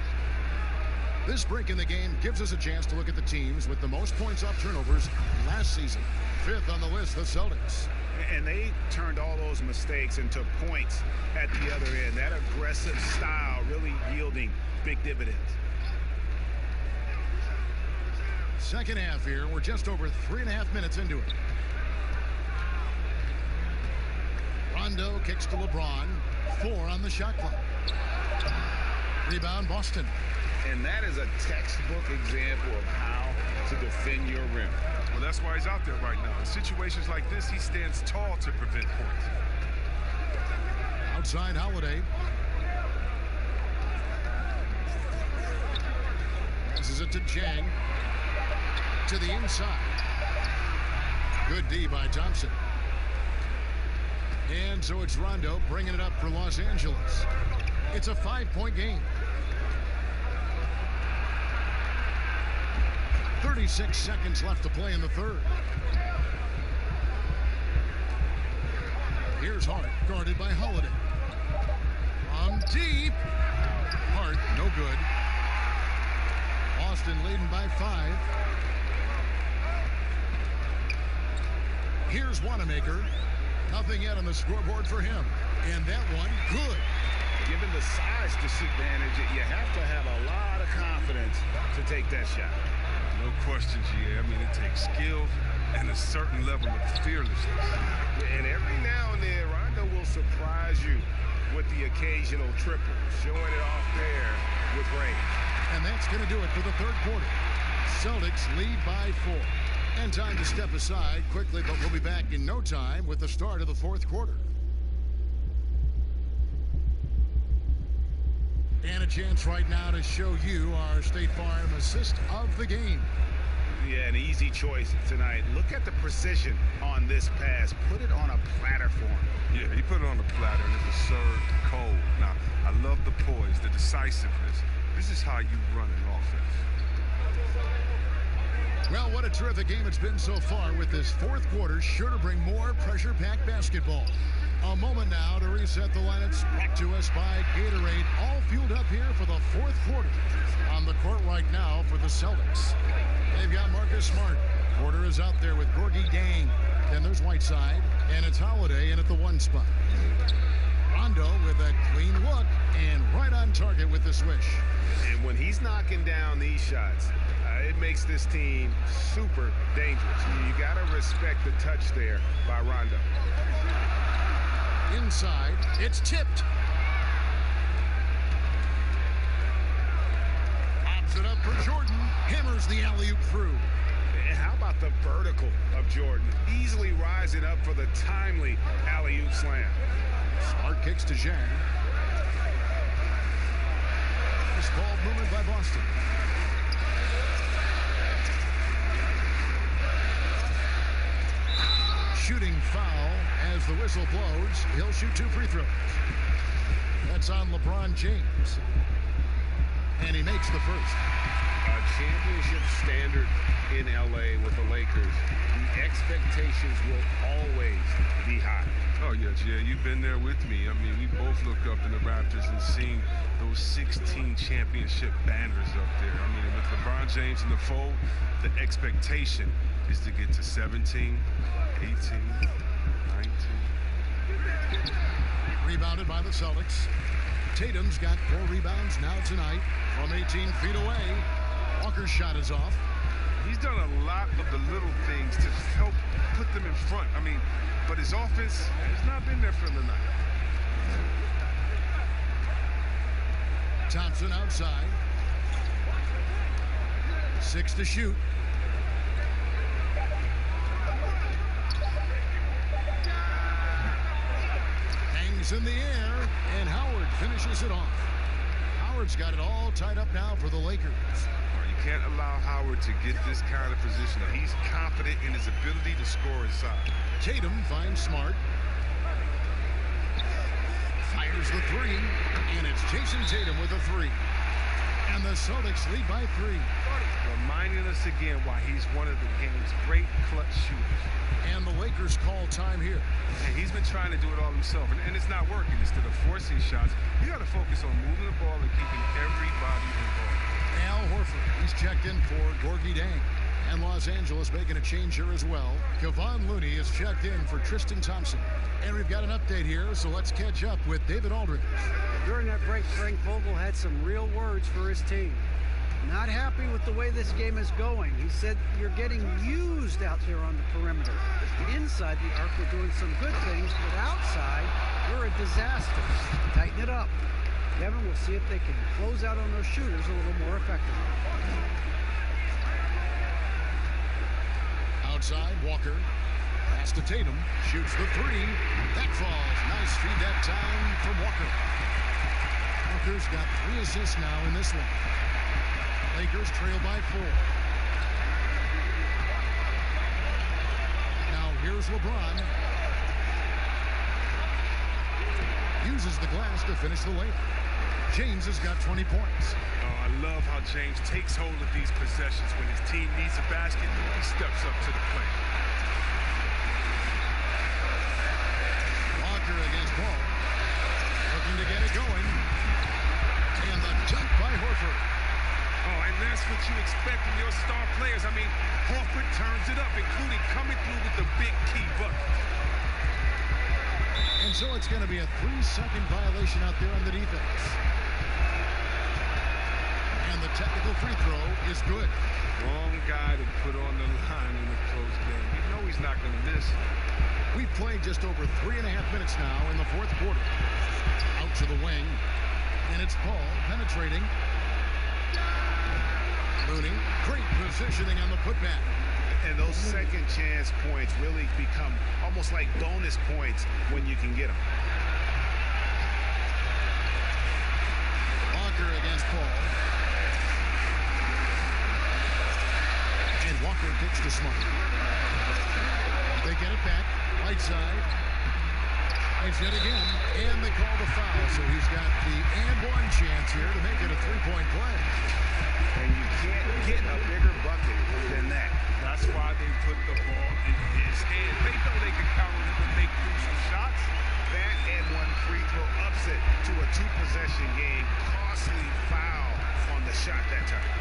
This break in the game gives us a chance to look at the teams with the most points off turnovers last season. 5th on the list, the Celtics. And they turned all those mistakes into points at the other end. That aggressive style really yielding big dividends. Second half here. We're just over 3.5 minutes into it. Rondo kicks to LeBron. 4 on the shot clock. Rebound, Boston. And that is a textbook example of how to defend your rim. Well, that's why he's out there right now. In situations like this, he stands tall to prevent points. Outside Holiday. Passes it to Zhang. To the inside. Good D by Thompson. And so it's Rondo bringing it up for Los Angeles. It's a 5-point game. 36 seconds left to play in the third. Here's Hart, guarded by Holiday. On deep. Hart, no good. Boston leading by 5. Here's Wanamaker. Nothing yet on the scoreboard for him. And that one, good. Given the size disadvantage, you have to have a lot of confidence take that shot. No question, GA. I mean, it takes skill and a certain level of fearlessness. And every now and then, Rondo will surprise you with the occasional triple, showing it off there with range. And that's going to do it for the third quarter. Celtics lead by 4. And time to step aside quickly, but we'll be back in no time with the start of the fourth quarter. And a chance right now to show you our State Farm assist of the game. Yeah, an easy choice tonight. Look at the precision on this pass. Put it on a platter for him. Yeah, he put it on the platter and it was served cold. Now, I love the poise, the decisiveness. This is how you run an offense. Well, what a terrific game it's been so far, with this fourth quarter sure to bring more pressure-packed basketball. A moment now to reset the lineups, brought to us by Gatorade, all fueled up here for the fourth quarter. On the court right now for the Celtics, they've got Marcus Smart. Porter is out there with Gorgie Dang. Then there's Whiteside, and it's Holiday in at the 1 spot. Rondo with a clean look and right on target with the swish. And when he's knocking down these shots, it makes this team super dangerous. You got to respect the touch there by Rondo. Inside, it's tipped. Lobs it up for Jordan. Hammers the alley-oop through. And how about the vertical of Jordan? Easily rising up for the timely alley-oop slam. Smart kicks to Zhang. This ball movement by Boston. Shooting foul as the whistle blows. He'll shoot 2 free throws. That's on LeBron James. And he makes the first. A championship standard in LA with the Lakers. The expectations will always be high. Oh, yeah, Jay, you've been there with me. I mean, we both looked up in the Raptors and seen those 16 championship banners up there. I mean, with LeBron James in the fold, the expectation is to get to 17, 18, 19. Rebounded by the Celtics. Tatum's got 4 rebounds now tonight from 18 feet away. Walker's shot is off. He's done a lot of the little things to help put them in front. I mean, but his offense has not been there for the night. Thompson outside. 6 to shoot. Hangs in the air, and Howard finishes it off. Howard's got it all tied up now for the Lakers. You can't allow Howard to get this kind of position. He's confident in his ability to score inside. Tatum finds Smart. Fires the 3, and it's Jason Tatum with a 3. And the Celtics lead by 3. Reminding us again why he's one of the game's great clutch shooters. And the Lakers call time here. And he's been trying to do it all himself, and it's not working. Instead of forcing shots, you got to focus on moving the ball and keeping everybody involved. Al Horford, he's checked in for Gorgie Dang. And Los Angeles making a change here as well. Kevon Looney is checked in for Tristan Thompson. And we've got an update here, so let's catch up with David Aldridge. During that break, Frank Vogel had some real words for his team. Not happy with the way this game is going. He said, you're getting used out there on the perimeter. Inside the arc, we're doing some good things, but outside, we're a disaster. Tighten it up. Kevin, we'll see if they can close out on those shooters a little more effectively. Outside, Walker. Pass to Tatum. Shoots the 3. That falls. Nice feed that time from Walker. Walker's got 3 assists now in this one. Lakers trail by 4. Now here's LeBron. Uses the glass to finish the layup. James has got 20 points. Oh, I love how James takes hold of these possessions. When his team needs a basket, he steps up to the plate. Walker against Paul. Looking to get it going. And the dunk by Horford. Oh, and that's what you expect from your star players. I mean, Horford turns it up, including coming through with the big key bucket. And so it's going to be a 3-second violation out there on the defense. And the technical free throw is good. Wrong guy to put on the line in a close game. You know he's not going to miss. We've played just over 3.5 minutes now in the fourth quarter. Out to the wing. And it's Paul penetrating. Looney, great positioning on the putback. And those second chance points really become almost like bonus points when you can get them. Walker against Paul. And Walker kicks to Smart. They get it back. Right side. It's yet again. And they call the foul. So he's got the and one chance here to make it a three-point play. And you can't get a bigger bucket than that. That's why they put the ball in his hand. They know they can count on him to make crucial shots. That and one free throw ups it to a two-possession game. Costly foul on the shot that time.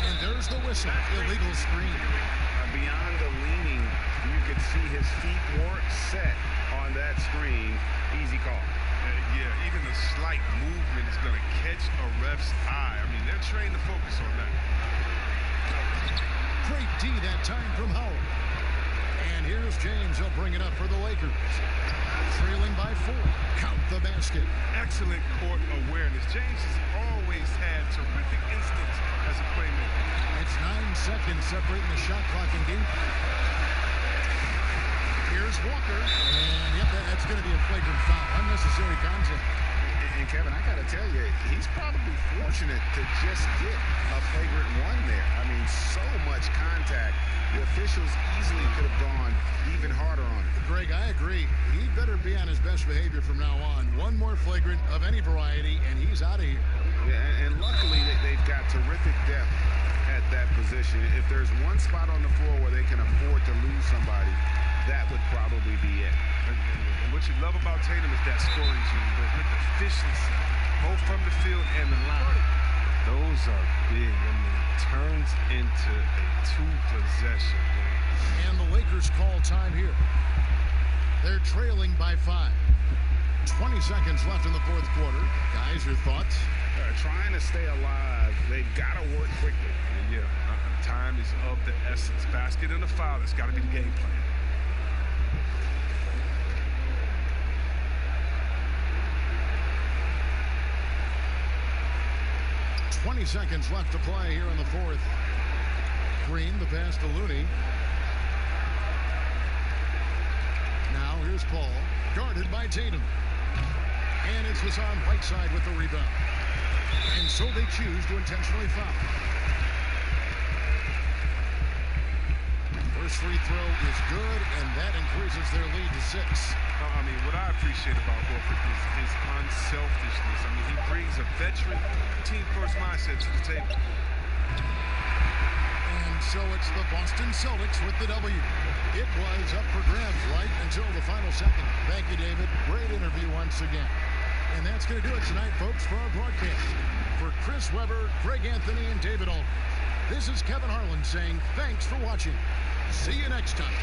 And there's the whistle. Illegal screen. Beyond the leaning, you could see his feet weren't set on that screen. Easy call. Yeah, even a slight movement is going to catch a ref's eye. I mean, they're trained to focus on that. Great D that time from Howard. And here's James. He'll bring it up for the Lakers. Trailing by 4. Count the basket. Excellent court awareness. James has always had terrific instincts as a playmaker. It's 9 seconds separating the shot clock and game. Here's Walker. And yep, that's going to be a flagrant foul. Unnecessary contact. And Kevin, I got to tell you, he's probably fortunate to just get a flagrant one there. I mean, so much contact. The officials easily could have gone even harder on it. Greg, I agree. He better be on his best behavior from now on. One more flagrant of any variety, and he's out of here. Yeah, and luckily they've got terrific depth at that position. If there's one spot on the floor where they can afford to lose somebody, that would probably be it. And what you love about Tatum is that scoring gene, but with efficiency, both from the field and the line. Those are big. I mean, it turns into a two-possession game. And the Lakers call time here. They're trailing by 5. 20 seconds left in the fourth quarter. Guys, your thoughts? Trying to stay alive, they've got to work quickly. Yeah, time is of the essence. Basket and a foul, that's got to be the game plan. 20 seconds left to play here in the fourth. Green, the pass to Looney. Now here's Paul, guarded by Tatum. And it's Hassan Whiteside with the rebound. And so they choose to intentionally foul. First free throw is good, and that increases their lead to 6. I mean, what I appreciate about Horford is his unselfishness. I mean, he brings a veteran, team-first mindset to the table. And so it's the Boston Celtics with the W. It was up for grabs right until the final second. Thank you, David. Great interview once again. And that's going to do it tonight, folks, for our broadcast. For Chris Webber, Greg Anthony, and David Aldridge, this is Kevin Harlan saying thanks for watching. See you next time.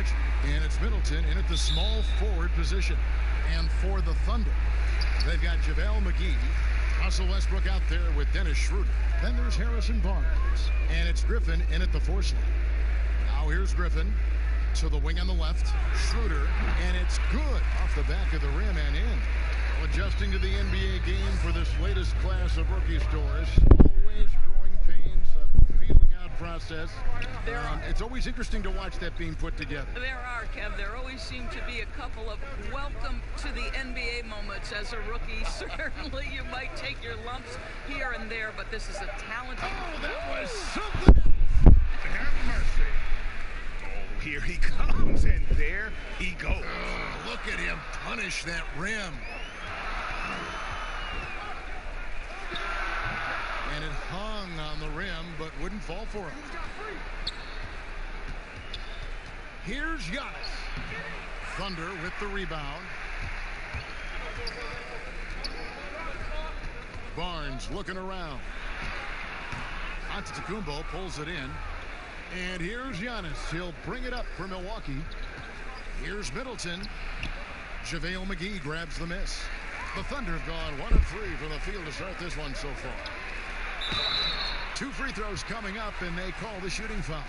energy. And it's Middleton in at the small forward position. And for the Thunder, they've got JaVale McGee, Russell Westbrook out there with Dennis Schroeder. Then there's Harrison Barnes. And it's Griffin in at the 4 slot. Now here's Griffin to the wing on the left. Schroeder, and it's good off the back of the rim and in. Adjusting to the NBA game for this latest class of rookie stores. Always growing pains, a feeling out process. It's always interesting to watch that being put together. There are, Kev. There always seem to be a couple of welcome to the NBA moments as a rookie. Certainly you might take your lumps here and there, but this is a talented... Oh, that was something! Have mercy. Oh, here he comes, and there he goes. Oh, look at him punish that rim. And it hung on the rim, but wouldn't fall for him. Here's Giannis. Thunder with the rebound. Barnes looking around. Antetokounmpo pulls it in. And here's Giannis. He'll bring it up for Milwaukee. Here's Middleton. JaVale McGee grabs the miss. The Thunder have gone 1 of 3 from the field to start this one so far. 2 free throws coming up, and they call the shooting foul.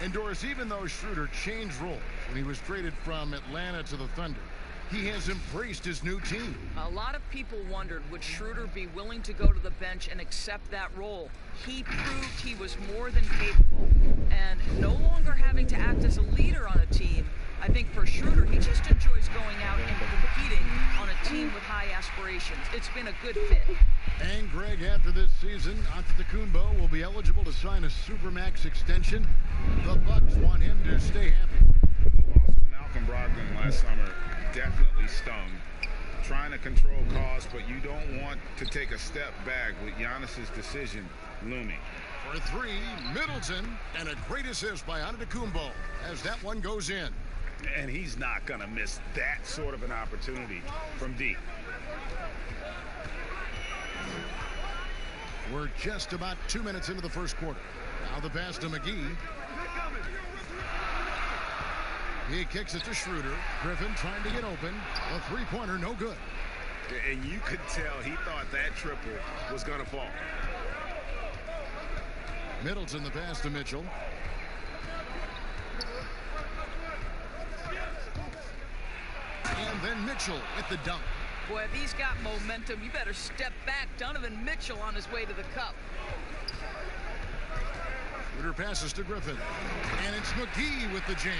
And Doris, even though Schroeder changed roles when he was traded from Atlanta to the Thunder, he has embraced his new team. A lot of people wondered, would Schroeder be willing to go to the bench and accept that role? He proved he was more than capable. And no longer having to act as a leader on a team, I think for Schroeder, he just enjoys going out and competing on a team with high aspirations. It's been a good fit. And Greg, after this season, Antetokounmpo will be eligible to sign a Supermax extension. The Bucks want him to stay happy. The loss of Malcolm Brogdon last summer definitely stung. Trying to control costs, but you don't want to take a step back with Giannis's decision looming. For 3, Middleton, and a great assist by Antetokounmpo as that one goes in. And he's not going to miss that sort of an opportunity from deep. We're just about 2 minutes into the first quarter. Now the pass to McGee. He kicks it to Schroeder. Griffin trying to get open. A three-pointer, no good. And you could tell he thought that triple was going to fall. Middleton the pass to Mitchell. And then Mitchell with the dunk. Boy, if he's got momentum, you better step back. Donovan Mitchell on his way to the cup. Schroeder passes to Griffin. And it's McGee with the jam.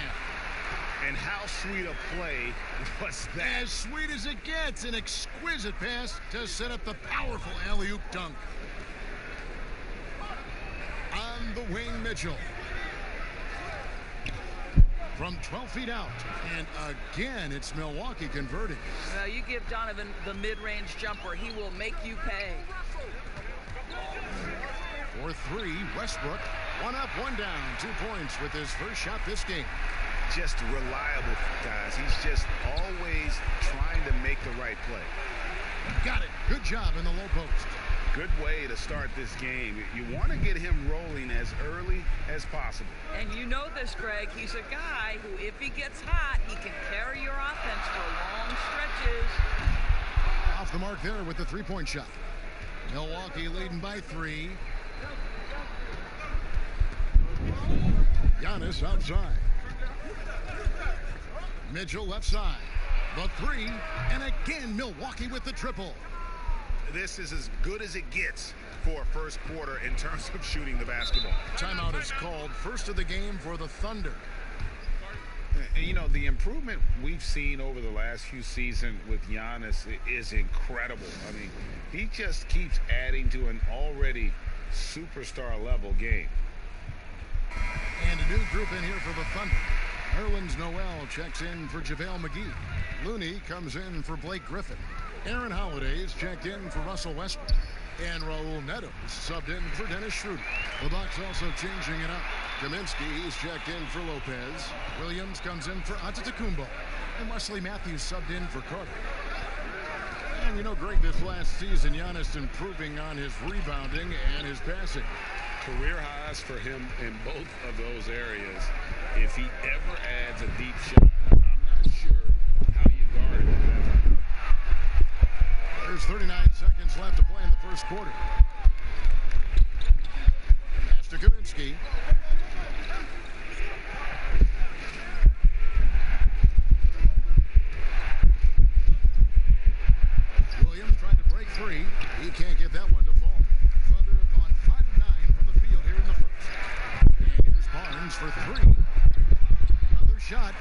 And how sweet a play was that? As sweet as it gets. An exquisite pass to set up the powerful alley-oop dunk. On the wing, Mitchell. From 12 feet out. And again, it's Milwaukee converting. Well, you give Donovan the mid-range jumper, he will make you pay. For 3, Westbrook. 1 up, 1 down. 2 points with his first shot this game. Just reliable, guys. He's just always trying to make the right play. Got it. Good job in the low post. Good way to start this game. You want to get him rolling as early as possible. And you know this, Greg. He's a guy who, if he gets hot, he can carry your offense for long stretches. Off the mark there with the three-point shot. Milwaukee leading by 3. Giannis outside. Mitchell left side. The 3, and again Milwaukee with the triple. This is as good as it gets for a first quarter in terms of shooting the basketball. Timeout is called. First of the game for the Thunder. And, you know, the improvement we've seen over the last few seasons with Giannis is incredible. I mean, he just keeps adding to an already superstar-level game. And a new group in here for the Thunder. Nerlens Noel checks in for JaVale McGee. Looney comes in for Blake Griffin. Aaron Holiday's checked in for Russell Westbrook. And Raul Neto subbed in for Dennis Schroeder. The Bucks also changing it up. Kaminsky is checked in for Lopez. Williams comes in for Antetokounmpo. And Wesley Matthews subbed in for Carter. And you know, Greg, this last season, Giannis improving on his rebounding and his passing. Career highs for him in both of those areas. If he ever adds a deep shot, I'm not sure how you guard it. There's 39 seconds left to play in the first quarter. Pass to Kaminsky. Williams trying to break free. He can't get that one to fall. Thunder have gone 5 of 9 from the field here in the first. And here's Barnes for 3. Another shot.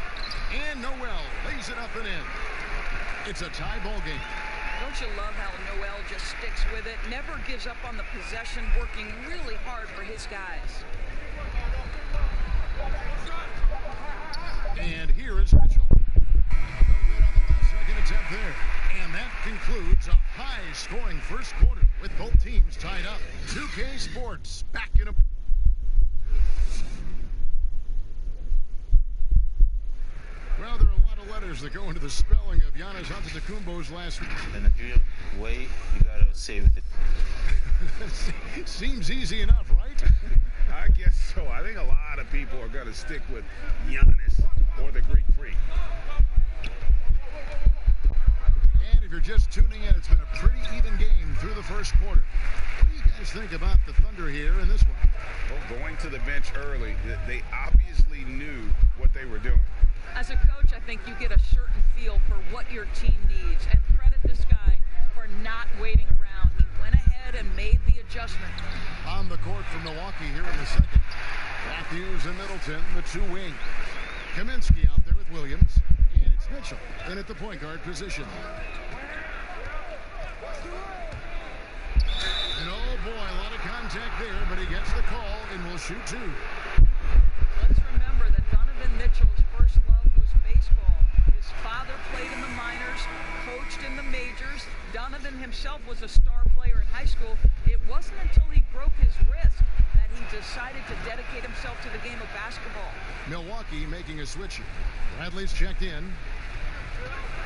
And Noel lays it up and in. It's a tie ball game. Don't you love how Noel just sticks with it, never gives up on the possession, working really hard for his guys. And here is Mitchell. No good on the last second attempt there. And that concludes a high-scoring first quarter with both teams tied up. 2K Sports back in a... Well, there are a lot of letters that go into the spelling of Giannis Antetokounmpo's last week. In a real way, you gotta say with it. Seems easy enough, right? I guess so. I think a lot of people are going to stick with Giannis or the Greek Freak. And if you're just tuning in, it's been a pretty even game through the first quarter. What do you guys think about the Thunder here in this one? Well, going to the bench early, they obviously knew what they were doing. As a coach, I think you get a certain feel for what your team needs, and credit this guy for not waiting around. He went ahead and made the adjustment. On the court for Milwaukee here in the second. Matthews and Middleton, the two wing. Kaminsky out there with Williams, and it's Mitchell in at the point guard position. And oh boy, a lot of contact there, but he gets the call and will shoot 2. Let's remember that Donovan Mitchell's first love was baseball. His father played in the minors, coached in the majors. Donovan himself was a star player in high school. It wasn't until he broke his wrist that he decided to dedicate himself to the game of basketball. Milwaukee making a switch. Bradley's checked in.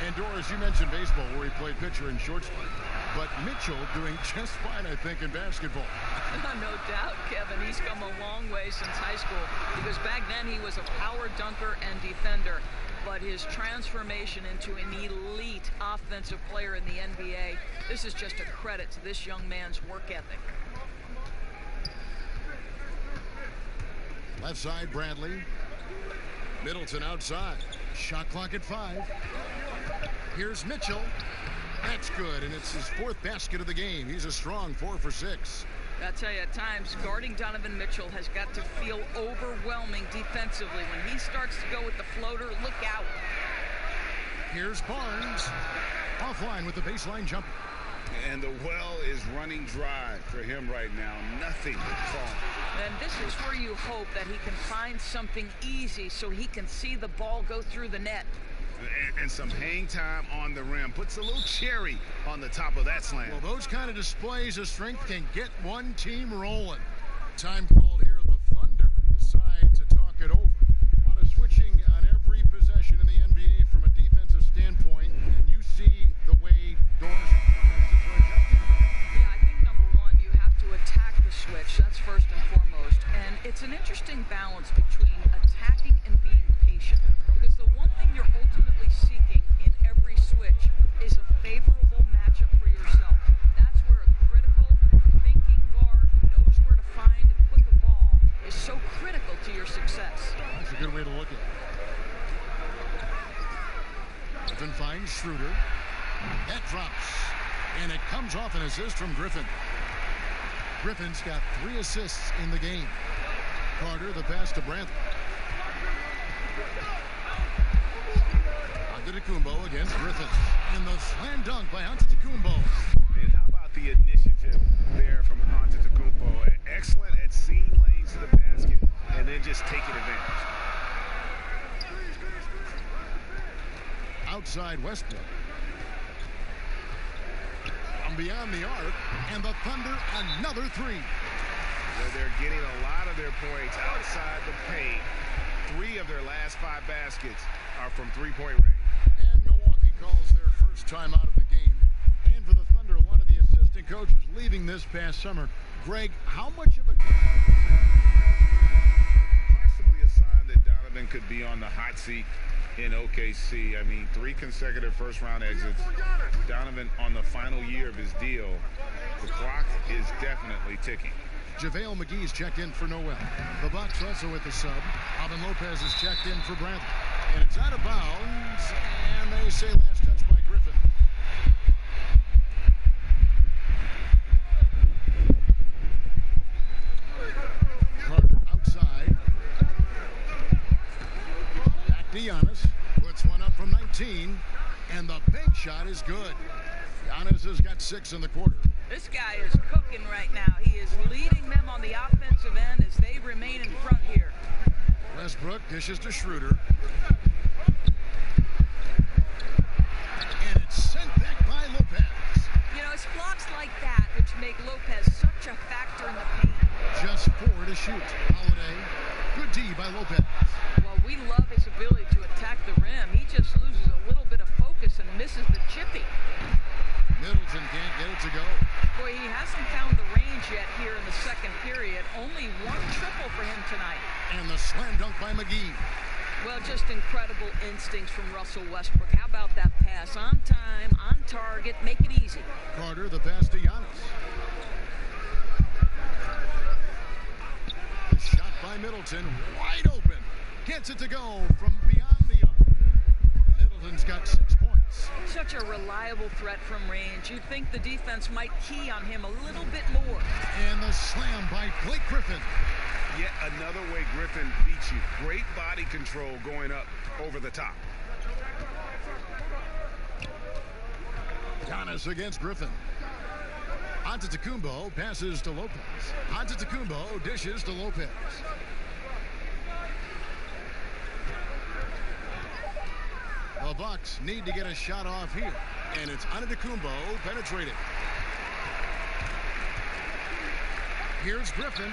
And Doris, you mentioned baseball where he played pitcher and shortstop. But Mitchell doing just fine, I think, in basketball. No doubt, Kevin. He's come a long way since high school because back then he was a power dunker and defender. But his transformation into an elite offensive player in the NBA, this is just a credit to this young man's work ethic. Left side, Bradley. Middleton outside. Shot clock at 5. Here's Mitchell. That's good, and it's his 4th basket of the game. He's a strong 4 for 6. I tell you, at times, guarding Donovan Mitchell has got to feel overwhelming defensively. When he starts to go with the floater, look out. Here's Barnes. Offline with the baseline jumper. And the well is running dry for him right now. Nothing falling. And this is where you hope that he can find something easy so he can see the ball go through the net. And some hang time on the rim. Puts a little cherry on the top of that slam. Well, those kind of displays of strength can get one team rolling. Time called here. The Thunder decide to talk it over. A lot of switching on every possession in the NBA from a defensive standpoint. And you see the way Doris defenses are adjusting. Yeah, I think number one, you have to attack the switch. That's first and foremost. And it's an interesting balance between attacking and being patient. Because the one thing you're ultimately seeking in every switch is a favorable matchup for yourself. That's where a critical, thinking guard who knows where to find and put the ball is so critical to your success. That's a good way to look at it. Griffin finds Schroeder. That drops. And it comes off an assist from Griffin. Griffin's got 3 assists in the game. Carter, the pass to Brantley. Antetokounmpo against Griffin. And the slam dunk by Antetokounmpo. And how about the initiative there from Antetokounmpo? Excellent at seeing lanes to the basket and then just taking advantage. Outside Westbrook. From beyond the arc, and the Thunder another 3. They're getting a lot of their points outside the paint. 3 of their last 5 baskets are from three-point range. And Milwaukee calls their first time out of the game. And for the Thunder, one of the assistant coaches leaving this past summer. Greg, how much of a Donovan could be on the hot seat in OKC. I mean, 3 consecutive first-round exits. Donovan on the final year of his deal. The clock is definitely ticking. JaVale McGee's checked in for Noel. The Bucks also with the sub. Robin Lopez is checked in for Bradley. And it's out of bounds. And they say last touch by Griffin. Carter outside. Back to Giannis. Puts one up from 19. And the bank shot is good. Giannis has got 6 in the quarter. This guy is cooking right now. He is leading them on the offensive end as they remain in front here. Westbrook dishes to Schroeder. And it's sent back by Lopez. You know, it's blocks like that which make Lopez such a factor in the paint. Just 4 to shoot. Holiday. Good D by Lopez. Well, we love his ability to attack the rim. He just loses a little bit of focus and misses the chippy. Middleton can't get it to go. Boy, he hasn't found the range yet here in the second period. Only 1 triple for him tonight. And the slam dunk by McGee. Well, just incredible instincts from Russell Westbrook. How about that pass? On time, on target, make it easy. Carter, the pass to Giannis. The shot by Middleton, wide open. Gets it to go from beyond the arc. Middleton's got 6 points. Such a reliable threat from range. You'd think the defense might key on him a little bit more. And the slam by Blake Griffin. Yet another way Griffin beats you. Great body control going up over the top. Giannis against Griffin. Antetokounmpo passes to Lopez. Antetokounmpo dishes to Lopez. The Bucks need to get a shot off here. And it's Antetokounmpo penetrating. Here's Griffin.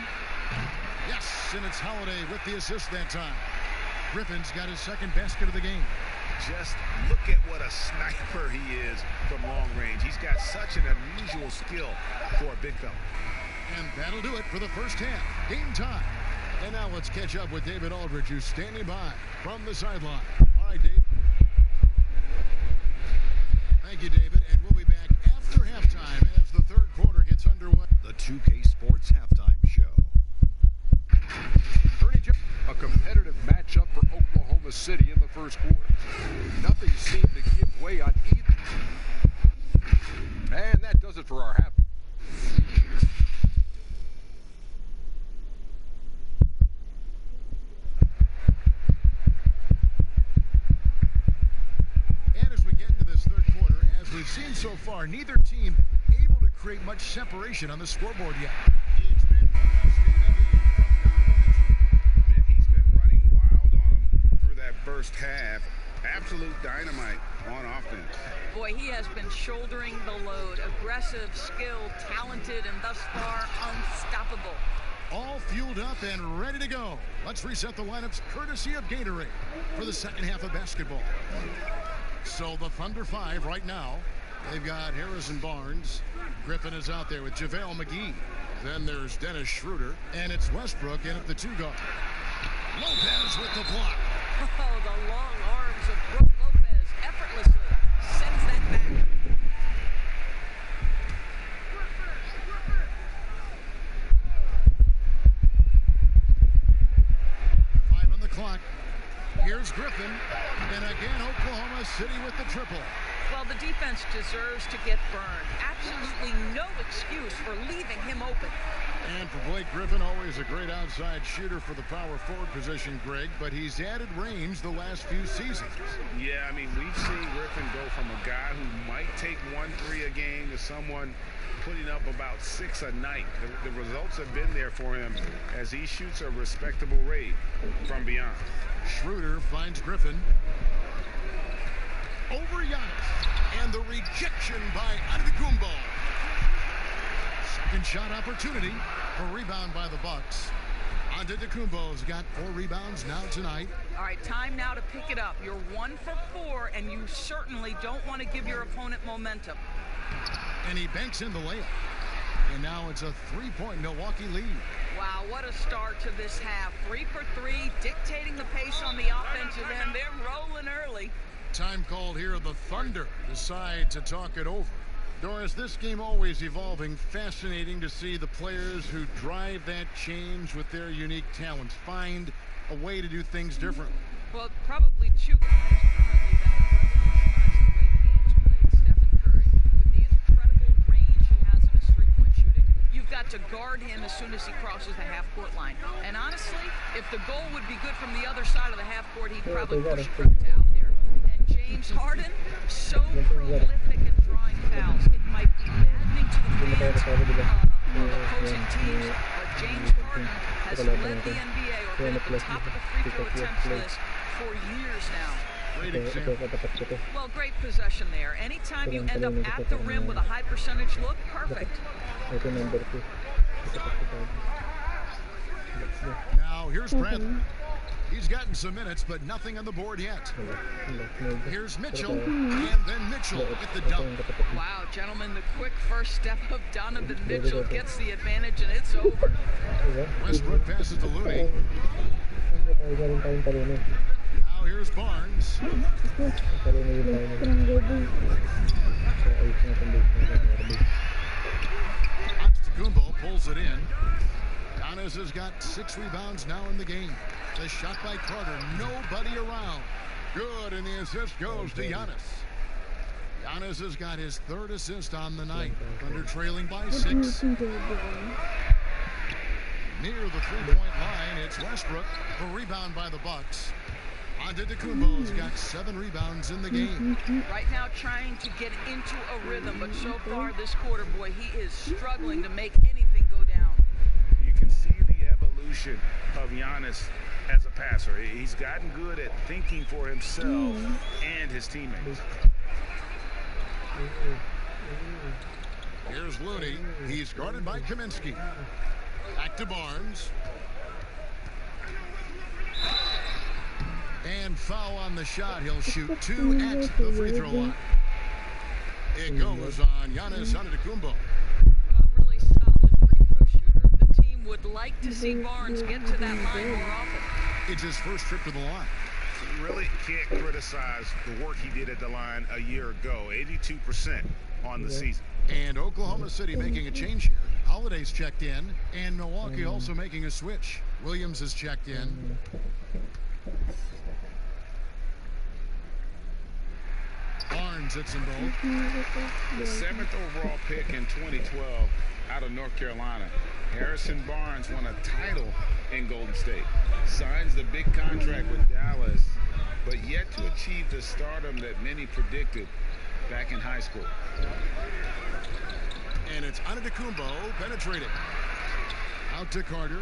Yes, and it's Holiday with the assist that time. Griffin's got his 2nd basket of the game. Just look at what a sniper he is from long range. He's got such an unusual skill for a big fella. And that'll do it for the first half. Game time. And now let's catch up with David Aldridge, who's standing by from the sideline. All right, Dave. Thank you, David. And we'll be back after halftime as the 3rd quarter gets underway. The 2K Sports Halftime Show. A competitive matchup for Oklahoma City in the first quarter. Nothing seemed to give way on either. And that does it for our half. And as we get into this 3rd quarter, as we've seen so far, neither team able to create much separation on the scoreboard yet. It's been first half. Absolute dynamite on offense. Boy, he has been shouldering the load. Aggressive, skilled, talented, and thus far unstoppable. All fueled up and ready to go. Let's reset the lineups courtesy of Gatorade for the second half of basketball. So the Thunder 5 right now. They've got Harrison Barnes. Griffin is out there with JaVale McGee. Then there's Dennis Schroeder. And it's Westbrook in at the 2 guard. Lopez with the block. Oh, the long arms of Brook Lopez effortlessly sends that back. Five on the clock. Here's Griffin. And again, Oklahoma City with the triple. Well, the defense deserves to get burned. Absolutely no excuse for leaving him open. And for Blake Griffin, always a great outside shooter for the power forward position, Greg, but he's added range the last few seasons. Yeah, I mean, we've seen Griffin go from a guy who might take 1-3 a game to someone putting up about 6 a night. The results have been there for him as he shoots a respectable rate from beyond. Schroeder finds Griffin. Over Giannis. And the rejection by Antetokounmpo. Second shot opportunity for rebound by the Bucks. Antetokounmpo's got 4 rebounds now tonight. All right, time now to pick it up. You're 1 for 4, and you certainly don't want to give your opponent momentum. And he banks in the layup. And now it's a 3-point Milwaukee lead. Wow, what a start to this half. 3 for 3, dictating the pace on the offensive end. They're rolling early. Time called here. The Thunder decide to talk it over. Doris, this game always evolving. Fascinating to see the players who drive that change with their unique talents find a way to do things differently. Well, probably two guys currently that revolutionized the way the game's played. Stephen Curry, with the incredible range he has in his three-point shooting. You've got to guard him as soon as he crosses the half-court line. And honestly, if the goal would be good from the other side of the half-court, he'd probably push Trent out there. And James Harden, so prolific at drawing fouls. It might be maddening to the fans of opposing teams, but James Harden has led the NBA or been at the top of the free throw attempts list for years now. Great example. Well, great possession there. Anytime you end up at the rim with a high percentage look, perfect. Now here's Bradley. He's gotten some minutes, but nothing on the board yet. Here's Mitchell, and then Mitchell with the dunk. Wow, gentlemen, the quick first step of Donovan Mitchell gets the advantage, and it's over. Westbrook passes to Looney. Now here's Barnes. Antetokounmpo pulls it in. Giannis has got 6 rebounds now in the game. The shot by Carter, nobody around. Good, and the assist goes to Giannis. Giannis has got his 3rd assist on the night. Thunder trailing by 6. Near the 3-point line, it's Westbrook. The rebound by the Bucks. Antetokounmpo's got 7 rebounds in the game. Right now trying to get into a rhythm, but so far this quarter, boy, he is struggling to make anything go down. You can see the evolution of Giannis as a passer. He's gotten good at thinking for himself and his teammates. Here's Looney. He's guarded by Kaminsky. Back to Barnes. And foul on the shot. He'll shoot 2 at the free throw line. It goes on Giannis Antetokounmpo. A really solid free throw shooter. The team would like to see Barnes get to that line more often. It's his first trip to the line. You really can't criticize the work he did at the line a year ago. 82% on the season. And Oklahoma City making a change here. Holiday's checked in, and Milwaukee also making a switch. Williams is checked in. Barnes hits them both. The 7th overall pick in 2012 out of North Carolina. Harrison Barnes won a title in Golden State. Signs the big contract with Dallas, but yet to achieve the stardom that many predicted back in high school. And it's Antetokounmpo penetrating. Out to Carter.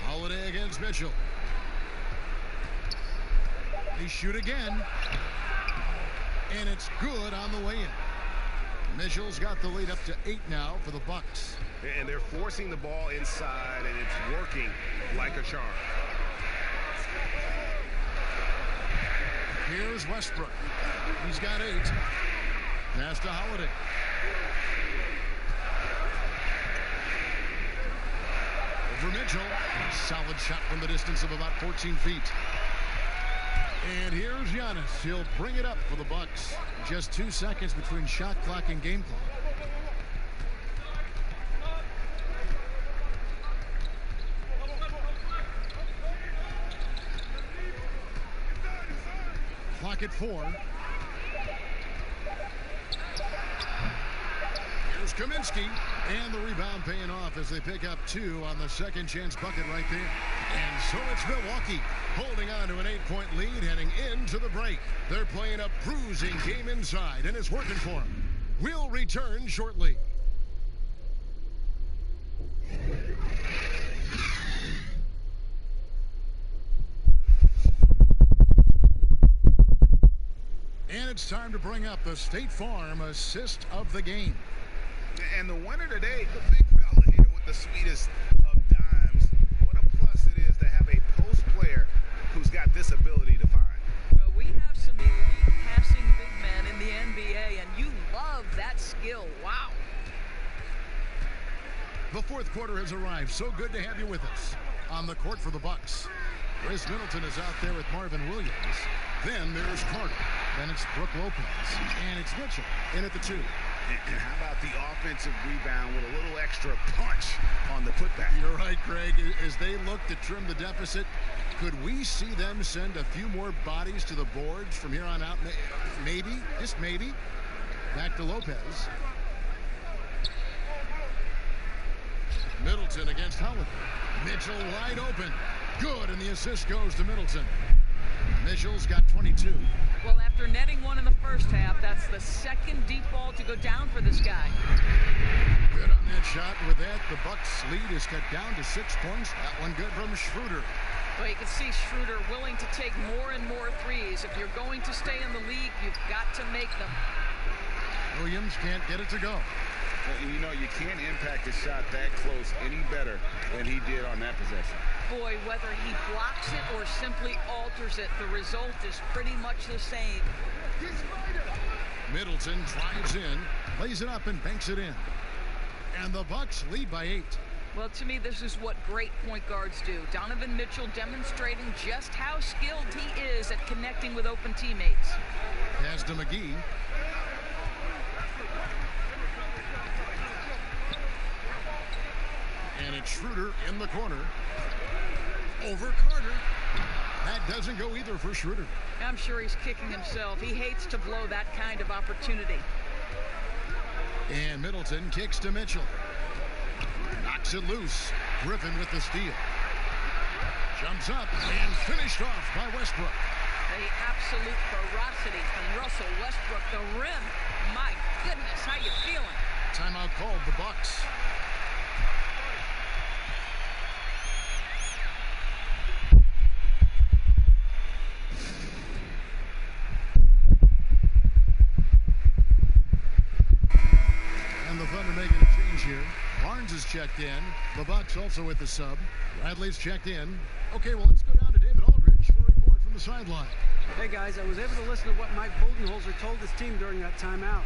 Holiday against Mitchell. They shoot again. And it's good on the way in. Mitchell's got the lead up to 8 now for the Bucks. And they're forcing the ball inside, and it's working like a charm. Here's Westbrook. He's got 8. Pass to Holiday. Over Mitchell. Solid shot from the distance of about 14 feet. And here's Giannis. He'll bring it up for the Bucks. Just 2 seconds between shot clock and game clock. Clock at 4. Here's Kaminsky, and the rebound paying off as they pick up 2 on the second chance bucket right there. And so it's Milwaukee holding on to an 8-point lead heading into the break. They're playing a bruising game inside, and it's working for them. We'll return shortly. And it's time to bring up the State Farm assist of the game. And the winner today, the big fella here with the sweetest of dimes. What a plus it is to have a post player who's got this ability to find. Well, we have some elite passing big men in the NBA, and you love that skill. Wow. The fourth quarter has arrived. So good to have you with us. On the court for the Bucks, Chris Middleton is out there with Marvin Williams. Then there's Carter. Then it's Brook Lopez. And it's Mitchell in at the 2. And how about the offensive rebound with a little extra punch on the putback? You're right, Greg. As they look to trim the deficit, could we see them send a few more bodies to the boards from here on out? Maybe, just maybe. Back to Lopez. Middleton against Holiday. Mitchell wide open. Good, and the assist goes to Middleton. Mitchell's got 22. Well, after netting one in the first half, that's the second deep ball to go down for this guy. Good on that shot. With that, the Bucks lead is cut down to 6 points. That one good from Schroeder. Well, you can see Schroeder willing to take more and more threes. If you're going to stay in the league, you've got to make them. Williams can't get it to go. Well, you know, you can't impact a shot that close any better than he did on that possession. Boy, whether he blocks it or simply alters it, the result is pretty much the same. Middleton drives in, lays it up, and banks it in. And the Bucks lead by 8. Well, to me, this is what great point guards do. Donovan Mitchell demonstrating just how skilled he is at connecting with open teammates. Pass to McGee. And it's Schroeder in the corner. Over Carter. That doesn't go either for Schroeder. I'm sure he's kicking himself. He hates to blow that kind of opportunity. And Middleton kicks to Mitchell. Knocks it loose. Griffin with the steal. Jumps up and finished off by Westbrook. The absolute ferocity from Russell Westbrook. The rim. My goodness, how you feeling? Timeout called, the Bucks. And the Thunder making a change here. Barnes is checked in. The Bucks also with the sub. Bradley's checked in. Okay, well, let's go down to David Aldridge for a report from the sideline. Hey, guys, I was able to listen to what Mike Budenholzer told his team during that timeout.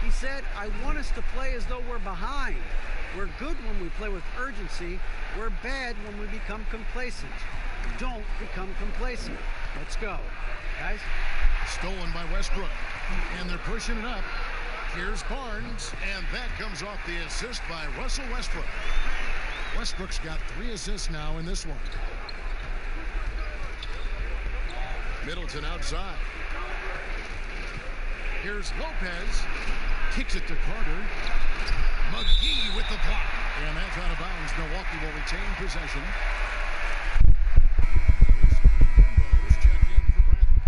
He said, I want us to play as though we're behind. We're good when we play with urgency. We're bad when we become complacent. Don't become complacent. Let's go. Guys? Stolen by Westbrook. And they're pushing it up. Here's Barnes. And that comes off the assist by Russell Westbrook. Westbrook's got 3 assists now in this one. Middleton outside. Here's Lopez. Kicks it to Carter. McGee with the block. And that's out of bounds. Milwaukee will retain possession. Checked in for Bradley.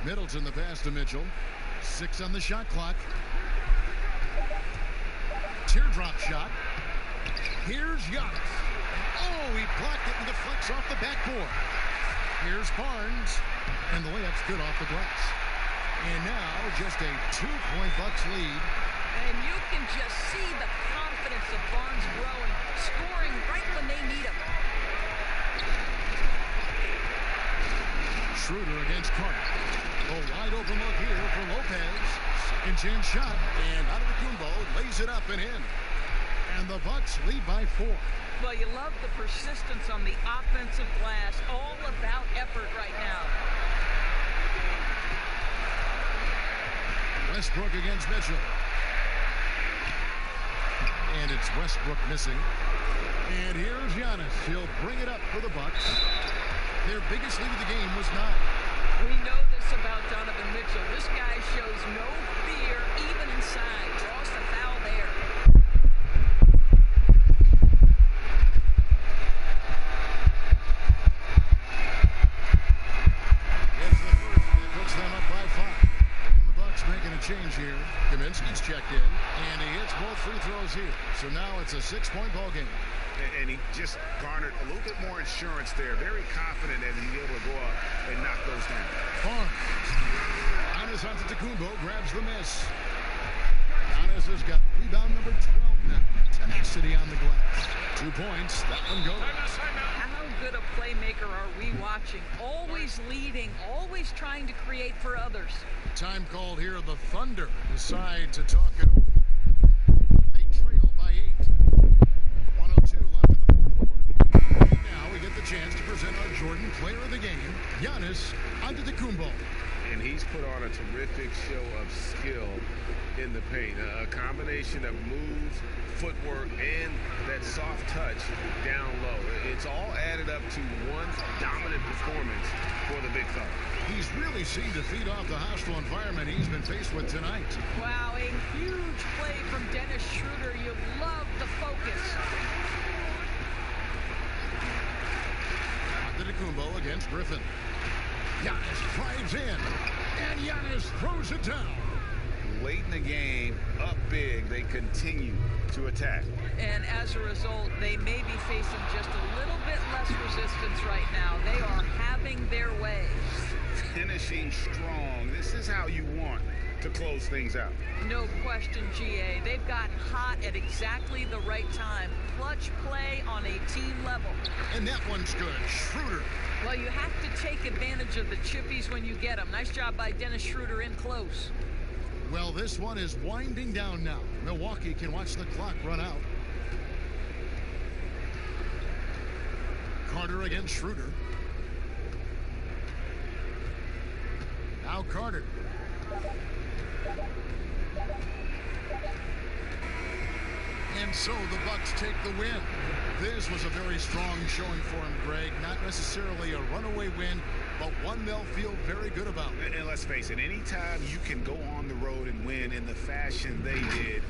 Middleton the pass to Mitchell. 6 on the shot clock. Teardrop shot. Here's Giannis. Oh, he blocked it and deflects off the backboard. Here's Barnes. And the layup's good off the glass. And now just a 2-point Bucks lead. And you can just see the confidence of Barnes growing, scoring right when they need him. Schroeder against Carter. A wide open look here for Lopez. Second chance shot. And Antetokounmpo lays it up and in. And the Bucks lead by 4. Well, you love the persistence on the offensive glass. All about effort right now. Westbrook against Mitchell. And it's Westbrook missing. And here's Giannis. He'll bring it up for the Bucks. Their biggest lead of the game was 9. We know this about Donovan Mitchell. This guy shows no fear even inside. Draws the foul there. Change here. Kaminsky's checked in, and he hits both free throws here. So now it's a 6-point ball game. And he just garnered a little bit more insurance there. Very confident that he'll be able to go up and knock those down. Barnes. Giannis Antetokounmpo grabs the miss. Giannis has got rebound number 12 now. Tenacity on the glass. 2 points. That one goes. How good a playmaker are we watching? Always leading, always trying to create for others. Time called here. The Thunder decide to talk it over. They trail by 8. 1:02 left in the fourth quarter. Now we get the chance to present our Jordan Player of the Game, Giannis Antetokounmpo. And he's put on a terrific show of skill in the paint. A combination of moves, footwork, and that soft touch down low. It's all added up to one dominant performance for the big fella. He's really seemed to feed off the hostile environment he's been faced with tonight. Wow, a huge play from Dennis Schroeder. You love the focus. Antetokounmpo against Griffin. Giannis drives in, and Giannis throws it down. Late in the game, up big, they continue to attack. And as a result, they may be facing just a little bit less resistance right now. They are having their way. Finishing strong. This is how you want to close things out. No question, GA. They've gotten hot at exactly the right time. Clutch play on a team level. And that one's good. Schroeder. Well, you have to take advantage of the chippies when you get them. Nice job by Dennis Schroeder in close. Well, this one is winding down now. Milwaukee can watch the clock run out. Carter against Schroeder. Now Carter. And so the Bucks take the win. This was a very strong showing for him, Greg. Not necessarily a runaway win, but one they'll feel very good about. And let's face it, anytime you can go on the road and win in the fashion they did.